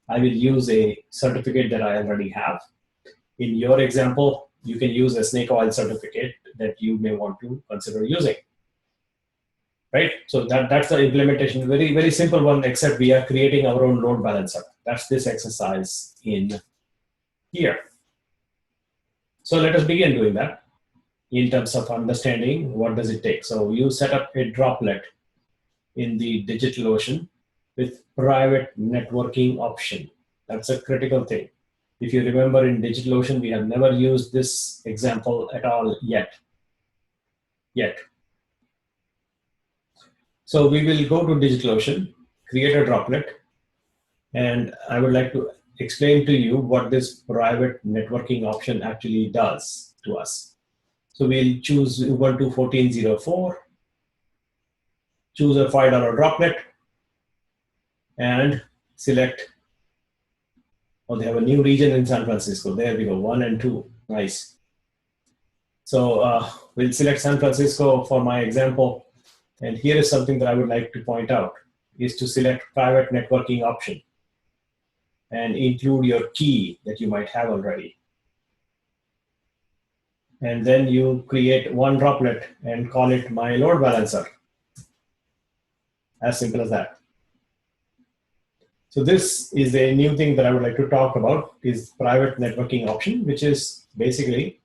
I will use a certificate that I already have. In your example, you can use a snake oil certificate that you may want to consider using. Right? So that's the implementation. Very, very simple one, except we are creating our own load balancer. That's this exercise in here. So let us begin doing that in terms of understanding what does it take. So you set up a droplet in the DigitalOcean with private networking option. That's a critical thing. If you remember, in DigitalOcean, we have never used this example at all yet. So we will go to DigitalOcean, create a droplet, and I would like to explain to you what this private networking option actually does to us. So we'll choose Ubuntu 14.04, choose a $5 droplet, and select, oh, they have a new region in San Francisco. There we go, 1 and 2, nice. So we'll select San Francisco for my example. And here is something that I would like to point out, is to select private networking option and include your key that you might have already. And then you create one droplet and call it my load balancer. As simple as that. So this is a new thing that I would like to talk about, is private networking option, which is basically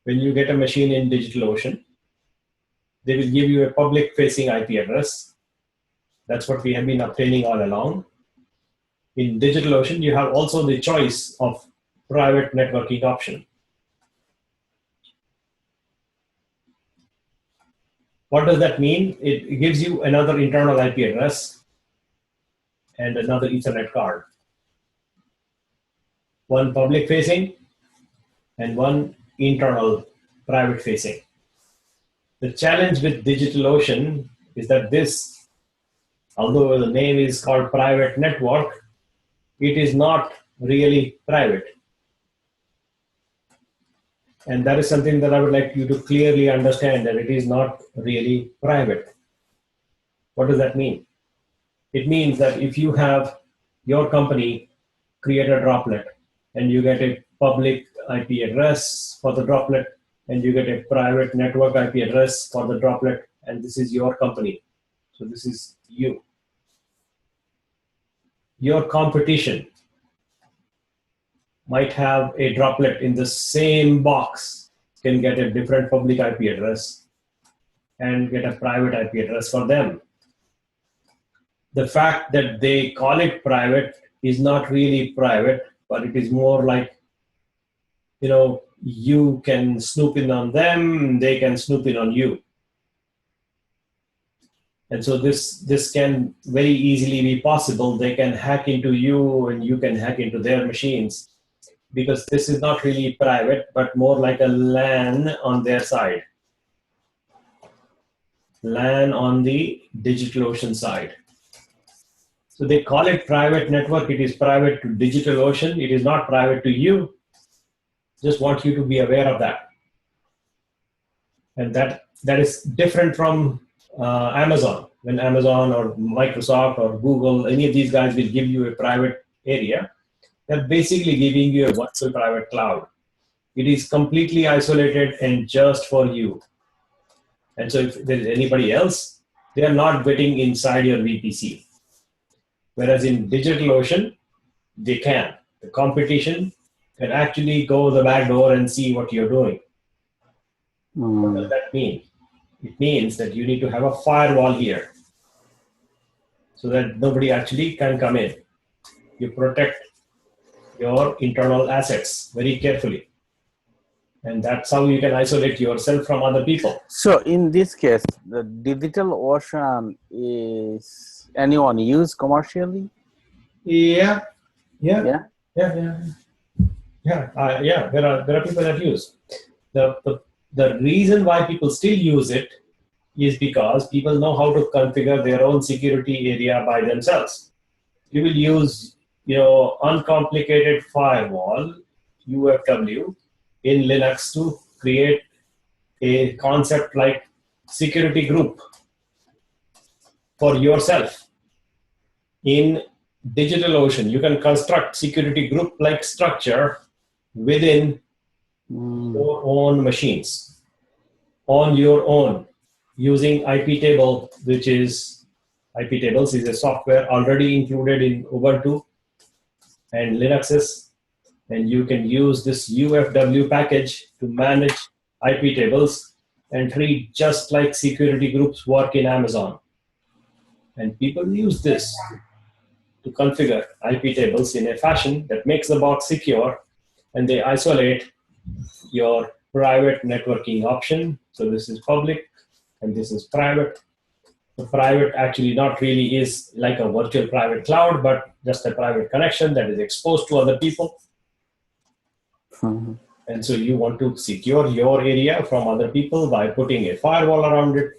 when you get a machine in DigitalOcean, they will give you a public facing IP address. That's what we have been obtaining all along. In DigitalOcean, you have also the choice of private networking option. What does that mean? It gives you another internal IP address, and another Ethernet card. One public facing and one internal private facing. The challenge with DigitalOcean is that this, although the name is called private network, it is not really private. And that is something that I would like you to clearly understand, that it is not really private. What does that mean? It means that if you have your company create a droplet and you get a public IP address for the droplet and you get a private network IP address for the droplet, and this is your company. So this is you. Your competition might have a droplet in the same box, can get a different public IP address and get a private IP address for them. The fact that they call it private is not really private, but it is more like, you know, you can snoop in on them, they can snoop in on you. And so this can very easily be possible. They can hack into you and you can hack into their machines, because this is not really private, but more like a LAN on their side. LAN on the DigitalOcean side. So they call it private network. It is private to DigitalOcean. It is not private to you. Just want you to be aware of that. And that is different from Amazon. When Amazon or Microsoft or Google, any of these guys will give you a private area, they're basically giving you a virtual private cloud. It is completely isolated and just for you. And so if there's anybody else, they are not getting inside your VPC. Whereas in DigitalOcean, they can. The competition can actually go the back door and see what you're doing. What does that mean? It means that you need to have a firewall here so that nobody actually can come in. You protect your internal assets very carefully. And that's how you can isolate yourself from other people. So in this case, the DigitalOcean is anyone use commercially? Yeah. Yeah. There are people that use. The reason why people still use it is because people know how to configure their own security area by themselves. You will use, uncomplicated firewall, UFW, in Linux to create a concept like security group for yourself. In DigitalOcean, you can construct security group like structure within your own machines, on your own, using iptable, which is iptables is a software already included in Ubuntu and Linuxes. And you can use this UFW package to manage iptables and treat just like security groups work in Amazon. And people use this to configure iptables in a fashion that makes the box secure, and they isolate your private networking option. So this is public and this is private. The private actually not really is like a virtual private cloud, but just a private connection that is exposed to other people. And so you want to secure your area from other people by putting a firewall around it.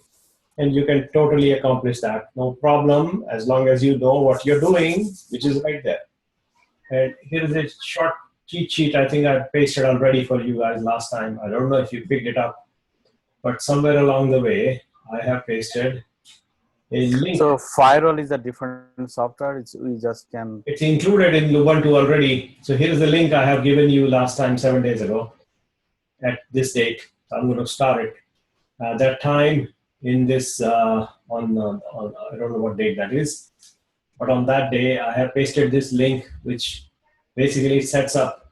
And you can totally accomplish that. No problem, as long as you know what you're doing, which is right there. And here is a short cheat sheet. I think I pasted already for you guys last time. I don't know if you picked it up, but somewhere along the way, I have pasted a link. So firewall is a different software. We just can. It's included in Ubuntu already. So here's the link I have given you last time, 7 days ago, at this date. I'm going to start it. That time in this, I don't know what date that is, but on that day, I have pasted this link, which basically sets up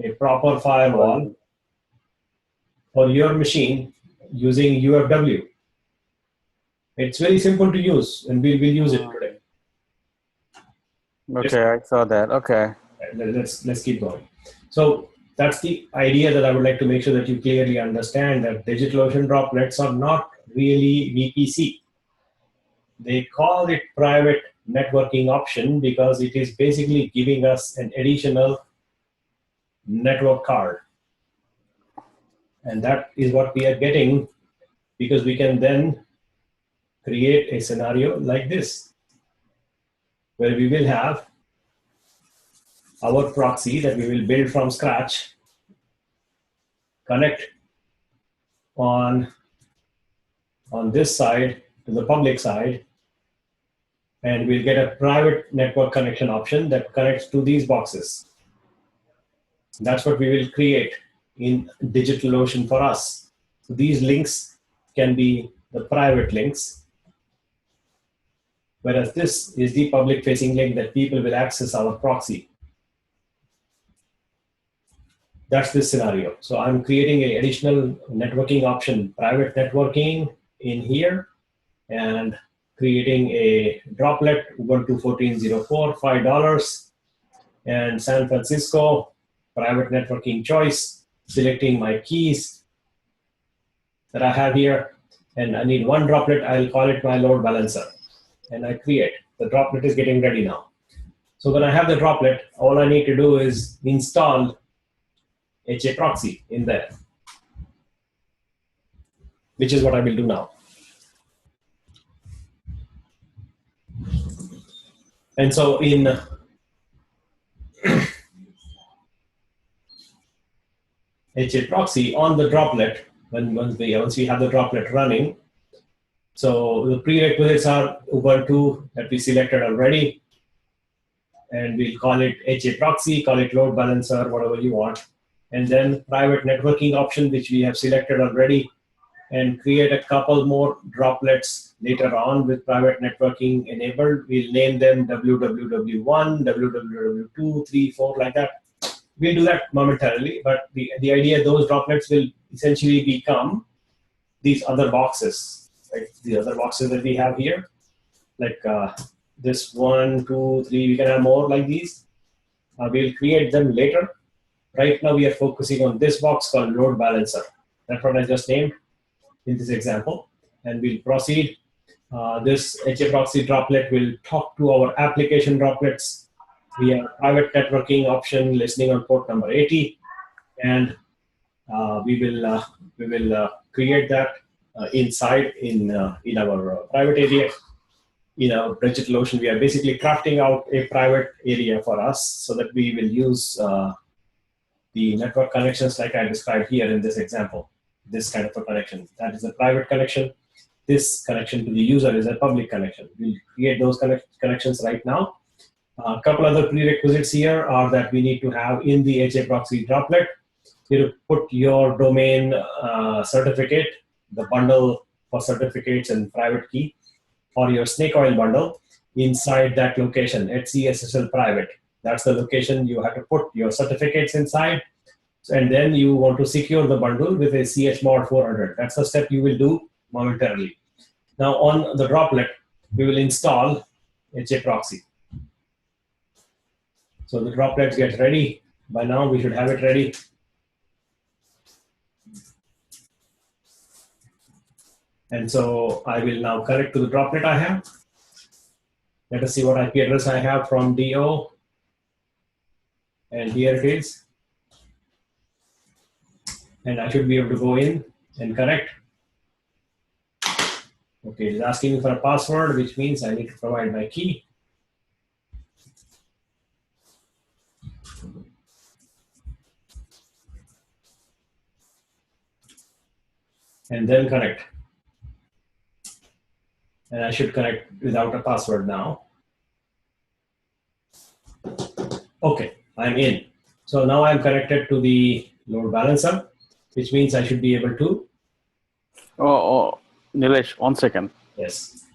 a proper firewall for your machine using UFW. It's very simple to use, and we'll use it today. Okay, I saw that. Okay. Let's keep going. So that's the idea that I would like to make sure that you clearly understand, that DigitalOcean droplets are not really VPC. They call it private networking option because it is basically giving us an additional network card. And that is what we are getting because we can then create a scenario like this, where we will have our proxy that we will build from scratch, connect on this side to the public side, and we'll get a private network connection option that connects to these boxes. That's what we will create in DigitalOcean for us. So these links can be the private links, whereas this is the public facing link that people will access our proxy. That's this scenario. So I'm creating an additional networking option, private networking in here, and creating a droplet, Ubuntu 14.04, $5, and San Francisco, private networking choice, selecting my keys that I have here, and I need one droplet. I'll call it my load balancer, and I create. The droplet is getting ready now. So when I have the droplet, all I need to do is install HA proxy in there, which is what I will do now. And so in HA proxy on the droplet, once we have the droplet running, so the prerequisites are Ubuntu that we selected already, and we'll call it HA proxy, call it load balancer, whatever you want, and then private networking option, which we have selected already, and create a couple more droplets later on with private networking enabled. We'll name them www1, www2, 3, 4, like that. We'll do that momentarily, but the idea, those droplets will essentially become these other boxes, right? The other boxes that we have here, like this 1, 2, 3, we can have more like these. We'll create them later. Right now we are focusing on this box called load balancer. That's what I just named in this example. And we'll proceed. This HA proxy droplet will talk to our application droplets. We have private networking option listening on port number 80, and we will create that inside in our private area. In our DigitalOcean, we are basically crafting out a private area for us so that we will use the network connections like I described here in this example. This kind of a connection, that is a private connection. This connection to the user is a public connection. We'll create those connections right now. A couple other prerequisites here are that we need to have in the HA proxy droplet, you put your domain certificate, the bundle for certificates and private key, or your snake oil bundle inside that location, HCSSL private. That's the location you have to put your certificates inside. And then you want to secure the bundle with a chmod 400. That's the step you will do momentarily. Now on the droplet, we will install HA proxy. So the droplet gets ready. By now we should have it ready. And so I will now connect to the droplet I have. Let us see what IP address I have from DO. And here it is. And I should be able to go in and connect. Okay, it's asking me for a password, which means I need to provide my key. And then connect. And I should connect without a password now. Okay, I'm in. So now I'm connected to the load balancer, which means I should be able to. Oh, Nilesh, 1 second. Yes.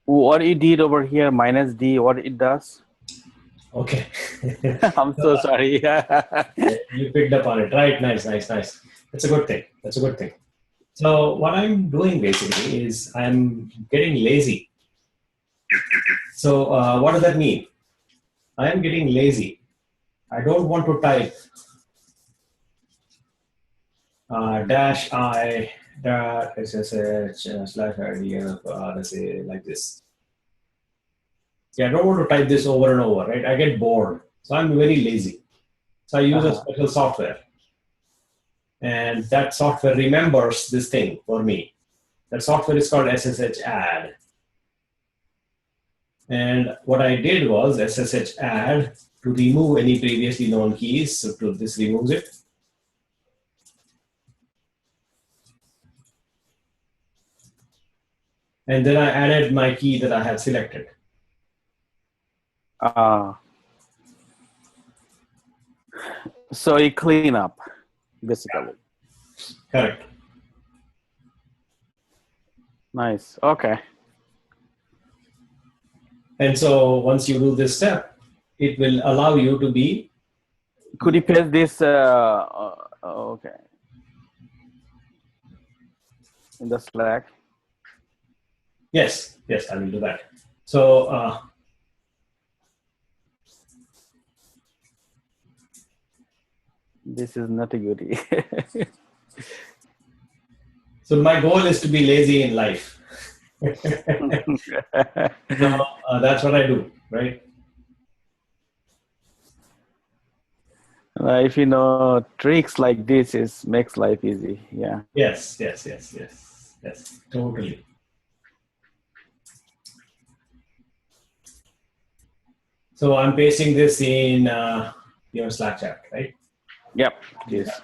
What you did over here, -D, what it does? Okay. I'm so sorry. You picked up on it, right? Nice. That's a good thing. That's a good thing. So what I'm doing basically is I'm getting lazy. So what does that mean? I am getting lazy. I don't want to type -i .ssh /id let's say like this. Yeah, I don't want to type this over and over, right? I get bored. So I'm very lazy. So I use a special software. And that software remembers this thing for me. That software is called SSH add. And what I did was SSH add to remove any previously known keys. So this removes it. And then I added my key that I had selected. So you clean up, basically. Correct. Nice. Okay. And so once you do this step, it will allow you to be. Could you paste this? Okay. In the Slack. Yes, I will do that. So this is not a goodie. so my goal is to be lazy in life. So, that's what I do, right? If you know tricks like this, makes life easy. Yeah. Yes, totally. So I'm pasting this in your Slack chat, right? Yep. Yes.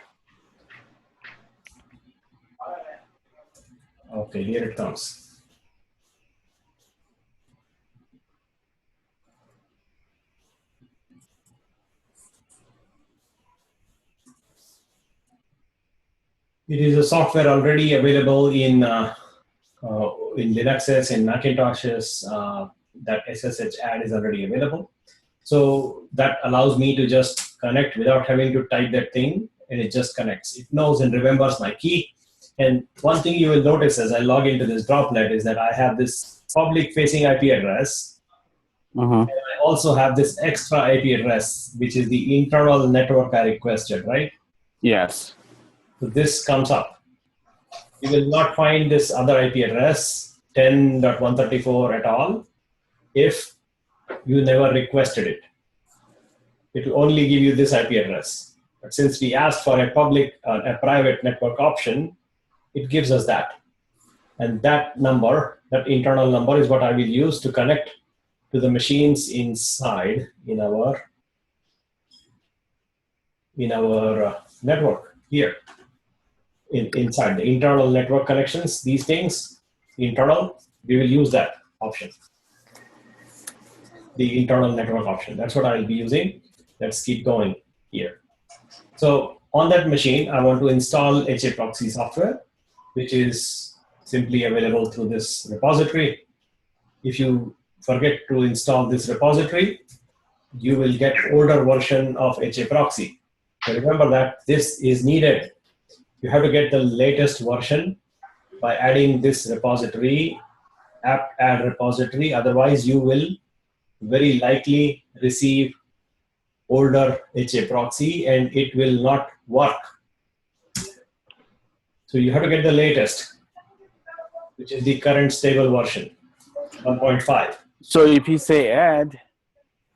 Okay, here it comes. It is a software already available in Linuxes, in Macintoshes. That SSH add is already available. So that allows me to just connect without having to type that thing, and it just connects. It knows and remembers my key. And one thing you will notice as I log into this droplet is that I have this public-facing IP address. And I also have this extra IP address, which is the internal network I requested, right? Yes. So this comes up. You will not find this other IP address, 10.134 at all, if you never requested it. It will only give you this IP address. But since we asked for a private network option, it gives us that. And that number, that internal number, is what I will use to connect to the machines inside in our network here. Inside the internal network connections, these things, internal, we will use that option. The internal network option. That's what I'll be using. Let's keep going here. So on that machine, I want to install HA proxy software, which is simply available through this repository. If you forget to install this repository, you will get older version of HA proxy. So remember that this is needed. You have to get the latest version by adding this repository, apt add repository. Otherwise, you will very likely receive older HA proxy and it will not work. So you have to get the latest, which is the current stable version, 1.5. So if you say add,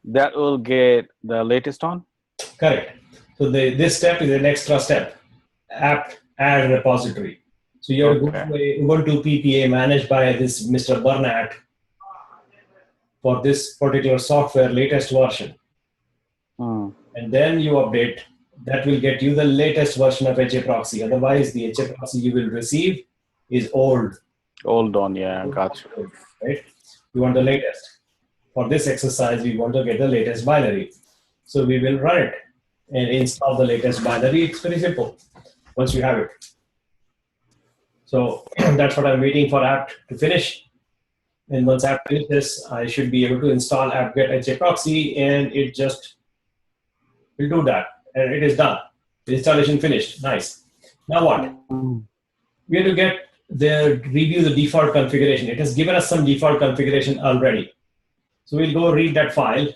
that will get the latest one? Correct. So this step is an extra step, apt add repository. So you have to go to a Ubuntu PPA managed by this Mr. Bernat for this particular software latest version. And then you update. That will get you the latest version of HA proxy. Otherwise, the HA proxy you will receive is old. Old on, yeah, gotcha. Right? We want the latest. For this exercise, we want to get the latest binary. So we will run it and install the latest binary. It's very simple once you have it. So that's what I'm waiting for apt to finish. And once apt finishes, I should be able to install apt-get HA proxy, and it just will do that. And it is done. The installation finished. Nice. Now what? We have to review the default configuration. It has given us some default configuration already. So we'll go read that file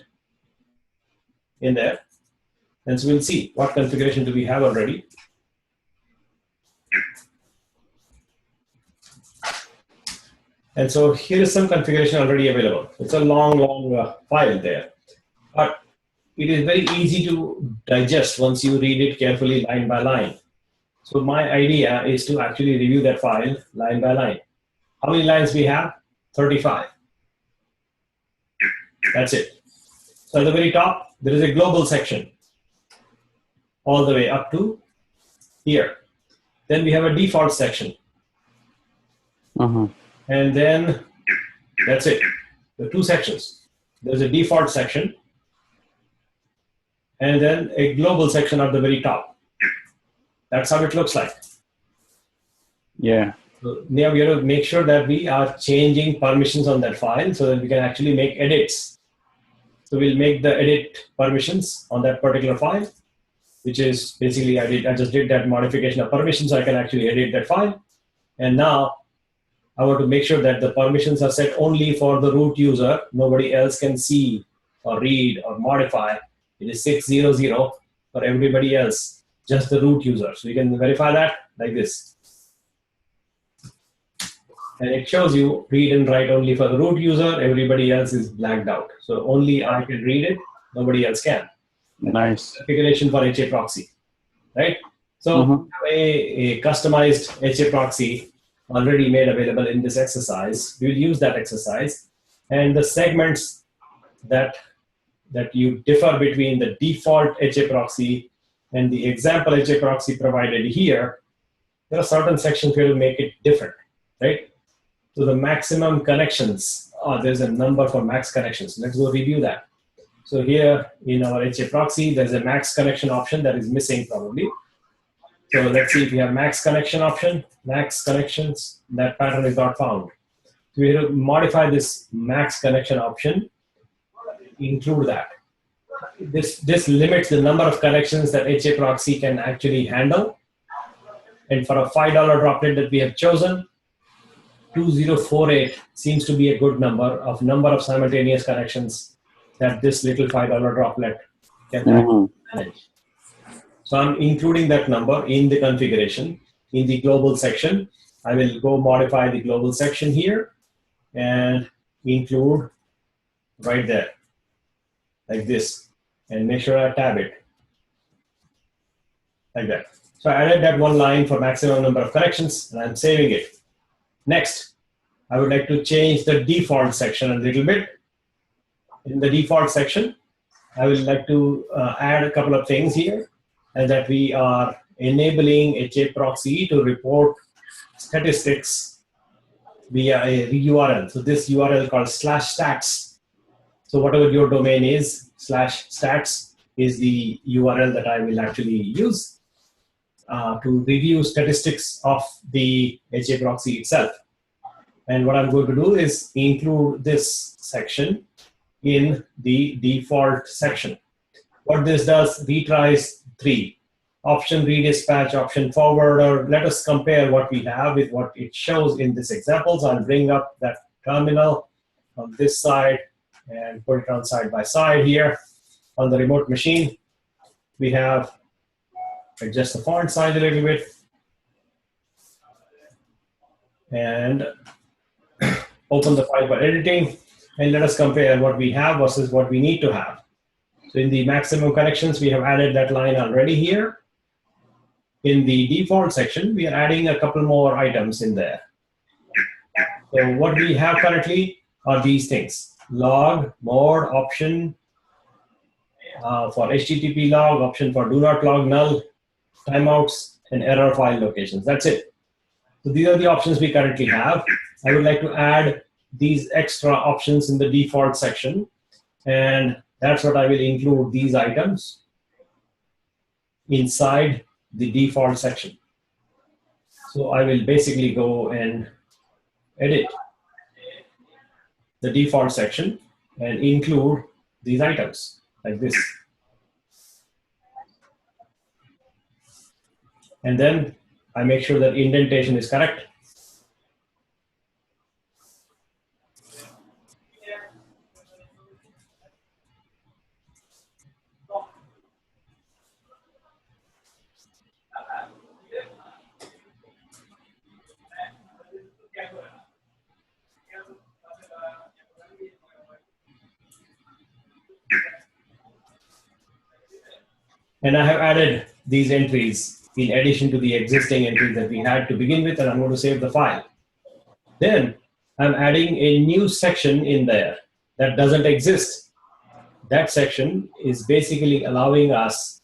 in there. And so we'll see what configuration do we have already. And so here is some configuration already available. It's a long file there. But it is very easy to digest once you read it carefully line by line. So my idea is to actually review that file line by line. How many lines we have? 35. That's it. So at the very top, there is a global section all the way up to here. Then we have a default section. And then that's it. The two sections. There's a default section and then a global section at the very top. That's how it looks like. Yeah. So now we have to make sure that we are changing permissions on that file so that we can actually make edits. So we'll make the edit permissions on that particular file, which is basically I just did that modification of permissions so I can actually edit that file. And now I want to make sure that the permissions are set only for the root user. Nobody else can see or read or modify. It is 600 for everybody else, just the root user. So you can verify that like this. And it shows you read and write only for the root user. Everybody else is blacked out. So only I can read it. Nobody else can. Nice. Configuration for HA proxy, right? So a customized HA proxy already made available in this exercise. We'll use that exercise. And the segments that you differ between the default HA proxy and the example HA proxy provided here, there are certain sections where to make it different, right? So the maximum connections, there's a number for max connections. Let's go review that. So here in our HA proxy, there's a max connection option that is missing probably. So let's see if we have max connection option, max connections, that pattern is not found. So we have to modify this max connection option, include that. This limits the number of connections that HA proxy can actually handle. And for a $5 droplet that we have chosen, 2048 seems to be a good number of simultaneous connections that this little $5 droplet can manage. So I'm including that number in the configuration in the global section. I will go modify the global section here and include right there like this and make sure I tab it like that. So I added that one line for maximum number of connections and I'm saving it. Next, I would like to change the default section a little bit. In the default section, I would like to add a couple of things here, and that we are enabling HA proxy to report statistics via a URL. So this URL called /stats. So whatever your domain is, /stats is the URL that I will actually use to review statistics of the HA proxy itself. And what I'm going to do is include this section in the default section. What this does, retries 3. Option redispatch, option forwarder. Let us compare what we have with what it shows in this example. So I'll bring up that terminal on this side and put it on side by side here. On the remote machine, we have adjust the font size a little bit and open the file for editing, and let us compare what we have versus what we need to have. So in the maximum connections, we have added that line already here. In the default section, we are adding a couple more items in there. So what we have currently are these things: log, mode, option for HTTP log, option for do not log, null, timeouts, and error file locations. That's it. So these are the options we currently have. I would like to add these extra options in the default section, and that's what I will include, these items inside the default section. So I will basically go and edit the default section and include these items like this. And then I make sure that indentation is correct. And I have added these entries in addition to the existing entries that we had to begin with, and I'm going to save the file. Then I'm adding a new section in there that doesn't exist. That section is basically allowing us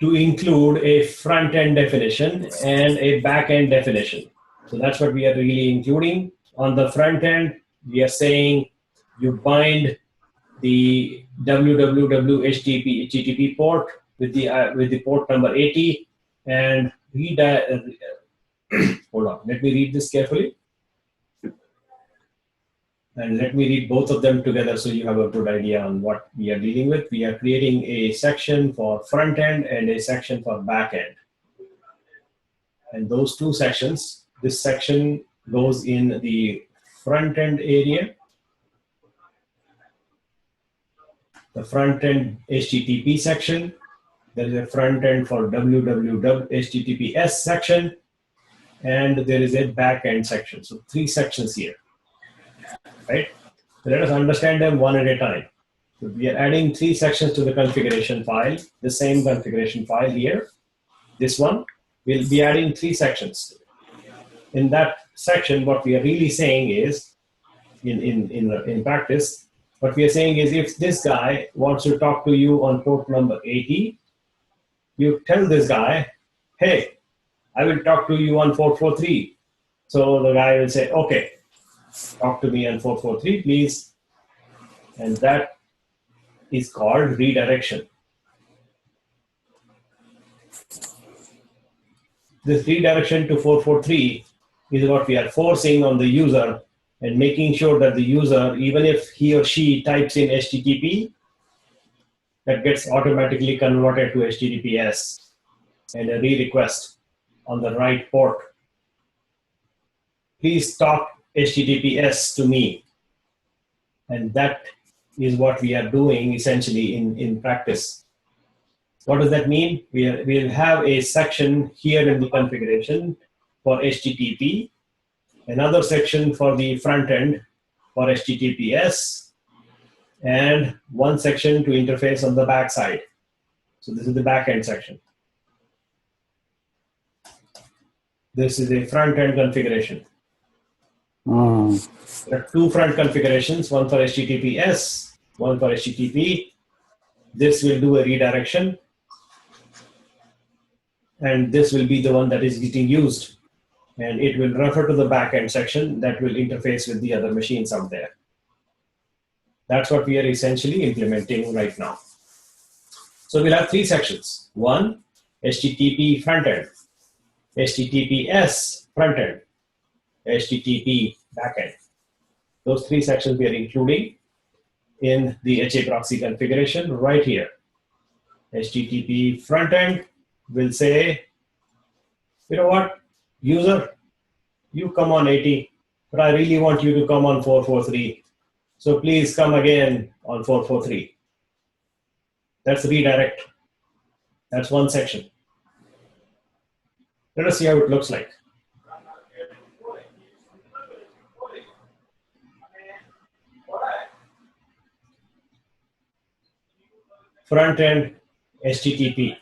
to include a front-end definition and a back-end definition. So that's what we are really including. On the front end, we are saying you bind the www HTTP port with the port number 80 and hold on, let me read this carefully. And let me read both of them together so you have a good idea on what we are dealing with. We are creating a section for front end and a section for back end. And those two sections, this section goes in the front end area, the front end HTTP section. There is a front end for www HTTPS section, and there is a back end section. So 3 sections here. Right? So let us understand them one at a time. So we are adding 3 sections to the configuration file, the same configuration file here. This one, we'll be adding 3 sections. In that section, what we are really saying is, in practice, what we are saying is if this guy wants to talk to you on port number 80, you tell this guy, hey, I will talk to you on 443. So the guy will say, okay, talk to me on 443, please. And that is called redirection. This redirection to 443 is what we are forcing on the user and making sure that the user, even if he or she types in HTTP, that gets automatically converted to HTTPS and a re-request on the right port. Please talk HTTPS to me. And that is what we are doing essentially in practice. What does that mean? We'll have a section here in the configuration for HTTP, another section for the front end for HTTPS, and one section to interface on the back side. So this is the back end section. This is a front end configuration. There are 2 front configurations, one for HTTPS, one for HTTP. This will do a redirection, and this will be the one that is getting used. And it will refer to the backend section that will interface with the other machines out there. That's what we are essentially implementing right now. So we'll have 3 sections. 1, HTTP frontend, HTTPS frontend, HTTP backend. Those 3 sections we are including in the HA proxy configuration right here. HTTP frontend will say, you know what, user, you come on 80, but I really want you to come on 443. So please come again on 443. That's redirect. That's one section. Let us see how it looks like. Front end HTTP.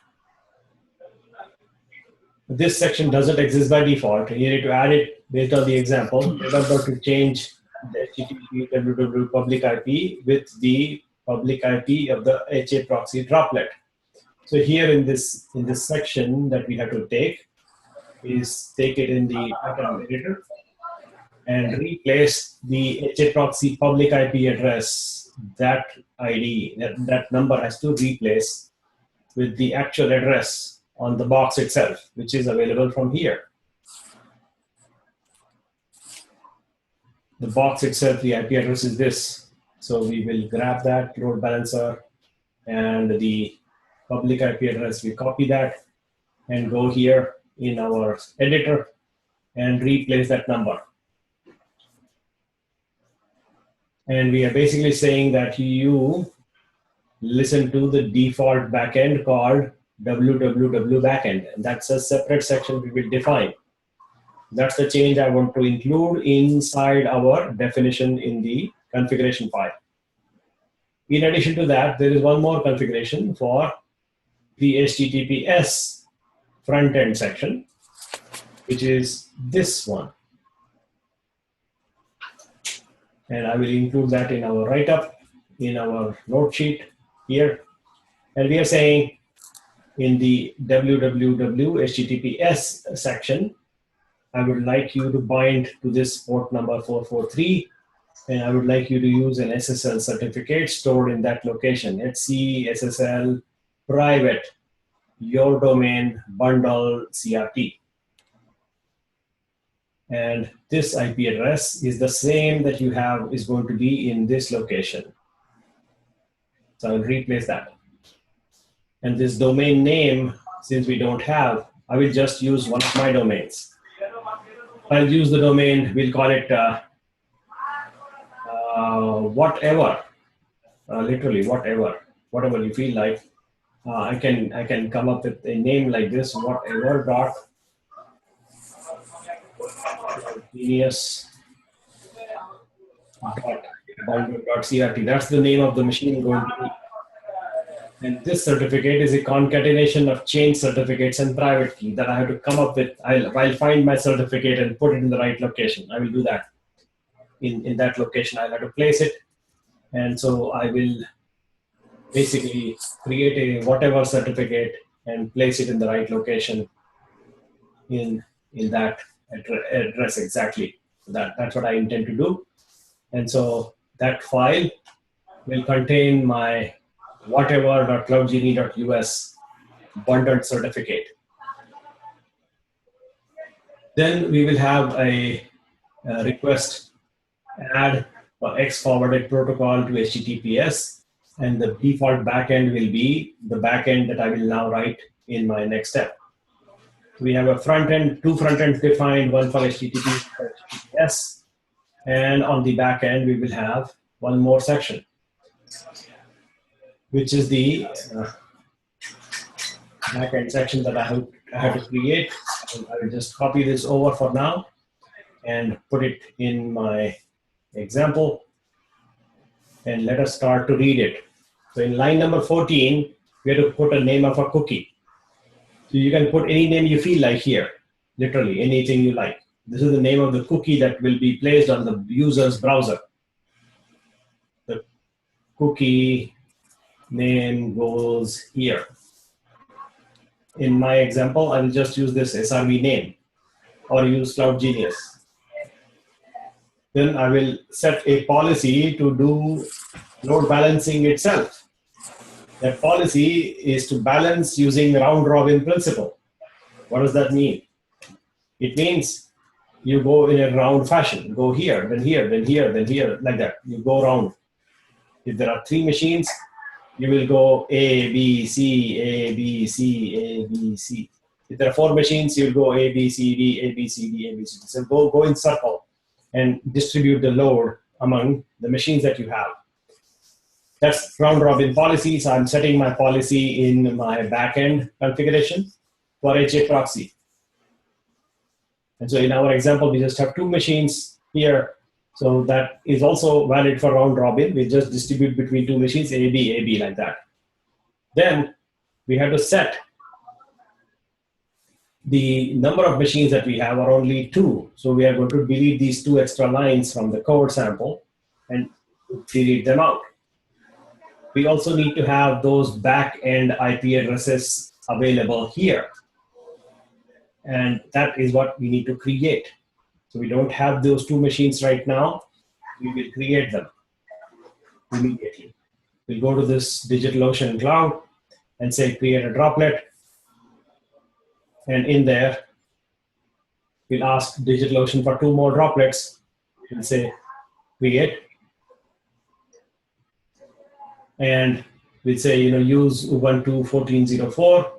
This section doesn't exist by default. You need to add it based on the example. Remember to change the HTTP www public IP with the public IP of the HA proxy droplet. So here in this section that we have to take it in the pattern editor and replace the HA proxy public IP address. That ID, that number has to replace with the actual address on the box itself, which is available from here. The box itself, the IP address is this. So we will grab that load balancer and the public IP address. We copy that and go here in our editor and replace that number. And we are basically saying that you listen to the default backend called www backend. And that's a separate section we will define. That's the change I want to include inside our definition in the configuration file. In addition to that, there is one more configuration for the HTTPS front-end section, which is this one. And I will include that in our write-up, in our note sheet here. And we are saying in the www HTTPS section, I would like you to bind to this port number 443, and I would like you to use an SSL certificate stored in that location. HC SSL private your domain bundle CRT. And this IP address is the same that you have is going to be in this location. So I will replace that. And this domain name, since we don't have, I will just use one of my domains. I'll use the domain, we'll call it whatever, literally whatever you feel like. I can come up with a name like this, whatever dot genius .crt. That's the name of the machine going to be. And this certificate is a concatenation of change certificates and private key that I have to come up with. I'll find my certificate and put it in the right location. I will do that. In that location, I'll have to place it. And so I will basically create a whatever certificate and place it in the right location in that address exactly. That's what I intend to do. And so that file will contain my whatever.cloudgenie.us bundled certificate. Then we will have a request add or X forwarded protocol to HTTPS, and the default backend will be the backend that I will now write in my next step. We have a front end, two front ends defined, one for HTTPS, and on the back end we will have one more section, which is the backend section that I have to create. I will just copy this over for now and put it in my example, and let us start to read it. So in line number 14, we have to put a name of a cookie. So you can put any name you feel like here, literally anything you like. This is the name of the cookie that will be placed on the user's browser. The cookie name goes here. In my example, I will just use this SRV name or use Cloud Genius. Then I will set a policy to do load balancing itself. That policy is to balance using round robin principle. What does that mean? It means you go in a round fashion. Go here, then here, then here, then here, like that. You go round. If there are 3 machines, you will go A, B, C, A, B, C, A, B, C. If there are 4 machines, you'll go A, B, C, D, A, B, C, D, A, B, C, D. So go in circle and distribute the load among the machines that you have. That's round robin policy. So I'm setting my policy in my backend configuration for HA proxy. And so in our example, we just have 2 machines here. So that is also valid for round robin. We just distribute between 2 machines, A, B, like that. Then we have to set the number of machines that we have are only 2. So we are going to delete these 2 extra lines from the code sample and delete them out. We also need to have those back-end IP addresses available here. And that is what we need to create. So we don't have those 2 machines right now. We will create them immediately. We'll go to this DigitalOcean cloud and say create a droplet. And in there, we'll ask DigitalOcean for 2 more droplets. We'll say create. And we'll say, use Ubuntu 14.04,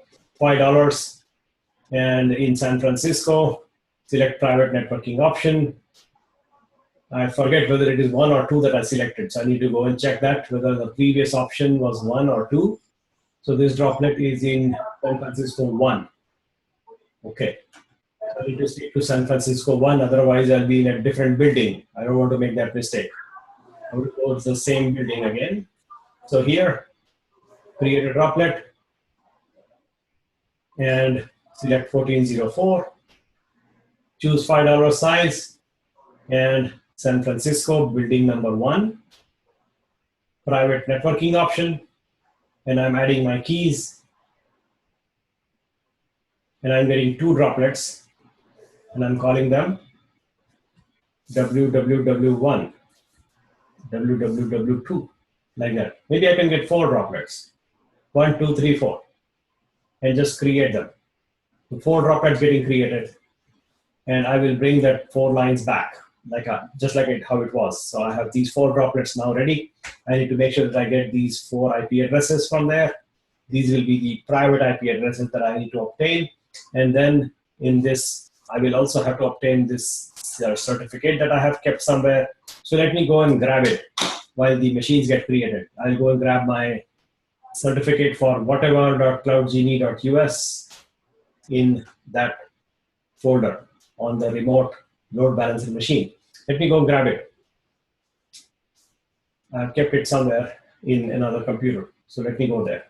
$5. And in San Francisco, select private networking option. I forget whether it is 1 or 2 that I selected. So I need to go and check that, whether the previous option was 1 or 2. So this droplet is in San Francisco 1. Okay. I need to stick to San Francisco 1, otherwise I'll be in a different building. I don't want to make that mistake. I will go to the same building again. So here, create a droplet and select 1404. Choose $5 size and San Francisco, building number 1. Private networking option. And I'm adding my keys. And I'm getting 2 droplets. And I'm calling them www1, www2, like that. Maybe I can get 4 droplets. 1, 2, 3, 4. And just create them. The 4 droplets getting created. And I will bring that 4 lines back, just like how it was. So I have these 4 droplets now ready. I need to make sure that I get these 4 IP addresses from there. These will be the private IP addresses that I need to obtain. And then in this, I will also have to obtain this certificate that I have kept somewhere. So let me go and grab it while the machines get created. I'll go and grab my certificate for whatever.cloudgenie.us in that folder on the remote load balancer machine. Let me go and grab it. I've kept it somewhere in another computer. So let me go there.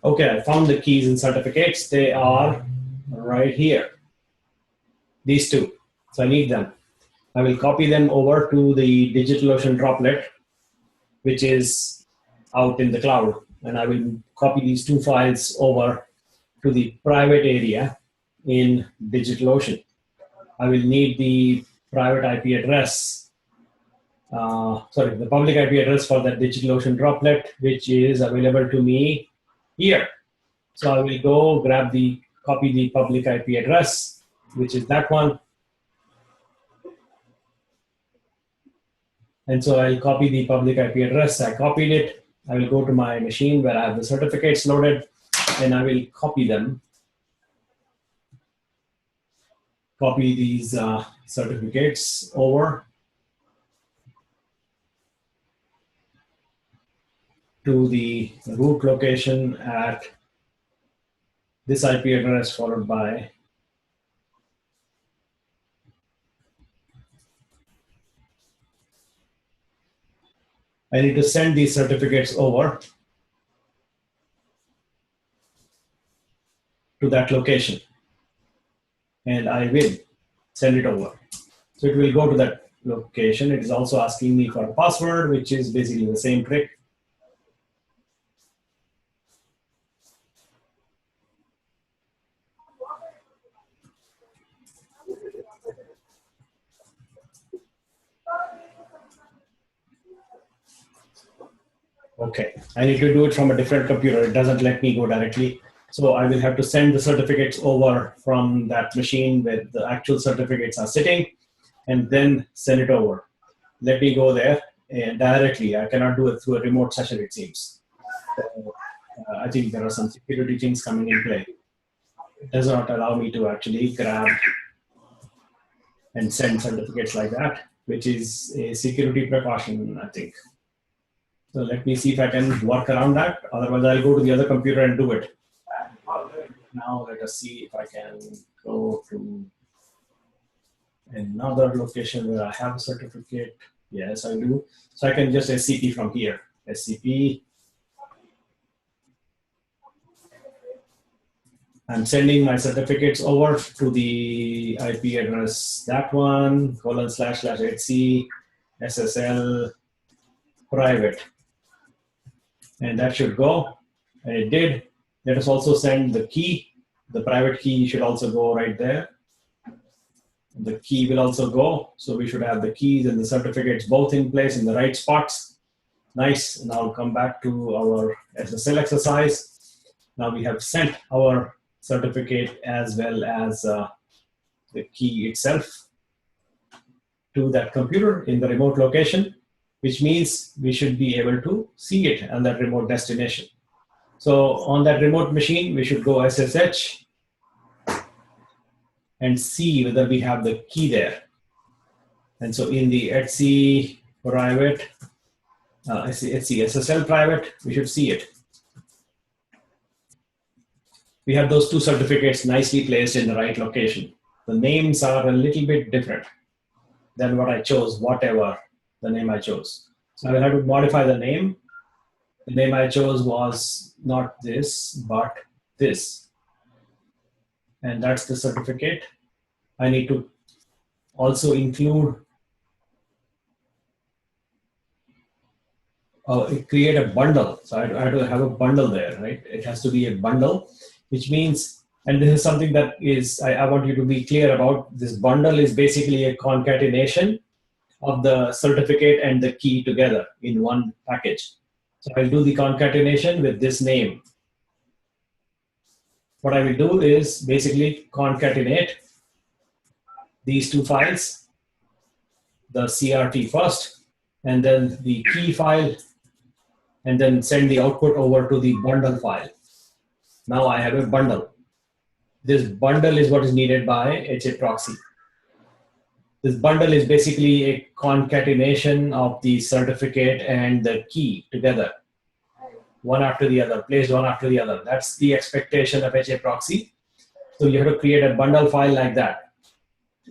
Okay, I found the keys and certificates. They are right here. These 2. So I need them. I will copy them over to the DigitalOcean droplet, which is out in the cloud. And I will copy these 2 files over to the private area in DigitalOcean. I will need the private IP address, the public IP address for that DigitalOcean droplet, which is available to me here. So I will go copy the public IP address, which is that one. And so I'll copy the public IP address. I copied it. I will go to my machine where I have the certificates loaded, and I will copy them. Copy these certificates over to the root location at this IP address followed by I need to send these certificates over to that location. And I will send it over. So it will go to that location. It is also asking me for a password, which is basically the same trick. Okay, I need to do it from a different computer. It doesn't let me go directly. So I will have to send the certificates over from that machine where the actual certificates are sitting and then send it over. Let me go there and directly. I cannot do it through a remote session, it seems. So, I think there are some security things coming in play. It does not allow me to actually grab and send certificates like that, which is a security precaution, I think. So let me see if I can work around that. Otherwise, I'll go to the other computer and do it. Now let us see if I can go to another location where I have a certificate. Yes, I do. So I can just SCP from here. SCP. I'm sending my certificates over to the IP address, that one, //etc SSL private. And that should go. And it did. Let us also send the key. The private key should also go right there. The key will also go. So we should have the keys and the certificates both in place in the right spots. Nice. And I'll come back to our SSL exercise. Now we have sent our certificate as well as the key itself to that computer in the remote location, which means we should be able to see it on that remote destination. So on that remote machine, we should go SSH and see whether we have the key there. And so in the etc private, SSL private, we should see it. We have those two certificates nicely placed in the right location. The names are a little bit different than what I chose, whatever the name I chose. So I will have to modify the name. The name I chose was not this, but this. And that's the certificate. I need to also include, create a bundle. So I have to have a bundle there, right? It has to be a bundle, which means, and this is something that is, I want you to be clear about, this bundle is basically a concatenation of the certificate and the key together in one package. So I'll do the concatenation with this name. What I will do is basically concatenate these two files, the CRT first, and then the key file, and then send the output over to the bundle file. Now I have a bundle. This bundle is what is needed by HA proxy. This bundle is basically a concatenation of the certificate and the key together, one after the other, placed one after the other. That's the expectation of HA proxy. So you have to create a bundle file like that.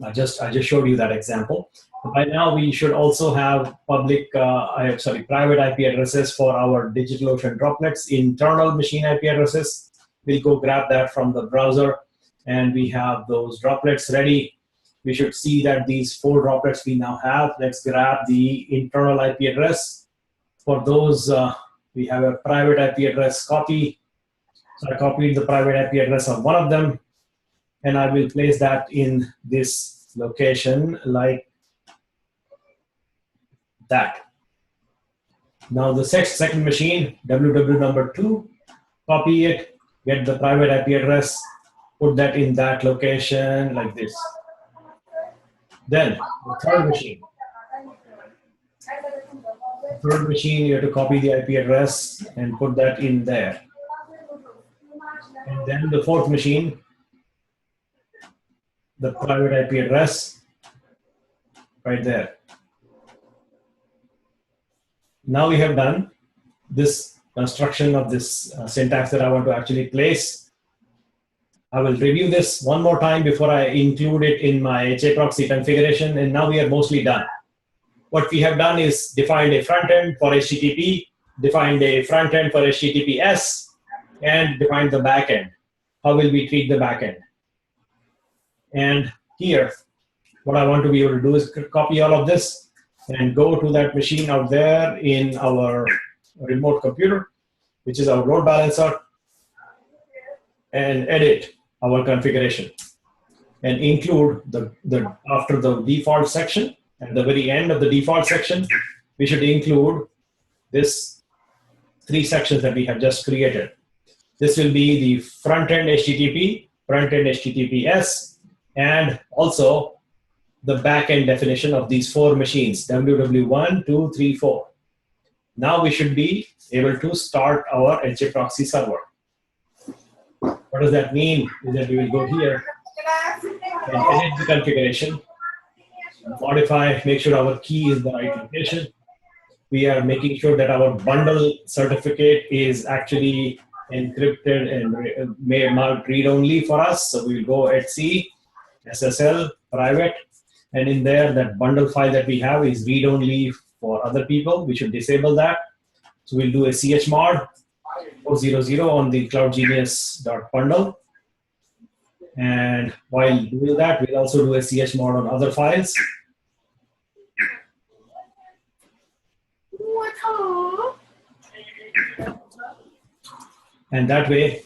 I just showed you that example. By now we should also have private IP addresses for our DigitalOcean droplets, internal machine IP addresses. We'll go grab that from the browser, and we have those droplets ready. We should see that these 4 droplets we now have. Let's grab the internal IP address. For those, we have a private IP address copy. So I copied the private IP address of one of them, and I will place that in this location like that. Now the second machine, WW number 2, copy it, get the private IP address, put that in that location like this. Then the third machine. Third machine, you have to copy the IP address and put that in there. And then the fourth machine, the private IP address right there. Now we have done this construction of this syntax that I want to actually place. I will review this one more time before I include it in my HA proxy configuration, and now we are mostly done. What we have done is defined a front end for HTTP, defined a front end for HTTPS, and defined the back end. How will we treat the back end? And here, what I want to be able to do is copy all of this and go to that machine out there in our remote computer, which is our load balancer, and edit our configuration and include after the default section, at the very end of the default section, we should include this 3 sections that we have just created. This will be the front-end HTTP, front-end HTTPS, and also the back-end definition of these 4 machines, WW1, 2, 3, 4. Now we should be able to start our HA proxy server. What does that mean? Is that we will go here and edit the configuration, modify, make sure our key is the right location. We are making sure that our bundle certificate is actually encrypted and marked read-only for us. So we will go etc SSL private, and in there that bundle file that we have is read-only for other people. We should disable that. So we'll do a chmod 400 on the cloudgenius.bundle, And while doing that, we'll also do a chmod on other files. And that way,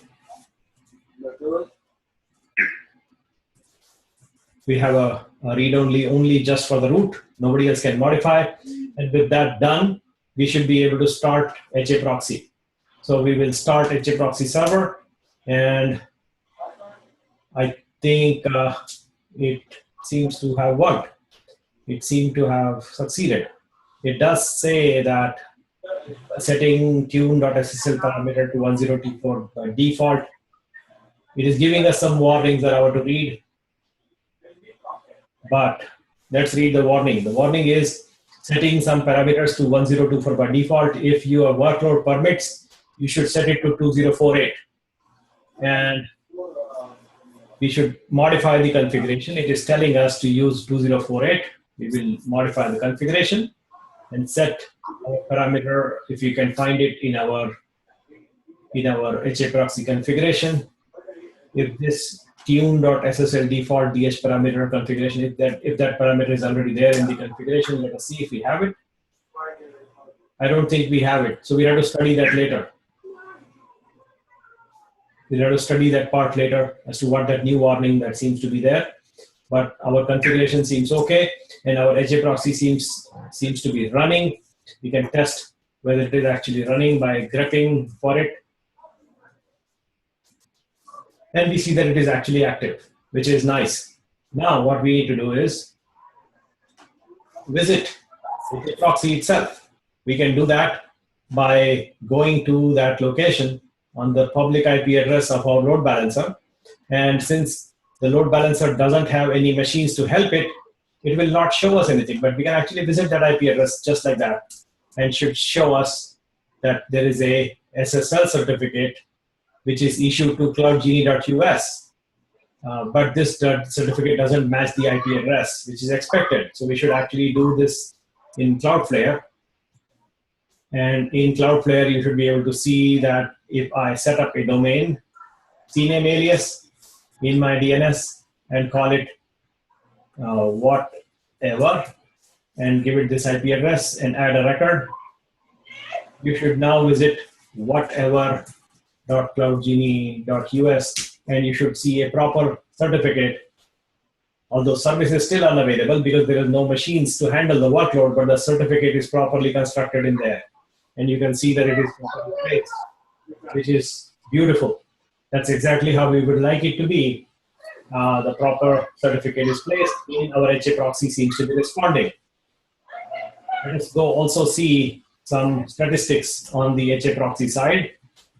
we have a read-only only just for the root. Nobody else can modify. And with that done, we should be able to start HA proxy. So we will start HA proxy server, and I think it seems to have worked. It seemed to have succeeded. It does say that setting tune.ssl parameter to 1024 by default. It is giving us some warnings that I want to read. But let's read the warning. The warning is setting some parameters to 1024 by default. If your workload permits, you should set it to 2048. And we should modify the configuration. It is telling us to use 2048. We will modify the configuration and set our parameter, if you can find it in our HA proxy configuration. If this tune.ssl default DH parameter configuration, if that parameter is already there in the configuration, let us see if we have it. I don't think we have it, so we have to study that later. We'll have to study that part later as to what that new warning that seems to be there. But our configuration seems okay, and our HA proxy seems to be running. We can test whether it is actually running by grepping for it. And we see that it is actually active, which is nice. Now what we need to do is visit the proxy itself. We can do that by going to that location on the public IP address of our load balancer. And since the load balancer doesn't have any machines to help it, it will not show us anything. But we can actually visit that IP address just like that, and should show us that there is a SSL certificate which is issued to cloudgenie.us. But this certificate doesn't match the IP address, which is expected. So we should actually do this in Cloudflare. And in Cloudflare, you should be able to see that if I set up a domain CNAME alias in my DNS and call it whatever, and give it this IP address and add a record, you should now visit whatever.cloudgenie.us, and you should see a proper certificate. Although service is still unavailable because there is no machines to handle the workload, but the certificate is properly constructed in there. And you can see that it is properly placed, which is beautiful. That's exactly how we would like it to be. The proper certificate is placed, and our HA proxy seems to be responding. Let us go also see some statistics on the HA proxy side.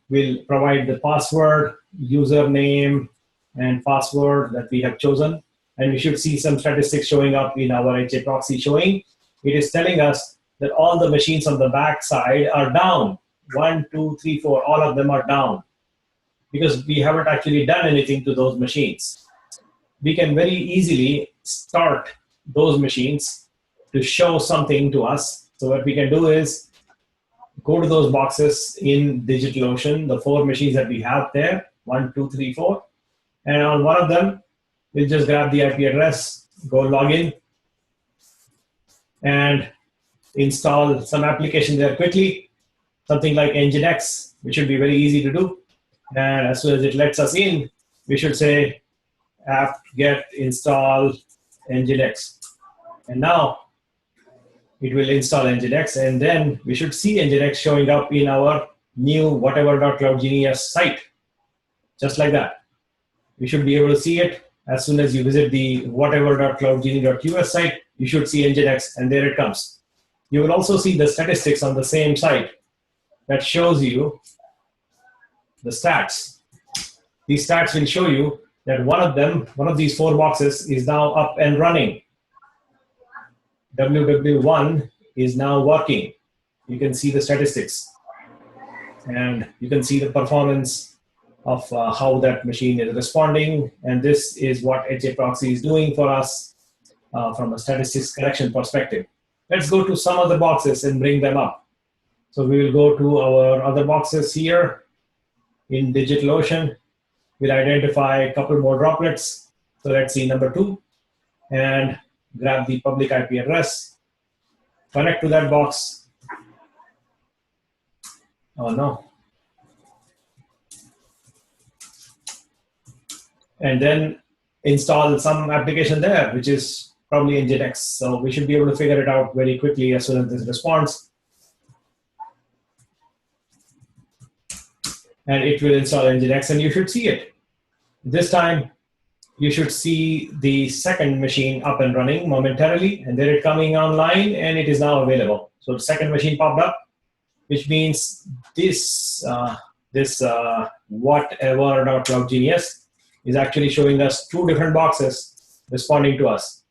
We'll provide the password, username, and password that we have chosen. And we should see some statistics showing up in our HA proxy showing. It is telling us that all the machines on the back side are down. 1, 2, 3, 4, all of them are down, because we haven't actually done anything to those machines. We can very easily start those machines to show something to us. So what we can do is go to those boxes in DigitalOcean, the 4 machines that we have there, 1, 2, 3, 4. And on one of them, we'll just grab the IP address, go log in, and install some application there quickly, something like Nginx, which should be very easy to do. And as soon as it lets us in, we should say apt-get install Nginx. And now it will install Nginx, and then we should see Nginx showing up in our new whatever.cloudgenie.us site, just like that. We should be able to see it as soon as you visit the whatever.cloudgenie.us site. You should see Nginx, and there it comes. You will also see the statistics on the same site that shows you the stats. These stats will show you that one of these 4 boxes is now up and running. WW1 is now working. You can see the statistics, and you can see the performance of how that machine is responding. And this is what HA proxy is doing for us from a statistics collection perspective. Let's go to some of the boxes and bring them up. So we will go to our other boxes here in DigitalOcean, We'll identify a couple more droplets. So let's see number 2 and grab the public IP address, connect to that box. Oh no. And then install some application there, which is probably Nginx. So we should be able to figure it out very quickly as soon as this responds. And it will install Nginx, and you should see it. This time, you should see the second machine up and running momentarily, and then it coming online, and it is now available. So the second machine popped up, which means this whatever.CloudGenius is actually showing us 2 different boxes responding to us.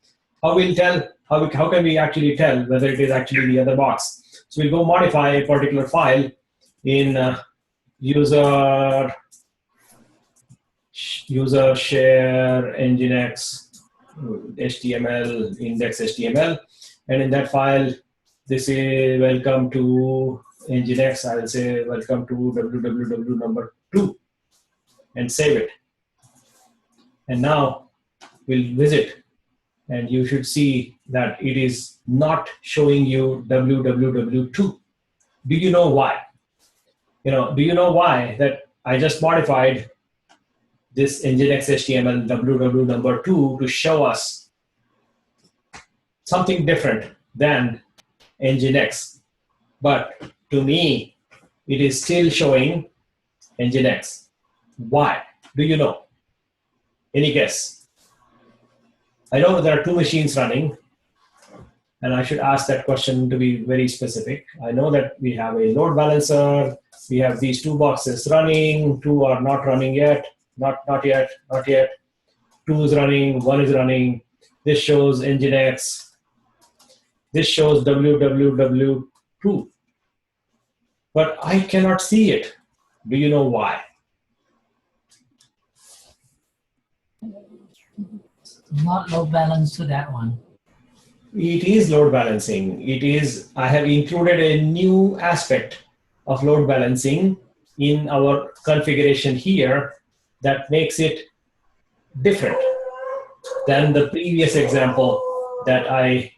How we'll tell? How can we actually tell whether it is actually the other box? So we'll go modify a particular file in user share Nginx HTML index HTML, and in that file, this is welcome to Nginx. I will say welcome to www number 2 and save it. And now we'll visit, and you should see that it is not showing you www2. Do you know why? Do you know why that I just modified this Nginx HTML www number 2 to show us something different than Nginx? But to me, it is still showing Nginx. Why? Do you know? Any guess? I know there are 2 machines running, and I should ask that question to be very specific. I know that we have a load balancer. We have these 2 boxes running. 2 are not running yet. Not yet. 2 is running. 1 is running. This shows Nginx. This shows www2. But I cannot see it. Do you know why? Not load balance to that one. It is load balancing. It is. I have included a new aspect of load balancing in our configuration here that makes it different than the previous example that I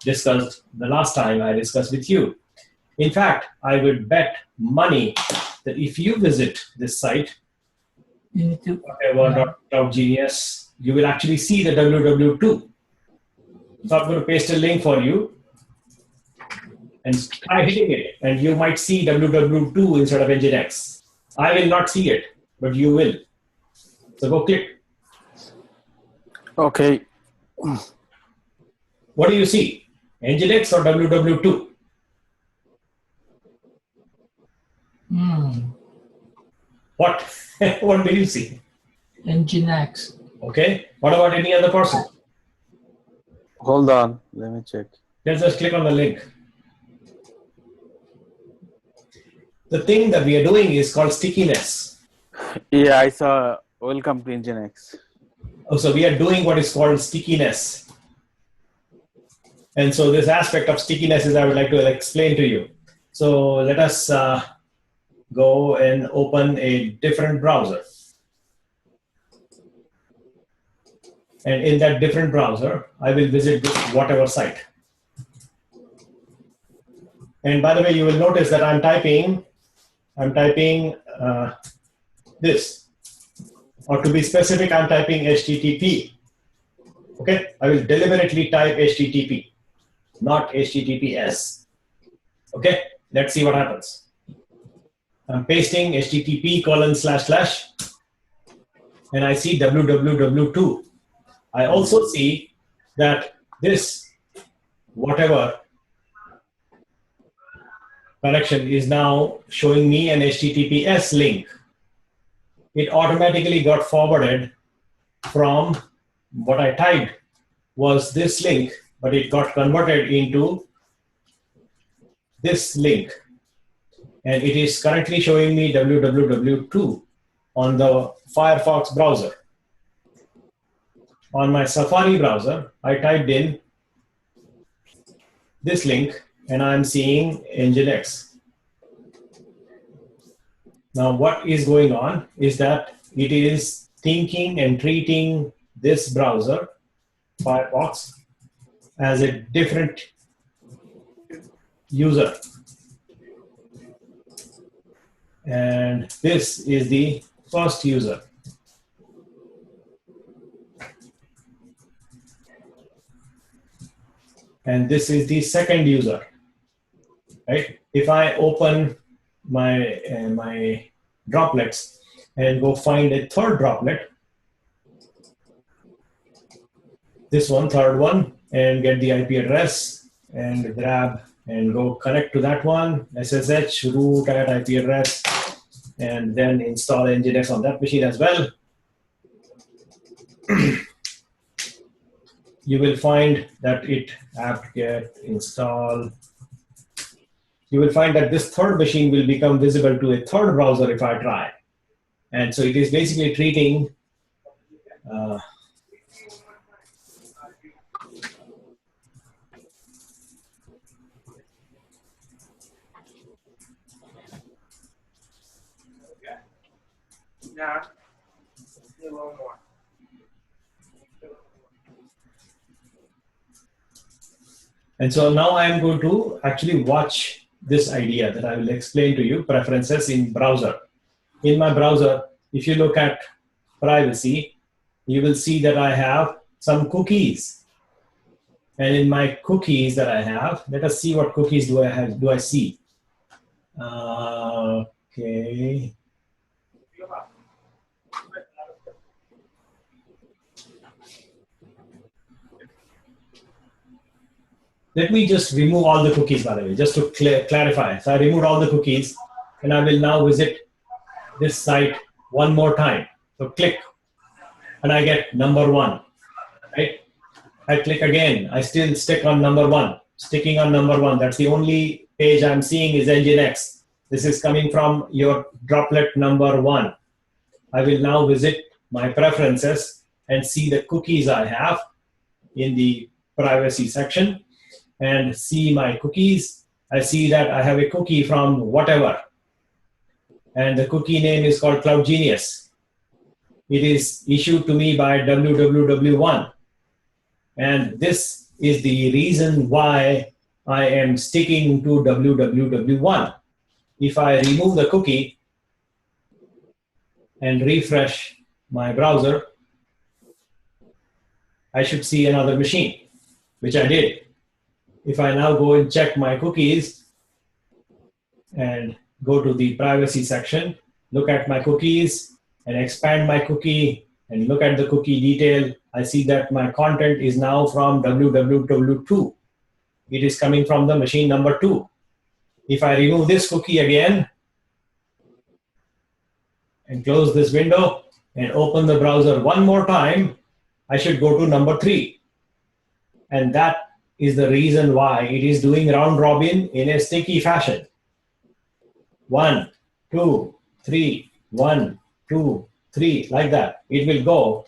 discussed the last time I discussed with you. In fact, I would bet money that if you visit this site, whatever.CloudGenius, you will actually see the www2. So I'm going to paste a link for you and try hitting it, and you might see www2 instead of Nginx. I will not see it, but you will. So go click. Okay. What do you see? Nginx or www2? What? What do you see? Nginx. Okay. What about any other person? Hold on. Let me check. Let's just click on the link. The thing that we are doing is called stickiness. Yeah, I saw welcome to Nginx. Oh, so we are doing what is called stickiness. And so this aspect of stickiness is I would like to explain to you. So let us go and open a different browser. And in that different browser, I will visit this whatever site. And by the way, you will notice that I'm typing this. Or to be specific, I'm typing HTTP. Okay, I will deliberately type HTTP, not HTTPS. Okay, let's see what happens. I'm pasting HTTP:// and I see www2. I also see that this whatever connection is now showing me an HTTPS link. It automatically got forwarded from what I typed was this link, but it got converted into this link. And it is currently showing me www2 on the Firefox browser. On my Safari browser, I typed in this link, and I'm seeing Nginx. Now, what is going on is that it is thinking and treating this browser, Firefox, as a different user. And this is the first user. And this is the second user, right? If I open my, my droplets and go find a third droplet, this one, third one, and get the IP address and grab and go connect to that one, SSH, root at IP address, and then install Nginx on that machine as well. You will find that it apt-get install. You will find that this third machine will become visible to a third browser if I try. And so it is basically treating Yeah. A little more. And so now I'm going to actually watch this idea that I will explain to you, preferences in browser. In my browser, if you look at privacy, you will see that I have some cookies. And in my cookies that I have, let us see what cookies do I see. Okay. Let me just remove all the cookies, by the way, just to clarify. So I removed all the cookies, and I will now visit this site one more time. So click, and I get number 1, right? I click again. I still stick on number 1, sticking on number 1. That's the only page I'm seeing is Nginx. This is coming from your droplet number 1. I will now visit my preferences and see the cookies I have in the privacy section. And see my cookies. I see that I have a cookie from whatever. And the cookie name is called Cloud Genius. It is issued to me by www1. And this is the reason why I am sticking to www1. If I remove the cookie and refresh my browser, I should see another machine, which I did. If I now go and check my cookies and go to the privacy section, look at my cookies and expand my cookie and look at the cookie detail, I see that my content is now from www2. It is coming from the machine number 2. If I remove this cookie again and close this window and open the browser one more time, I should go to number 3. And that is the reason why it is doing round robin in a sticky fashion. 1, 2, 3, 1, 2, 3, like that. It will go,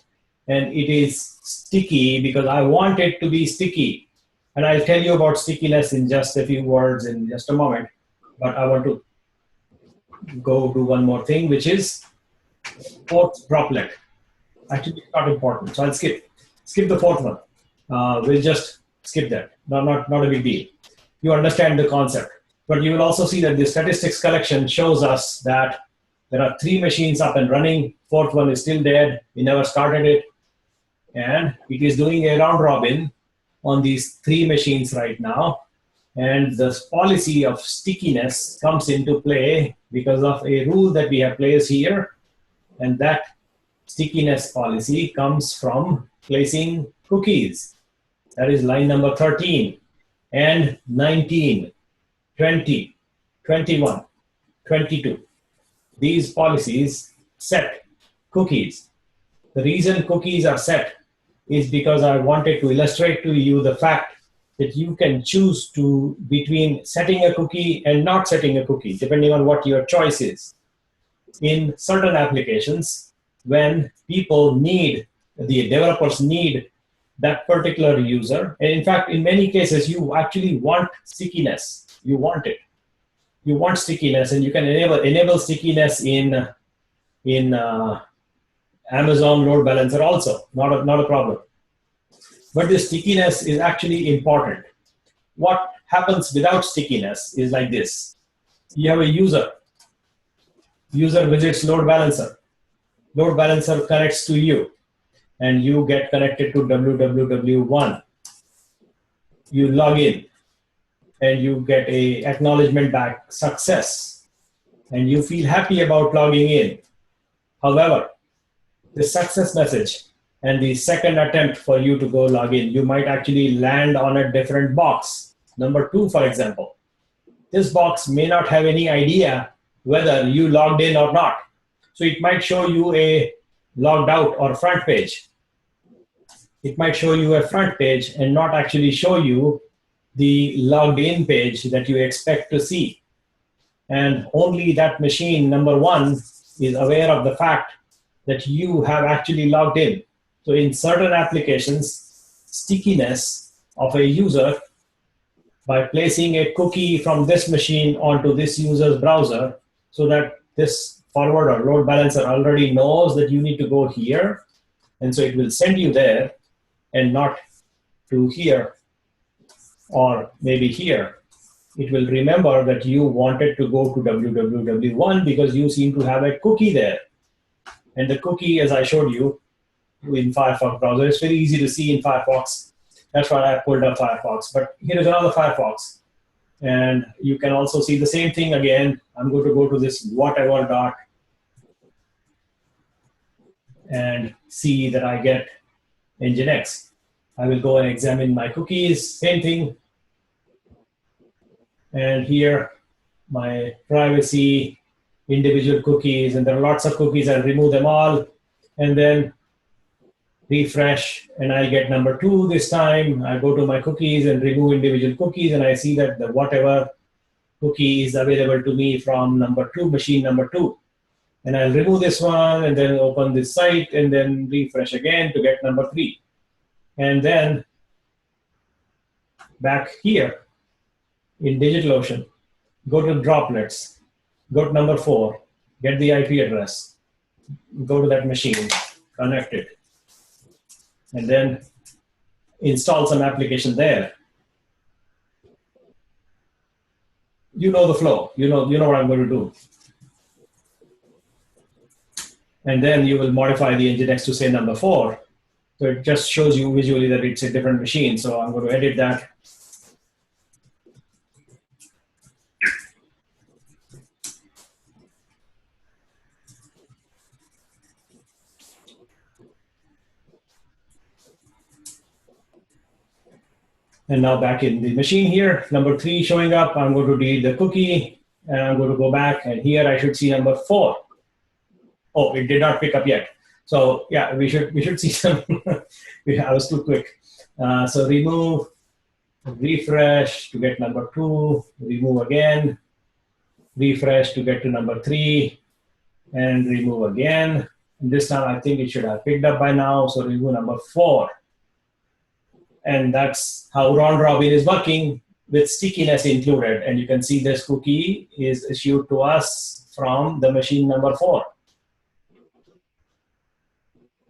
and it is sticky because I want it to be sticky. And I'll tell you about stickiness in just a few words in just a moment. But I want to go do one more thing, which is fourth droplet. Actually, it's not important, so I'll skip the fourth one. We'll just skip that. Not a big deal. You understand the concept. But you will also see that the statistics collection shows us that there are 3 machines up and running. Fourth one is still dead. We never started it. And it is doing a round robin on these 3 machines right now. And the policy of stickiness comes into play because of a rule that we have placed here. And that stickiness policy comes from placing cookies. That is line number 13 and 19, 20, 21, 22. These policies set cookies. The reason cookies are set is because I wanted to illustrate to you the fact that you can choose between setting a cookie and not setting a cookie, depending on what your choice is. In certain applications, when people need, the developers need that particular user, and in fact, in many cases, you actually want stickiness. You want it. You want stickiness, and you can enable stickiness in Amazon load balancer also, not a problem. But the stickiness is actually important. What happens without stickiness is like this. You have a user. User visits load balancer. Load balancer connects to you, and you get connected to www1. You log in, and you get a acknowledgement back, success, and you feel happy about logging in. However, the success message and the second attempt for you to go log in, you might actually land on a different box. Number 2, for example. This box may not have any idea whether you logged in or not. So it might show you a logged out or front page. It might show you a front page and not actually show you the logged in page that you expect to see. And only that machine, number 1, is aware of the fact that you have actually logged in. So in certain applications, stickiness of a user by placing a cookie from this machine onto this user's browser so that this forwarder, load balancer, already knows that you need to go here. And so it will send you there and not to here or maybe here. It will remember that you wanted to go to www1 because you seem to have a cookie there. And the cookie, as I showed you in Firefox browser, it's very easy to see in Firefox. That's why I pulled up Firefox. But here is another Firefox. And you can also see the same thing again. I'm going to go to this whatever dot and see that I get Nginx. I will go and examine my cookies, same thing. And here, my privacy, individual cookies, and there are lots of cookies. I'll remove them all, and then refresh, and I'll get number 2 this time. I go to my cookies and remove individual cookies, and I see that the whatever cookie is available to me from number 2, machine number 2. And I'll remove this one, and then open this site, and then refresh again to get number 3. And then back here in DigitalOcean, go to droplets, go to number 4, get the IP address, go to that machine, connect it, and then install some application there. You know the flow. You know what I'm going to do. And then you will modify the Nginx to say number 4. So it just shows you visually that it's a different machine. So I'm going to edit that. And now back in the machine here, number 3 showing up. I'm going to delete the cookie, and I'm going to go back, and here I should see number 4. Oh, it did not pick up yet. So yeah, we should see some. I was too quick. So remove, refresh to get number 2, remove again, refresh to get to number 3, and remove again. And this time I think it should have picked up by now. So remove number 4. And that's how round robin is working with stickiness included. And you can see this cookie is issued to us from the machine number 4.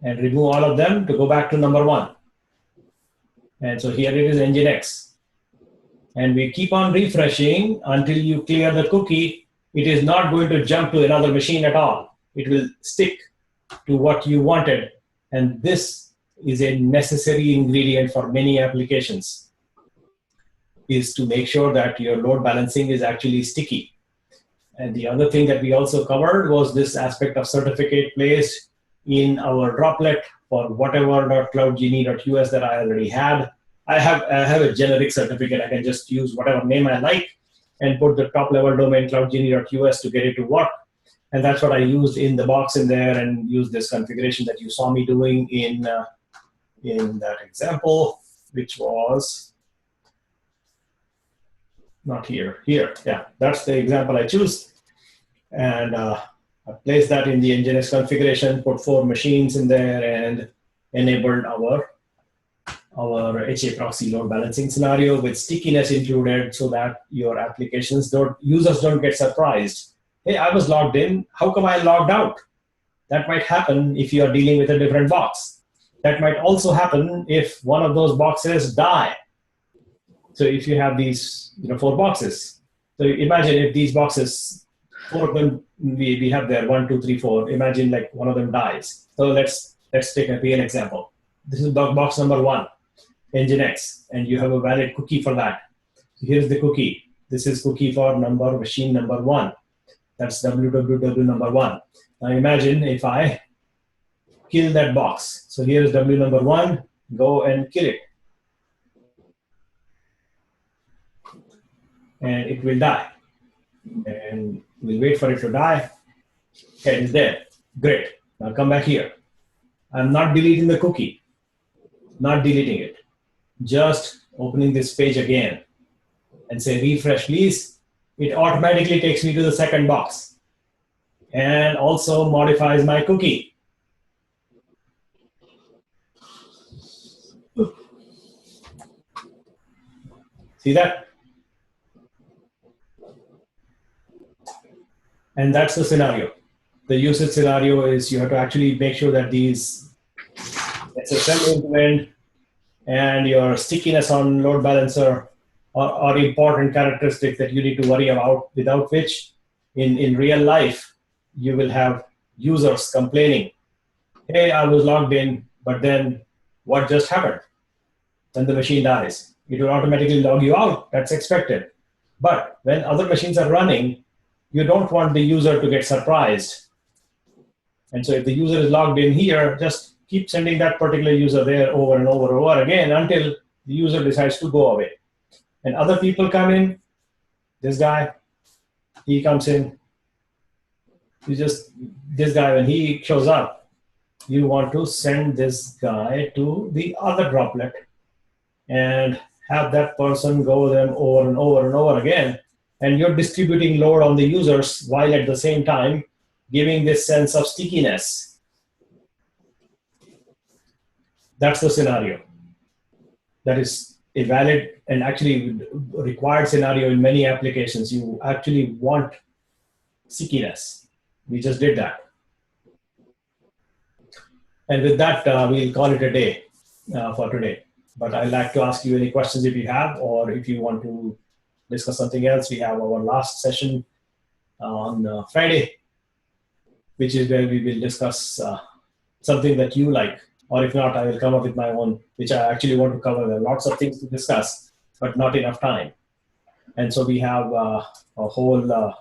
And remove all of them to go back to number 1. And so here it is Nginx. And we keep on refreshing until you clear the cookie. It is not going to jump to another machine at all. It will stick to what you wanted. And this is a necessary ingredient for many applications, is to make sure that your load balancing is actually sticky. And the other thing that we also covered was this aspect of certificate placed in our droplet for whatever.cloudgenie.us that I already had. I have a generic certificate. I can just use whatever name I like and put the top level domain cloudgenie.us to get it to work. And that's what I used in the box in there, and use this configuration that you saw me doing in that example, which was not here. Here, yeah, that's the example I choose. And I placed that in the Nginx configuration, put 4 machines in there, and enabled our HA proxy load balancing scenario with stickiness included, so that your users don't get surprised. Hey, I was logged in. How come I logged out? That might happen if you are dealing with a different box. That might also happen if one of those boxes die. So if you have these 4 boxes, so imagine if these boxes, 4 of them we have there, 1, 2, 3, 4. Imagine like one of them dies. So let's take a real example. This is box number 1, Nginx, and you have a valid cookie for that. So here's the cookie. This is cookie for machine number 1. That's www number 1. Now imagine if I kill that box. So here is W number 1. Go and kill it. And it will die. And we'll wait for it to die. Okay, it's dead. Great. Now come back here. I'm not deleting the cookie. Not deleting it. Just opening this page again and say refresh please. It automatically takes me to the second box and also modifies my cookie. See that? And that's the scenario. The usage scenario is you have to actually make sure that these SSL implement and your stickiness on load balancer are important characteristics that you need to worry about, without which in real life you will have users complaining, hey, I was logged in, but then what just happened? When the machine dies, it will automatically log you out. That's expected. But when other machines are running, you don't want the user to get surprised. And so if the user is logged in here, just keep sending that particular user there over and over and over again until the user decides to go away. And other people come in. This guy, he comes in. This guy, when he shows up, you want to send this guy to the other droplet and have that person go them over and over and over again. And you're distributing load on the users while at the same time giving this sense of stickiness. That's the scenario. That is a valid and actually required scenario in many applications. You actually want stickiness. We just did that. And with that, we'll call it a day for today. But I'd like to ask you any questions if you have, or if you want to discuss something else. We have our last session on Friday, which is where we will discuss something that you like. Or if not, I will come up with my own, which I actually want to cover. There are lots of things to discuss, but not enough time. And so we have a whole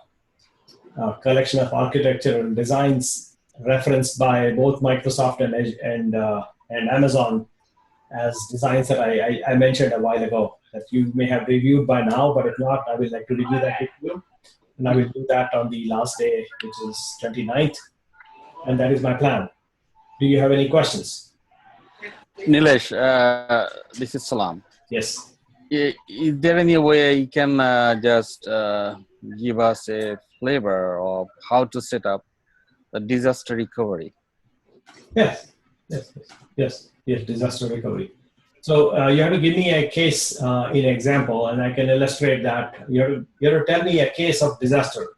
collection of architectural designs referenced by both Microsoft and Amazon as designs that I mentioned a while ago that you may have reviewed by now, but if not, I would like to review that with you. And I will do that on the last day, which is 29th. And that is my plan. Do you have any questions? Nilesh, this is Salam. Yes. Is there any way you can just give us a flavor of how to set up the disaster recovery? Yes, disaster recovery. So you have to give me a case in example, and I can illustrate that. You have to tell me a case of disaster.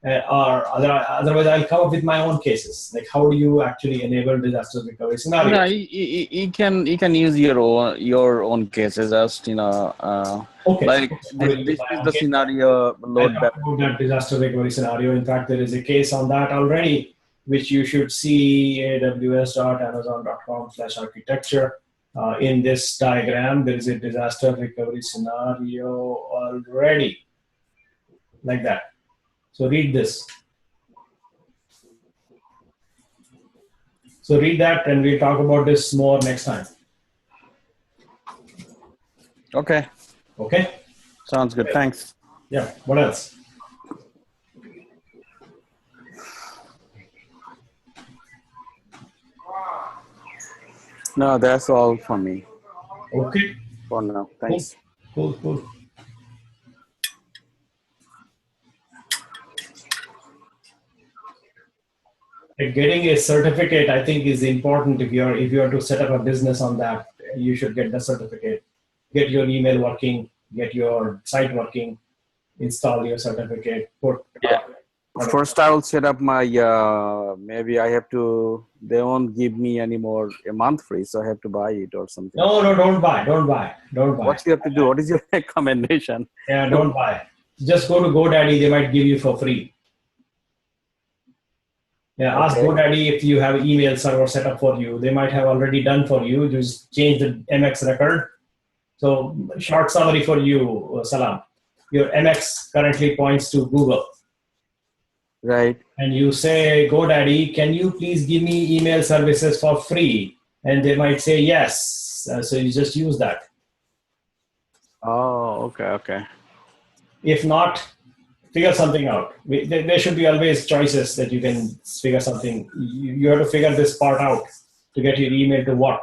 Or otherwise, I'll come up with my own cases. Like, how do you actually enable disaster recovery scenarios? No, you can use your own cases as Okay. like this is the scenario. Load that disaster recovery scenario. In fact, there is a case on that already, which you should see aws.amazon.com/architecture. In this diagram, there is a disaster recovery scenario already, like that. So read this. So read that, and we'll talk about this more next time. Okay. Okay? Sounds good. Thanks. Yeah. What else? No, that's all for me Okay. for now. Thanks. Cool. Getting a certificate, I think, is important. If you are to set up a business on that, you should get the certificate. Get your email working, get your site working, install your certificate, First, I will set up my, maybe I have to, they won't give me anymore a month free, so I have to buy it or something. No, don't buy. What you have to do? What is your recommendation? Yeah, don't buy. Just go to GoDaddy. They might give you for free. Yeah, ask Okay. GoDaddy if you have email server set up for you. They might have already done for you. Just change the MX record. So short summary for you, Salam. Your MX currently points to Google. Right. And you say, GoDaddy, can you please give me email services for free? And they might say yes. So you just use that. Oh, okay. If not, figure something out. There should be always choices that you can figure something. You have to figure this part out to get your email to work.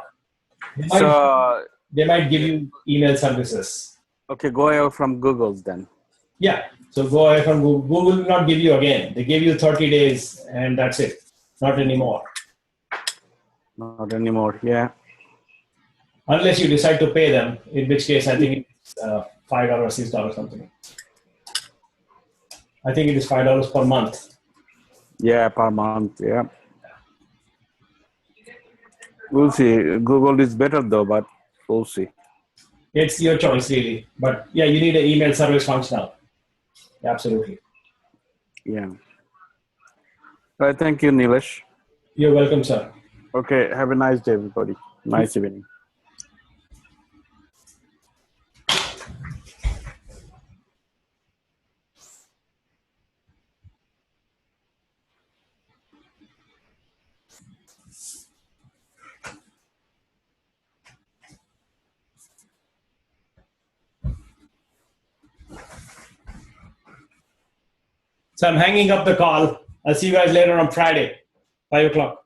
They might give you email services. Okay, go away from Google's then. Yeah. So go away from Google. Google will not give you again. They give you 30 days and that's it. Not anymore. Not anymore, yeah. Unless you decide to pay them, in which case I think it's $5 or $6 something. I think it is $5 per month. Yeah, per month, yeah. We'll see. Google is better though, but we'll see. It's your choice, really. But yeah, you need an email service functional. Absolutely. Yeah. All right, thank you, Nilesh. You're welcome, sir. Okay, have a nice day, everybody. Nice evening. So I'm hanging up the call. I'll see you guys later on Friday, 5 o'clock.